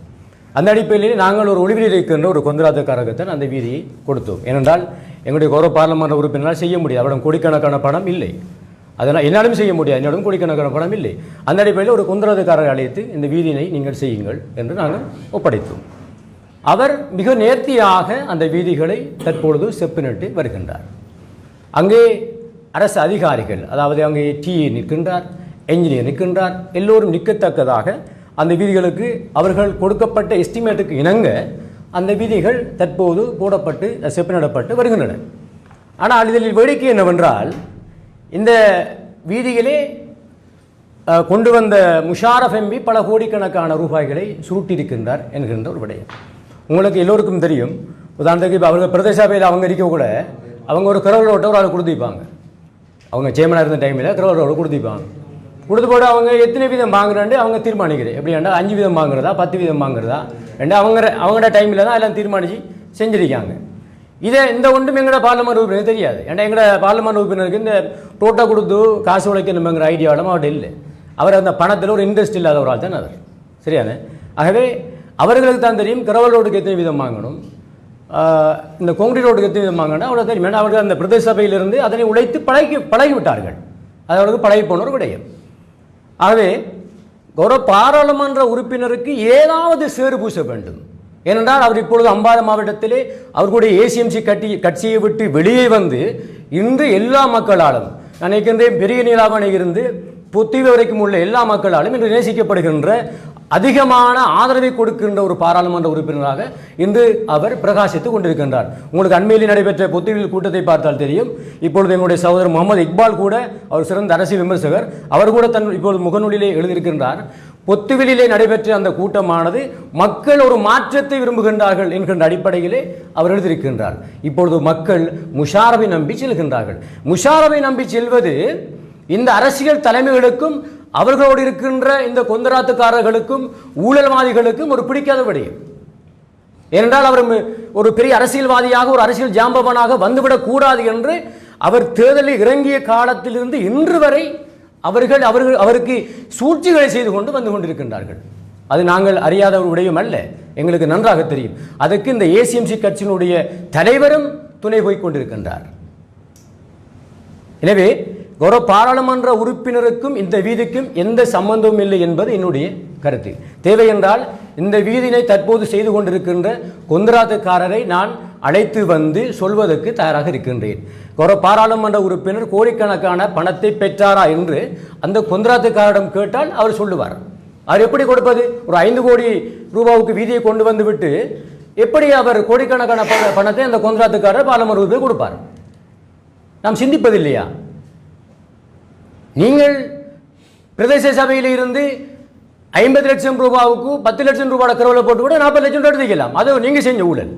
அந்த அடிப்படையில் நாங்கள் ஒரு ஒளிவில் இருக்கின்ற ஒரு கொந்தராத்துக்காரர்தான் அந்த வீதியை கொடுத்தோம். ஏனென்றால் எங்களுடைய கௌரவ பாராளுமன்ற உறுப்பினரால் செய்ய முடியாது, அவரிடம் கோடிக்கணக்கான பணம் இல்லை. அதனால் என்னாலும் செய்ய முடியாது, என்னிடம் கோடிக்கணக்கான பணம் இல்லை. அந்த அடிப்படையில் ஒரு கொந்தராத்துக்காரரை அழைத்து இந்த வீதியினை நீங்கள் செய்யுங்கள் என்று நாங்கள் ஒப்படைத்தோம். அவர் மிக நேர்த்தியாக அந்த வீதிகளை தற்பொழுது செப்பினிட்டு வருகின்றார். அங்கே அரசு அதிகாரிகள், அதாவது அங்கே டிஏ நிற்கின்றார், என்ஜினியர் நிற்கின்றார், எல்லோரும் நிற்கத்தக்கதாக அந்த வீதிகளுக்கு அவர்கள் கொடுக்கப்பட்ட எஸ்டிமேட்டுக்கு இணங்க அந்த வீதிகள் தற்போது போடப்பட்டு செப்பனிடப்பட்டு வருகின்றன. ஆனால் இதில் வேடிக்கை என்னவென்றால் இந்த வீதியிலே கொண்டு வந்த முஷாரஃப் எம்பி பல கோடிக்கணக்கான ரூபாய்களை சுருட்டியிருக்கின்றார் என்கின்ற ஒரு விடயம் உங்களுக்கு எல்லோருக்கும் தெரியும். உதாரணத்துக்கு இப்போ அவங்க பிரதேச சபையில் அவங்க இருக்க கூட அவங்க ஒரு கிரவல் ரோட்டை ஒரு ஆள் கொடுத்துப்பாங்க. அவங்க சேமனாக இருந்த டைமில் கிரவல் ரோட்டை கொடுத்துப்பாங்க. கொடுத்து போட்டு அவங்க எத்தனை வீதம் வாங்குறாண்டு அவங்க தீர்மானிக்கிறேன். எப்படின்னா 5 வீதம் வாங்குறதா 10 வீதம் வாங்குறதா ரெண்டு அவங்களோட டைமில் தான் எல்லாம் தீர்மானித்து செஞ்சிருக்காங்க. இந்த ஒன்றும் எங்களோட பார்லமெண்ட் உறுப்பினருக்கு தெரியாது. ஏன்னா எங்களோட பார்லமெண்ட் உறுப்பினருக்கு இந்த டோட்டா கொடுத்து காசு உழைக்கணுங்கிற ஐடியாவும் அவர்கிட்ட இல்லை. அவர் அந்த பணத்தில் ஒரு இன்ட்ரெஸ்ட் இல்லாத ஒரு ஆள் தான் அவர். சரியான ஆகவே அவர்களுக்கு தான் தெரியும் கிரவல் ரோடுக்கு எத்தனை வீதம் வாங்கணும், இந்த கான்கிரீட் ரோடுக்கு எத்தனை வீதம் வாங்கணும் அவ்வளோ தெரியும். ஏன்னா அவர்கள் அந்த பிரதேச சபையிலிருந்து அதனை உழைத்து பழகிவிட்டார்கள். அது அவர்களுக்கு பழகி போன ஒரு விடயம். ஆகவே ஒரு பாராளுமன்ற உறுப்பினருக்கு ஏதாவது சேறு பூச வேண்டும். ஏனென்றால் அவர் இப்பொழுது அம்பாறை மாவட்டத்திலே அவர்களுடைய ஏசிஎம்சி கட்சியை விட்டு வெளியே வந்து இன்று எல்லா மக்களாலும் நான் நினைக்கின்றேன் பெரிய நீலாவணை இருந்து புத்தீவு வரைக்கும் உள்ள எல்லா மக்களாலும் இன்று நேசிக்கப்படுகின்ற அதிகமான ஆதரவை கொடுக்கின்ற ஒரு பாராளுமன்ற உறுப்பினராக இன்று அவர் பிரகாசித்துக் கொண்டிருக்கின்றார். உங்களுக்கு அண்மையில் நடைபெற்ற புத்தீவில் கூட்டத்தை பார்த்தால் தெரியும். இப்பொழுது எங்களுடைய சகோதரர் முகமது இக்பால் கூட அவர் சிறந்த அரசியல் விமர்சகர், அவர் கூட இப்பொழுது முகநூலிலே எழுதியிருக்கின்றார். பொத்துவிலே நடைபெற்ற அந்த கூட்டமானது மக்கள் ஒரு மாற்றத்தை விரும்புகின்றார்கள் என்கின்ற அடிப்படையிலே அவர் எழுதியிருக்கின்றார். இப்பொழுது மக்கள் முஷாரஃபை நம்பி செல்கின்றார்கள். முஷாரஃபை நம்பி செல்வது இந்த அரசியல் தலைமைகளுக்கும் அவர்களோடு இருக்கின்ற இந்த கொந்தராத்துக்காரர்களுக்கும் ஊழல்வாதிகளுக்கும் ஒரு பிடிக்காத விடயம். ஏனென்றால் அவர் ஒரு பெரிய அரசியல்வாதியாக ஒரு அரசியல் ஜாம்பவனாக வந்துவிடக் கூடாது என்று அவர் தேர்தலில் இறங்கிய காலத்திலிருந்து இன்று வரை அவருக்கு சூழ்ச்சிகளை செய்து கொண்டு வந்து கொண்டிருக்கின்றார்கள். அது நாங்கள் அறியாத ஒரு விடயம் அல்ல, எங்களுக்கு நன்றாக தெரியும். அதற்கு இந்த ஏசிஎம்சி கட்சியினுடைய தலைவரும் துணை போய் கொண்டிருக்கின்றார். எனவே ஒரு பாராளுமன்ற உறுப்பினருக்கும் இந்த வீதிக்கும் எந்த சம்பந்தமும் இல்லை என்பது என்னுடைய கருத்து. தேவை என்றால் இந்த வீதினை தற்போது செய்து கொண்டிருக்கின்ற கொந்தராத்துக்காரரை நான் அழைத்து வந்து சொல்வதற்கு தயாராக இருக்கின்றேன். ஒரு பாராளுமன்ற உறுப்பினர் கோடிக்கணக்கான பணத்தை பெற்றாரா என்று அந்த கொந்தராத்துக்காரிடம் கேட்டால் அவர் சொல்லுவார். அவர் எப்படி கொடுப்பது? ஒரு 5 கோடி ரூபாவுக்கு வீதியை கொண்டு வந்து விட்டு எப்படி அவர் கோடிக்கணக்கான பணத்தை அந்த கொந்தராத்துக்காரர் பாராளுமன்ற உறுப்பினர் கொடுப்பார்? நாம் சிந்திப்பதில்லையா? நீங்கள் பிரதேச சபையில் இருந்து 50 லட்சம் ரூபாவுக்கு 10 லட்சம் ரூபாய் கருவலை போட்டு கூட 40 லட்சம் ரூபாய் எடுத்துக்கலாம். அது நீங்கள் செஞ்ச ஊழல்.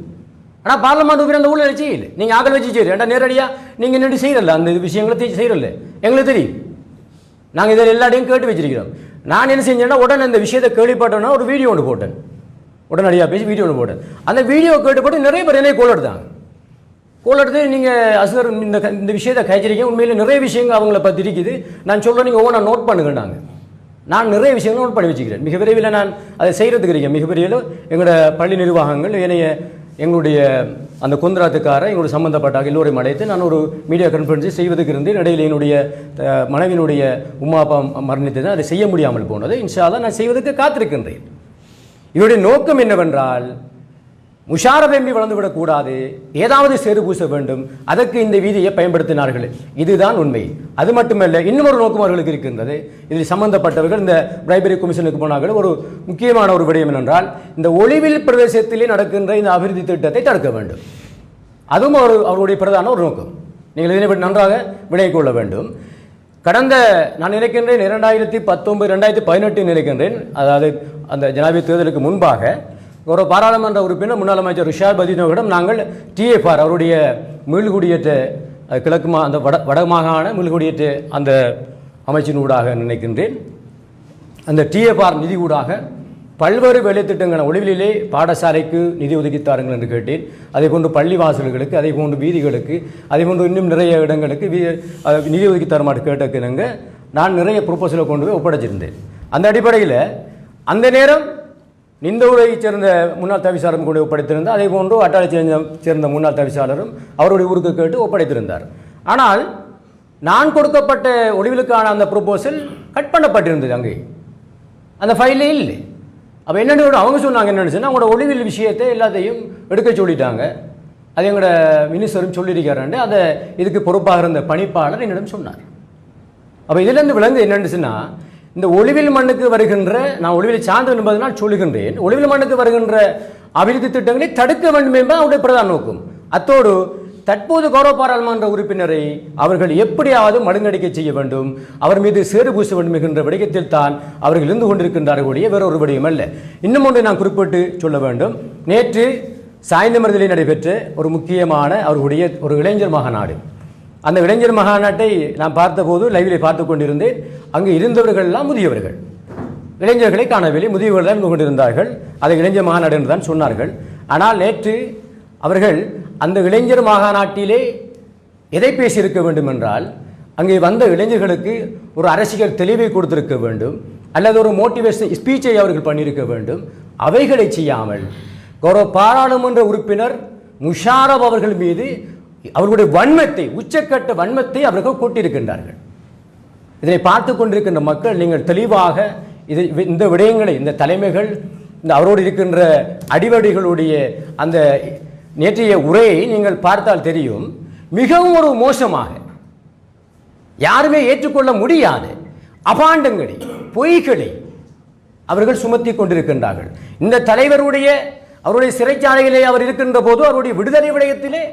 ஆனால் பார்லமெண்ட் உறுப்பினர் அந்த ஊழல் செய்யல. நீங்கள் ஆக்கள் வச்சு செய்யல. ஏன்னா நேரடியாக நீங்கள் நின்று செய்யறல, அந்த விஷயங்களை செய்யறல. எங்களுக்கு தெரியும். நாங்கள் இதில் எல்லாத்தையும் கேட்டு வச்சிருக்கிறோம். நான் என்ன செஞ்சேன்னா உடனே இந்த விஷயத்தை கேள்விப்பட்டோன்னா ஒரு வீடியோ ஒன்று போட்டேன். உடனடியாக பேசி வீடியோ ஒன்று போட்டேன். அந்த வீடியோ கேட்டுப்பட்டு நிறைய பேர் என்னை கோல் எடுத்தாங்க. கோல் எடுத்து நீங்கள் அசுகர் இந்த விஷயத்தை கைச்சிருக்கீங்க, உண்மையில் நிறைய விஷயங்கள் அவங்கள பற்றி இருக்குது, நான் சொல்கிறேன் நீங்கள் ஒவ்வொன்றா நோட் பண்ணுங்கன்னாங்க. நான் நிறைய விஷயங்கள் நோட் பண்ணி வச்சுக்கிறேன். மிக விரைவில் நான் அதை செய்கிறதுக்கு இருக்கேன். மிக விரைவில் எங்களோட பள்ளி நிர்வாகங்கள் எங்களுடைய அந்த கொந்தராத்துக்காரை எங்களுடைய சம்பந்தப்பட்டாக எல்லோரையும் அழைத்து நான் ஒரு மீடியா கான்ஃபரன்ஸை செய்வதற்கு இருந்தேன். இடையில் என்னுடைய மனைவியினுடைய உமா அப்பா மரணித்து தான் அதை செய்ய முடியாமல் போனது. இன்ஷா அல்லாஹ் நான் செய்வதற்கு காத்திருக்கின்றேன். இதனுடைய நோக்கம் என்னவென்றால் முஷாரஃப் எம்பி வளர்ந்துவிடக்கூடாது, ஏதாவது சேறு பூச வேண்டும், அதற்கு இந்த வீதியை பயன்படுத்தினார்கள். இதுதான் உண்மை. அது மட்டுமல்ல, இன்னொரு நோக்கம் அவர்களுக்கு இருக்கின்றது. இதில் சம்பந்தப்பட்டவர்கள் இந்த பிரைபரி கமிஷனுக்கு போனார்கள். ஒரு முக்கியமான ஒரு விடயம் என்னென்றால் இந்த ஒளிவில் பிரதேசத்திலே நடக்கின்ற இந்த அபிவிருத்தி திட்டத்தை தடுக்க வேண்டும். அதுவும் அவருடைய பிரதான ஒரு நோக்கம். நீங்கள் இதனை பற்றி நன்றாக விளை கொள்ள வேண்டும். கடந்த நான் நினைக்கின்றேன் 2019 2018 நினைக்கின்றேன், அதாவது அந்த ஜனாதிபதி தேர்தலுக்கு முன்பாக ஒரு பாராளுமன்ற உறுப்பினர் முன்னாள் அமைச்சர் ரிஷாத் பதினோவிடம் நாங்கள் டிஎஃப்ஆர் அவருடைய மீள்குடியேற்ற கிழக்கு அந்த வடமாகாண மீள்குடியேற்ற அந்த அமைச்சினூடாக நினைக்கின்றேன், அந்த டிஎஃப்ஆர் நிதி ஊடாக பல்வேறு வேலைத்திட்டங்கள் ஒளிவிலே பாடசாலைக்கு நிதி ஒதுக்கித்தாருங்கள் என்று கேட்டேன். அதே போன்று பள்ளி வாசல்களுக்கு, அதே போன்று வீதிகளுக்கு, அதே போன்று இன்னும் நிறைய இடங்களுக்கு நிதி ஒதுக்கித்தாருமாறு கேட்டக்கினங்க நான் நிறைய ப்ரொபோசலை கொண்டு போய் ஒப்படைச்சிருந்தேன். அந்த அடிப்படையில் அந்த நேரம் நிந்தூரைச் சேர்ந்த முன்னாள் தவிசாளரும் கூட ஒப்படைத்திருந்தார். அதே போன்று அட்டாளை சேர்ந்த முன்னாள் தவிசாளரும் அவருடைய ஊருக்கு கேட்டு ஒப்படைத்திருந்தார். ஆனால் நான் கொடுக்கப்பட்ட ஒளிவிலுக்கான அந்த ப்ரொபோசல் கட் பண்ணப்பட்டிருந்தது. அங்கே அந்த ஃபைலே இல்லை. அப்போ என்னென்னு அவங்க சொன்னாங்க, என்னென்னு சொன்னால் அவங்களோட ஒளிவில் விஷயத்தை எல்லாத்தையும் எடுக்க சொல்லிட்டாங்க. அது எங்களோட மினிஸ்டரும் சொல்லியிருக்காரு. அதை இதுக்கு பொறுப்பாக இருந்த பணிப்பாளர் என்னிடம் சொன்னார். அப்போ இதிலேருந்து விளங்கு என்னென்னு சொன்னால் இந்த ஒளிவில் மண்ணுக்கு வருகின்ற, நான் ஒளிவில் சார்ந்தவன் என்பதனால் சொல்லுகின்றேன், ஒளிவில் மண்ணுக்கு வருகின்ற அபிவிருத்தி திட்டங்களை தடுக்க வேண்டும் என்பது அவருடைய பிரதான நோக்கம். அத்தோடு தற்போது கௌரவ பாராளுமன்ற உறுப்பினரை அவர்கள் எப்படியாவது மழுங்கடிக்க செய்ய வேண்டும், அவர் மீது சேறு பூச வேண்டும் என்கின்ற விடயத்தில் தான் அவர்கள் இருந்து கொண்டிருக்கின்றார்கள், வேறொரு விடயம் அல்ல. இன்னும் ஒன்றை நான் குறிப்பிட்டு சொல்ல வேண்டும். நேற்று சாய்ந்தமருதிலே நடைபெற்ற ஒரு முக்கியமான அவர்களுடைய ஒரு இளைஞர் மகாநாடு. அந்த இளைஞர் மகாநாட்டை நான் பார்த்தபோது லைவிலே பார்த்து கொண்டிருந்தேன். அங்கு இருந்தவர்கள் எல்லாம் முதியவர்கள், இளைஞர்களை காணவில்லை, முதியவர்கள் தான் இருந்து கொண்டிருந்தார்கள். அதை இளைஞர் மகாநாடு என்று தான் சொன்னார்கள். ஆனால் நேற்று அவர்கள் அந்த இளைஞர் மாகாநாட்டிலே எதை பேசியிருக்க வேண்டும் என்றால், அங்கே வந்த இளைஞர்களுக்கு ஒரு அரசியல் தெளிவை கொடுத்திருக்க வேண்டும், அல்லது ஒரு மோட்டிவேஷன் ஸ்பீச்சை அவர்கள் பண்ணியிருக்க வேண்டும். அவைகளை செய்யாமல் கௌரவ பாராளுமன்ற உறுப்பினர் முஷாரப் அவர்கள் மீது அவர்களுடைய வன்மத்தை, உச்சக்கட்ட வன்மத்தை அவர்கள் கூட்டியிருக்கின்றார்கள். இதனை பார்த்து கொண்டிருக்கின்ற மக்கள், நீங்கள் தெளிவாக இந்த விடயங்களை, இந்த தலைமைகள், இந்த அவரோடு இருக்கின்ற அடிவடிகளுடைய அந்த நேற்றைய உரையை நீங்கள் பார்த்தால் தெரியும். மிகவும் ஒரு மோசமாக, யாருமே ஏற்றுக்கொள்ள முடியாத அபாண்டங்களை, பொய்களை அவர்கள் சுமத்தி கொண்டிருக்கின்றார்கள். இந்த தலைவருடைய அவருடைய சிறைச்சாலையிலே அவர் இருக்கின்ற போது அவருடைய விடுதலை விடயத்திலே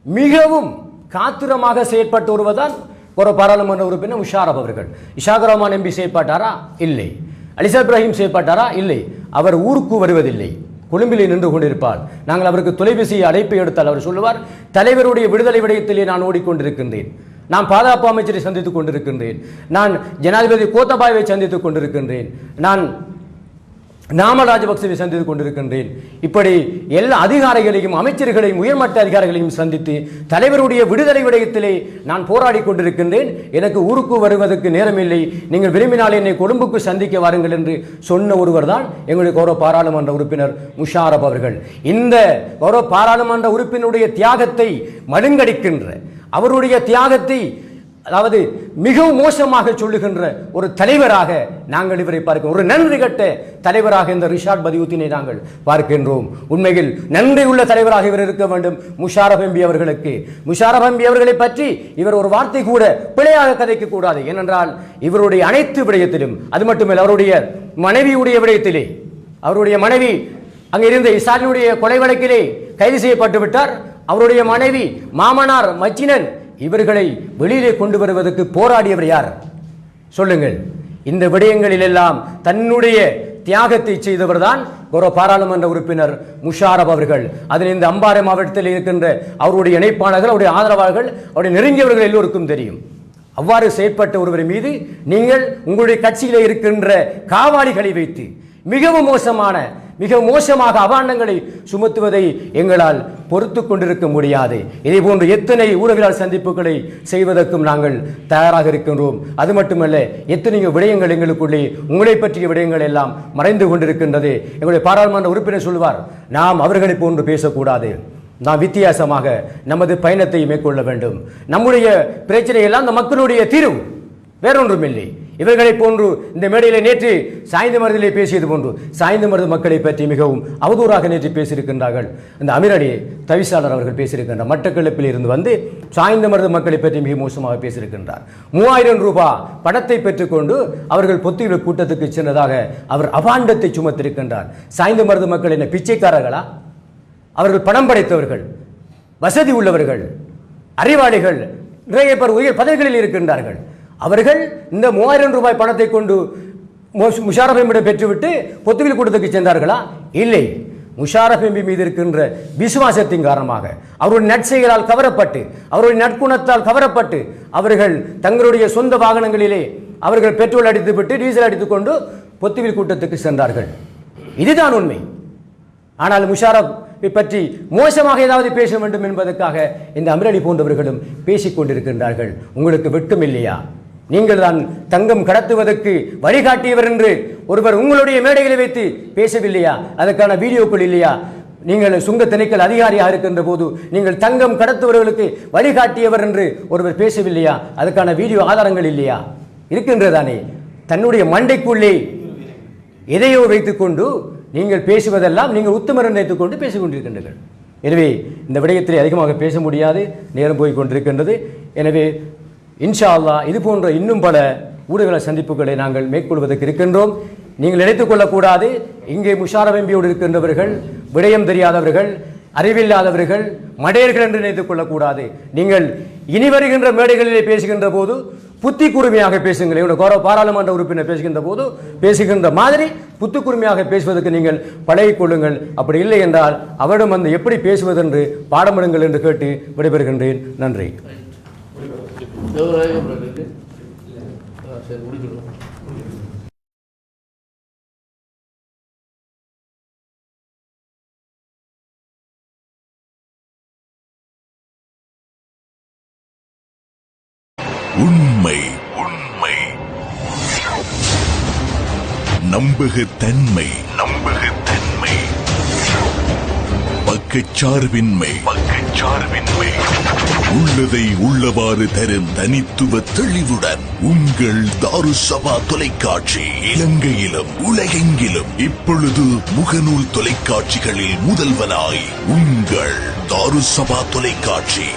மிகவும் காத்திரமாக செயற்பட்டு வருவதால் ஒரு பாராளுமன்ற உறுப்பினர் முஷாரப் அவர்கள். இஷாக் ரஹ்மான் எம்பி செயற்பட்டாரா? இல்லை. அலிசா இப்ராஹிம் செயற்பட்டாரா? இல்லை. அவர் ஊருக்கு வருவதில்லை, கொழும்பிலே நின்று கொண்டிருப்பார். நாங்கள் அவருக்கு தொலைபேசி அழைப்பை எடுத்தால் அவர் சொல்லுவார், தலைவருடைய விடுதலை விடயத்திலே நான் ஓடிக்கொண்டிருக்கின்றேன், நான் பாதுகாப்பு அமைச்சரை சந்தித்துக் கொண்டிருக்கின்றேன், நான் ஜனாதிபதி கோத்தபாயை சந்தித்துக் கொண்டிருக்கின்றேன், நான் நாமல் ராஜபக்சவை சந்தித்துக் கொண்டிருக்கின்றேன். இப்படி எல்லா அதிகாரிகளையும், அமைச்சர்களையும், உயர்மட்ட அதிகாரிகளையும் சந்தித்து தலைவருடைய விடுதலை விடயத்திலே நான் போராடி கொண்டிருக்கின்றேன். எனக்கு ஊருக்கு வருவதற்கு நேரமில்லை, நீங்கள் விரும்பினால் என்னை கொழும்புக்கு சந்திக்க வாருங்கள் என்று சொன்ன ஒருவர் தான் எங்களுடைய கௌரவ பாராளுமன்ற உறுப்பினர் முஷாரப் அவர்கள். இந்த கௌரவ பாராளுமன்ற உறுப்பினருடைய தியாகத்தை மழுங்கடிக்கின்ற, அவருடைய தியாகத்தை அதாவது மிகவும் மோசமாக சொல்லுகின்ற ஒரு தலைவராக நாங்கள் இவரை பார்க்கிறோம். ஒரு நன்றி கட்ட தலைவராக இந்த ரிஷாட் பதியுத்தினை நாங்கள் பார்க்கின்றோம். உண்மையில் நன்றி உள்ள தலைவராக இவர் இருக்க வேண்டும் முஷாரப் எம்பி அவர்களுக்கு. முஷாரப் எம்பி அவர்களை பற்றி இவர் ஒரு வார்த்தை கூட பிழையாக கதைக்க கூடாது. ஏனென்றால் இவருடைய அனைத்து விடயத்திலும், அது மட்டுமல்ல அவருடைய மனைவியுடைய விடயத்திலே, அவருடைய மனைவி அங்கே இருந்த இஸ்ராயலுடைய கொலை வழக்கிலே கைது செய்யப்பட்டு விட்டார். அவருடைய மனைவி, மாமனார், மச்சினன் இவர்களை வெளியிலே கொண்டு வருவதற்கு போராடியவர் யார் சொல்லுங்கள். இந்த விடயங்களில் எல்லாம் தன்னுடைய தியாகத்தை செய்தவர் தான் கௌரவ பாராளுமன்ற உறுப்பினர் முஷாரப் அவர்கள். அதில் இந்த அம்பாறை மாவட்டத்தில் இருக்கின்ற அவருடைய இணைப்பாளர்கள், அவருடைய ஆதரவாளர்கள், அவருடைய நெருங்கியவர்கள் எல்லோருக்கும் தெரியும். அவ்வாறு செயற்பட்ட ஒருவர் மீது நீங்கள் உங்களுடைய கட்சியிலே இருக்கின்ற காவாளிகளை வைத்து மிகவும் மோசமாக அபாண்டங்களை சுமத்துவதை எங்களால் பொறுத்து கொண்டிருக்க முடியாது. இதே போன்று எத்தனை ஊடகவியலாளர் சந்திப்புகளை செய்வதற்கும் நாங்கள் தயாராக இருக்கின்றோம். அது மட்டுமல்ல, எத்தனையோ விடயங்கள் எங்களுக்குள்ளே உங்களை பற்றிய விடயங்கள் எல்லாம் மறைந்து கொண்டிருக்கின்றது. எங்களுடைய பாராளுமன்ற உறுப்பினர் சொல்வார், நாம் அவர்களை போன்று பேசக்கூடாது, நாம் வித்தியாசமாக நமது பயணத்தை மேற்கொள்ள வேண்டும். நம்முடைய பிரச்சனையெல்லாம் இந்த மக்களுடைய தீர்வு, வேறொன்றுமில்லை. இவர்களை போன்று இந்த மேடையில் நேற்று சாய்ந்த மருதிலே பேசியது போன்று சாய்ந்த மருது மக்களை பற்றி மிகவும் அவதூறாக நேற்று பேசியிருக்கின்றார்கள். இந்த அமீரடி தவிசாளர் அவர்கள் பேசியிருக்கின்றார். மட்டக்களப்பில் இருந்து வந்து சாய்ந்த மருது மக்களை பற்றி மிக மோசமாக பேசியிருக்கின்றார். 3000 ரூபாய் பணத்தை பெற்றுக்கொண்டு அவர்கள் பொத்தியுள்ள கூட்டத்துக்கு சென்றதாக அவர் அபாண்டத்தை சுமத்திருக்கின்றார். சாய்ந்த மருது மக்கள் என்ன பிச்சைக்காரர்களா? அவர்கள் பணம் படைத்தவர்கள், வசதி உள்ளவர்கள், அறிவாளிகள், நிறைய பேர் உயர் பதவிகளில் இருக்கின்றார்கள். அவர்கள் இந்த 3000 ரூபாய் பணத்தை கொண்டு முஷாரப் எம்பிடம் பெற்றுவிட்டு பொத்துவில் கூட்டத்துக்கு சென்றார்களா? இல்லை. முஷாரப் எம்பி மீது இருக்கின்ற விசுவாசத்தின் காரணமாக, அவருடைய நற்செயலால் கவரப்பட்டு, அவருடைய நற்குணத்தால் கவரப்பட்டு அவர்கள் தங்களுடைய சொந்த வாகனங்களிலே அவர்கள் பெட்ரோல் அடித்துவிட்டு டீசல் அடித்துக்கொண்டு பொத்துவில் கூட்டத்துக்கு சென்றார்கள். இதுதான் உண்மை. ஆனால் முஷாரப் பற்றி மோசமாக ஏதாவது பேச வேண்டும் என்பதற்காக இந்த அமீரடி போன்றவர்களும் பேசிக் கொண்டிருக்கின்றார்கள். உங்களுக்கு வெட்கம் இல்லையா? நீங்கள் தான் தங்கம் கடத்துவதற்கு வழிகாட்டியவர் என்று ஒருவர் உங்களுடைய மேடைகளை வைத்து பேசவில்லையா? அதற்கான வீடியோக்கள் இல்லையா? நீங்கள் சுங்க திணைக்கள் அதிகாரியாக இருக்கின்ற போது நீங்கள் தங்கம் கடத்துவர்களுக்கு வழிகாட்டியவர் என்று ஒருவர் பேசவில்லையா? அதற்கான வீடியோ ஆதாரங்கள் இல்லையா? இருக்கின்றதானே. தன்னுடைய மண்டைக்குள்ளே எதையோ வைத்துக்கொண்டு நீங்கள் பேசுவதெல்லாம் நீங்கள் உத்தமர் நினைத்துக் கொண்டு பேசிக் கொண்டிருக்கின்றீர்கள். எனவே இந்த விடயத்தில் அதிகமாக பேச முடியாது, நேரம் போய் கொண்டிருக்கின்றது. எனவே இன்ஷா அல்லாஹ் இது போன்ற இன்னும் பல ஊடக சந்திப்புகளை நாங்கள் மேற்கொள்வதற்கு இருக்கின்றோம். நீங்கள் நினைத்துக் கொள்ளக்கூடாது, இங்கே முஷாரஃப் எம்பியோடு இருக்கின்றவர்கள் விடயம் தெரியாதவர்கள், அறிவில்லாதவர்கள், மடையர்கள் என்று நினைத்துக் கொள்ளக்கூடாது. நீங்கள் இனி வருகின்ற மேடைகளிலே பேசுகின்ற போது புத்தி கூர்மையாக பேசுங்கள். இவருடைய கௌரவ பாராளுமன்ற உறுப்பினர் பேசுகின்ற போது பேசுகின்ற மாதிரி புத்தி கூர்மையாக பேசுவதற்கு நீங்கள் பழகிக் கொள்ளுங்கள். அப்படி இல்லை என்றால் அவரிடம் வந்து எப்படி பேசுவதென்று பாடமிடுங்கள் என்று கேட்டு விடைபெறுகின்றேன். நன்றி. உண்மை, உண்மை, நம்பகத்தன்மை, நம்பகத்தன்மை, பக்கச்சார்பின்மை, பக்கச்சார்பின்மை, உள்ளதை உள்ளவாறு தரும் தனித்துவ தெளிவுடன் உங்கள் தாருசபா தொலைக்காட்சி இலங்கையிலும் உலகெங்கிலும் இப்பொழுது முகநூல் தொலைக்காட்சிகளில் முதல்வனாய் உங்கள் தாருசபா தொலைக்காட்சி.